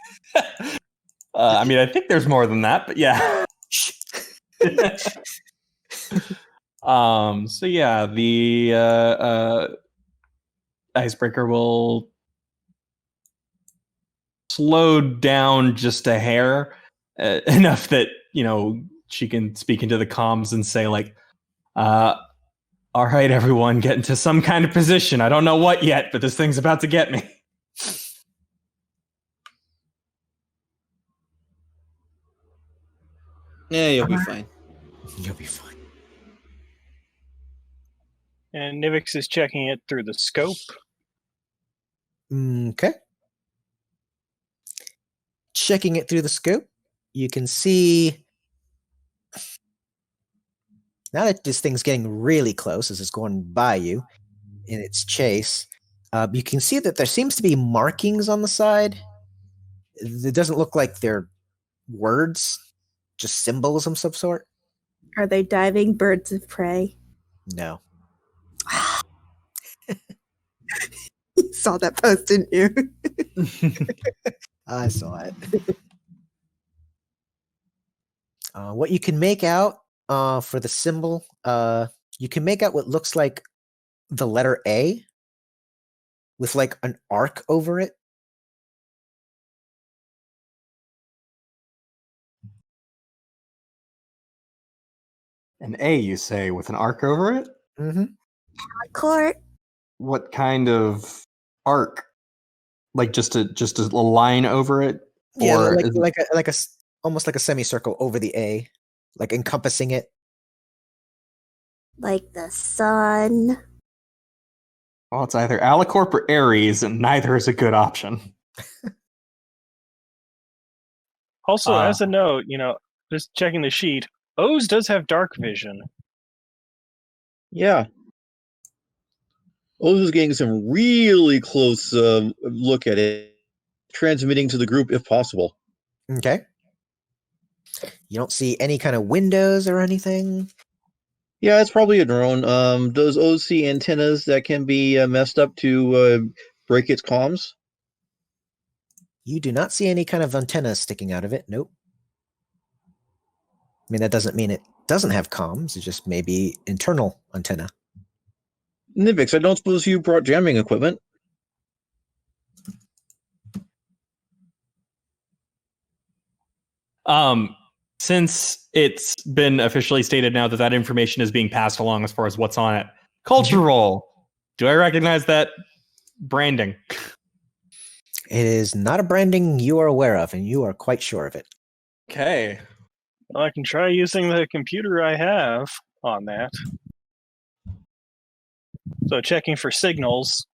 I mean, I think there's more than that, but yeah. So yeah, the Icebreaker will slow down just a hair, enough that, you know, she can speak into the comms and say like, all right, everyone, get into some kind of position. I don't know what yet, but this thing's about to get me. Yeah, you'll be fine. You'll be fine. And Nivix is checking it through the scope. Okay. Checking it through the scope, you can see now that this thing's getting really close as it's going by you in its chase, you can see that there seems to be markings on the side. It doesn't look like they're words, just symbols of some sort. Are they diving birds of prey? No. You saw that post, didn't you? I saw it. What you can make out for the symbol, you can make out what looks like the letter A with like an arc over it. An A, you say, with an arc over it? Mm-hmm. Court. What kind of arc? Like just a line over it? Yeah, Or almost like a semicircle over the A, like encompassing it. Like the sun. Well, it's either Alicorp or Ares, and neither is a good option. Also, as a note, you know, just checking the sheet, O's does have dark vision. Yeah. Oz is getting some really close look at it, transmitting to the group if possible. Okay. You don't see any kind of windows or anything? Yeah, it's probably a drone. Does Oz see antennas that can be messed up to break its comms? You do not see any kind of antennas sticking out of it. Nope. I mean, that doesn't mean it doesn't have comms. It just may be internal antenna. Nivix, I don't suppose you brought jamming equipment? Since it's been officially stated now that that information is being passed along as far as what's on it, culture roll. Do I recognize that branding? It is not a branding you are aware of, and you are quite sure of it. Okay. Well, I can try using the computer I have on that. So checking for signals.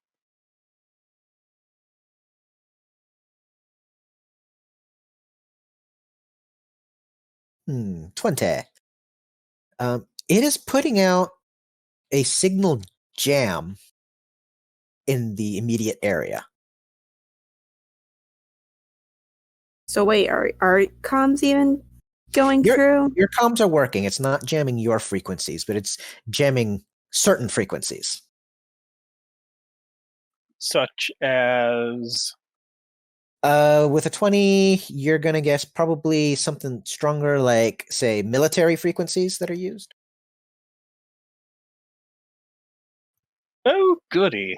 20. It is putting out a signal jam in the immediate area. So wait, are comms even going through? Your comms are working. It's not jamming your frequencies, but it's jamming certain frequencies. Such as... With a 20, you're going to guess probably something stronger like, say, military frequencies that are used. Oh, goody.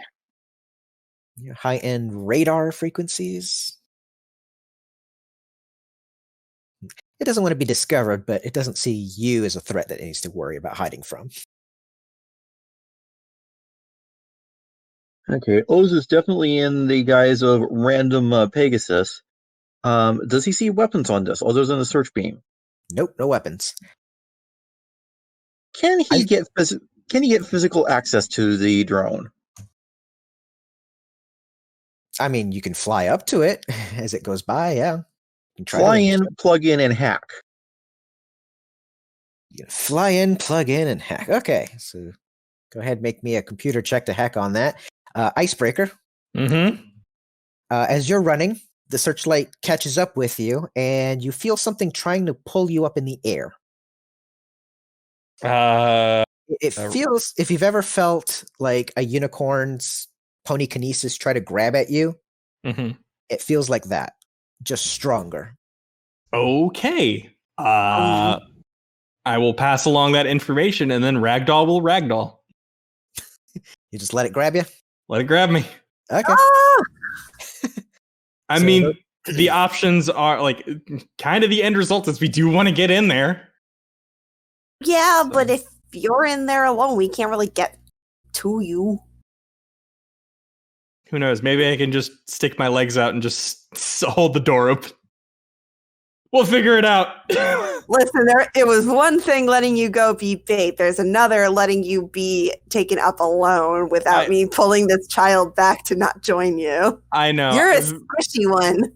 High-end radar frequencies. it doesn't want to be discovered, but it doesn't see you as a threat that it needs to worry about hiding from. Okay, Oz is definitely in the guise of random Pegasus. Does he see weapons on this other than a search beam? Nope, no weapons. Can he get physical access to the drone? I mean, you can fly up to it as it goes by, yeah. You can try Fly to in, plug in, and hack. You can fly in, plug in, and hack. Okay, so go ahead and make me a computer check to hack on that. Icebreaker. Mm-hmm. As you're running, the searchlight catches up with you, and you feel something trying to pull you up in the air. It feels, if you've ever felt like a unicorn's ponykinesis try to grab at you, it feels like that, just stronger. Okay. I will pass along that information, and then Ragdoll will Ragdoll. You just let it grab you? Let it grab me. Okay. I mean, the options are like kind of the end result is we do want to get in there. Yeah, but if you're in there alone, we can't really get to you. Who knows? Maybe I can just stick my legs out and just hold the door open. We'll figure it out. Listen, it was one thing letting you go be bait. There's another letting you be taken up alone without me pulling this child back to not join you. I know. You're a squishy one.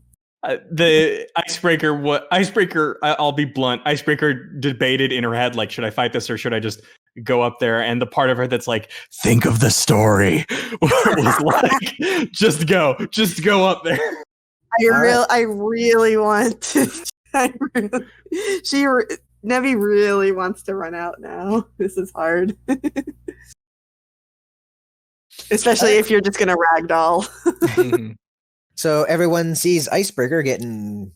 The Icebreaker, I'll be blunt. Icebreaker debated in her head, like, should I fight this or should I just go up there? And the part of her that's like, think of the story, was like, just go up there. I really want to. Nebby really wants to run out now. This is hard. Especially if you're just going to ragdoll. So everyone sees Icebreaker getting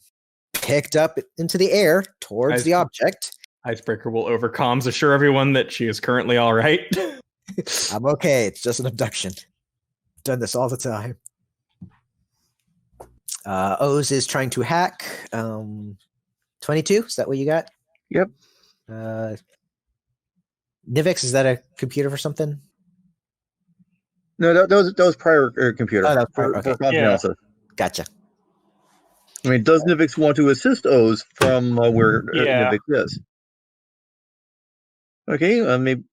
picked up into the air towards the object. Icebreaker will overcomms assure everyone that she is currently all right. I'm okay. It's just an abduction. Done this all the time. Oz is trying to hack. 22? Is that what you got? Yep. Nivix, is that a computer for something? No, that was prior computer. Oh, that was prior. Okay. Analysis. Gotcha. I mean, does Nivix want to assist Oz from where Nivix is? Okay, maybe.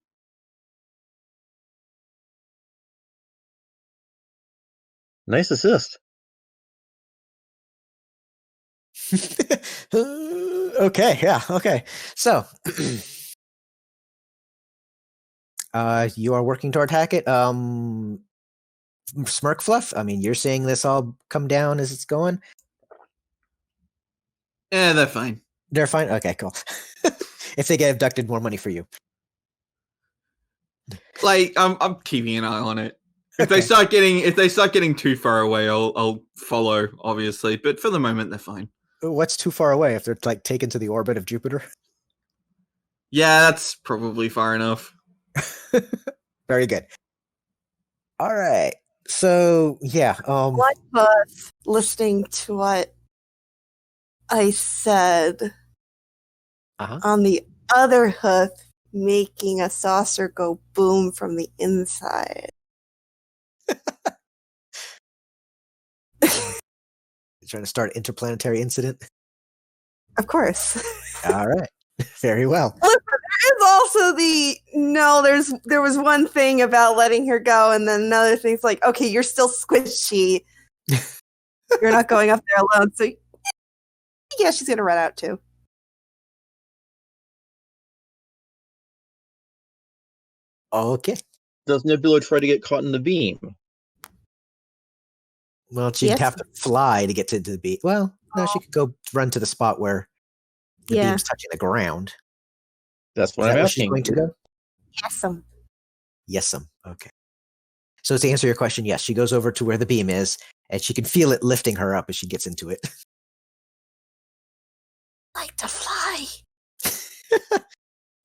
Nice assist. Okay, yeah, okay. So, you are working toward hack it. Smirkfluff, I mean, you're seeing this all come down as it's going? Yeah, they're fine. They're fine? Okay, cool. If they get abducted, more money for you. Like, I'm keeping an eye on it. If they start getting too far away, I'll follow, obviously. But for the moment, they're fine. What's too far away? If they're like taken to the orbit of Jupiter? Yeah, that's probably far enough. Very good. All right. So yeah. One was listening to what I said. On the other hoof, making a saucer go boom from the inside. You're trying to start an interplanetary incident? Of course. All right. Very well. Listen, there is also there was one thing about letting her go, and then another thing's like, okay, you're still squishy. You're not going up there alone, so yeah, she's gonna run out too. Okay. Does Nebula try to get caught in the beam? Well, she'd have to fly to get to the beam. Well, no, she could go run to the spot where the beam's touching the ground. That's what I'm asking. She's going to go? Yes'm. Yes'm. Okay. So to answer your question, yes, she goes over to where the beam is, and she can feel it lifting her up as she gets into it. Like to fly.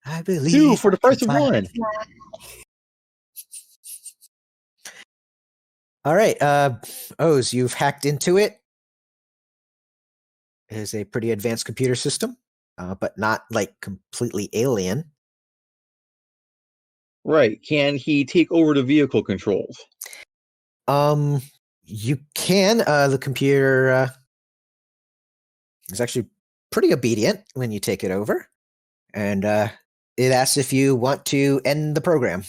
I believe. 2 for the price of 1. All right, Oz, you've hacked into it. It is a pretty advanced computer system. but not like completely alien. Right. Can he take over the vehicle controls? You can. The computer is actually pretty obedient when you take it over, and it asks if you want to end the program.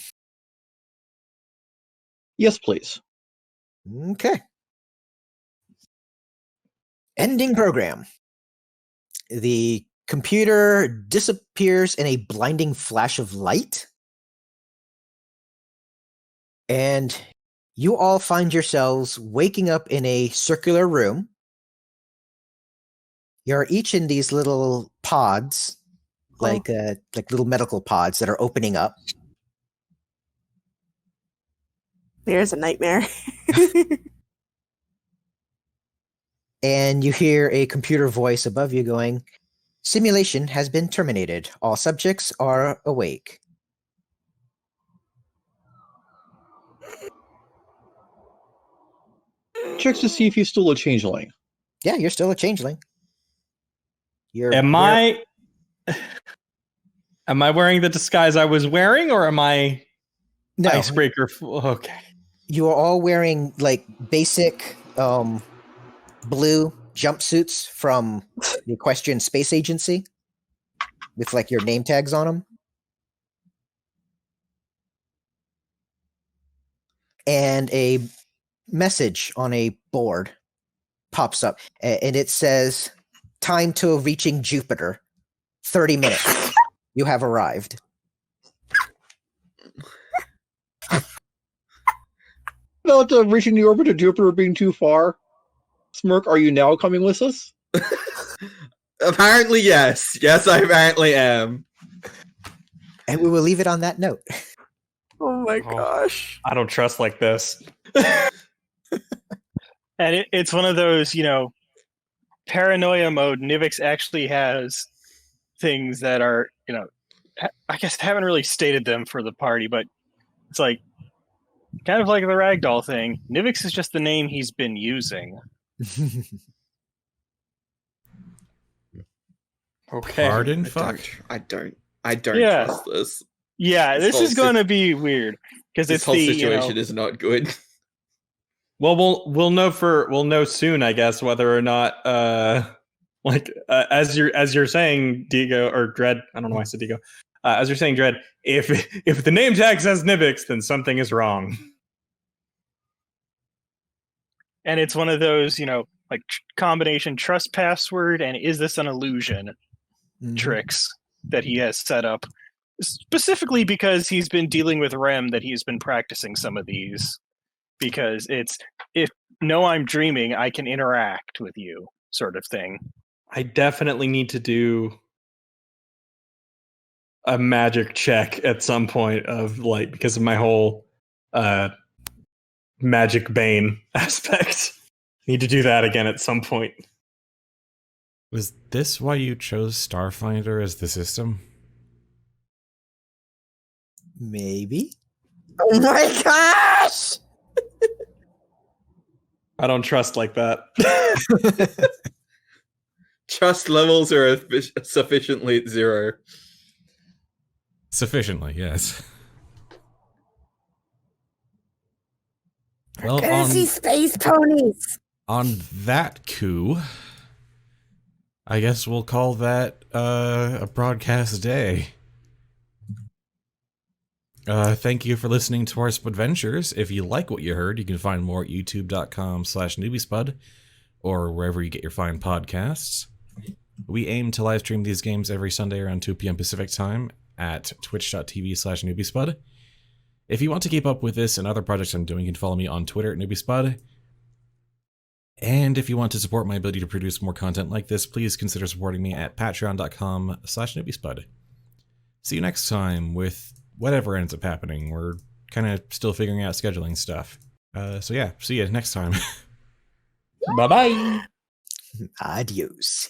Yes, please. Okay. Ending program. The computer disappears in a blinding flash of light, and you all find yourselves waking up in a circular room. You're each in these little pods, like little medical pods that are opening up. There's a nightmare. And you hear a computer voice above you going, "Simulation has been terminated. All subjects are awake." Checks to see if he's still a changeling. Yeah, you're still a changeling. Am I wearing the disguise I was wearing, or am I No, Icebreaker? Okay. you are all wearing like basic blue jumpsuits from the Equestrian Space Agency with like your name tags on them. And a message on a board pops up, and it says, "Time to reaching Jupiter. 30 minutes. You have arrived." About reaching the orbit of Jupiter being too far. Smirk, are you now coming with us? Apparently, yes. Yes, I apparently am. And we will leave it on that note. Oh my gosh. I don't trust like this. And it's one of those, paranoia mode. Nivix actually has things that are, I guess haven't really stated them for the party, but it's like kind of like the ragdoll thing. Nivix is just the name he's been using. Okay. Pardon? Fuck. I don't Yeah. trust this. Yeah, This this whole is going to be weird because This it's whole the situation is not good. Well, we'll know soon, I guess, whether or not as you're saying, Digo or Dread. I don't know why I said Digo. As you're saying, Dread, if the name tag says Nivix, then something is wrong. and it's one of those like combination trust password and is this an illusion tricks that he has set up specifically because he's been dealing with Rem, that he's been practicing some of these because it's I'm dreaming, I can interact with you sort of thing. I definitely need to do a magic check at some point of because of my whole magic bane aspect. Need to do that again at some point. Was this why you chose Starfinder as the system? Maybe. Oh my gosh! I don't trust like that. Trust levels are sufficiently at 0. Sufficiently, yes. We're gonna see space ponies. On that coup, I guess we'll call that a broadcast day. Thank you for listening to our Spudventures. If you like what you heard, you can find more at youtube.com/newbiespud or wherever you get your fine podcasts. We aim to live stream these games every Sunday around 2 p.m. Pacific time at twitch.tv/newbiespud. If you want to keep up with this and other projects I'm doing, you can follow me on Twitter at newbiespud. And if you want to support my ability to produce more content like this, please consider supporting me at patreon.com/newbiespud. See you next time with whatever ends up happening. We're kind of still figuring out scheduling stuff. So yeah, see you next time. Bye-bye. Adios.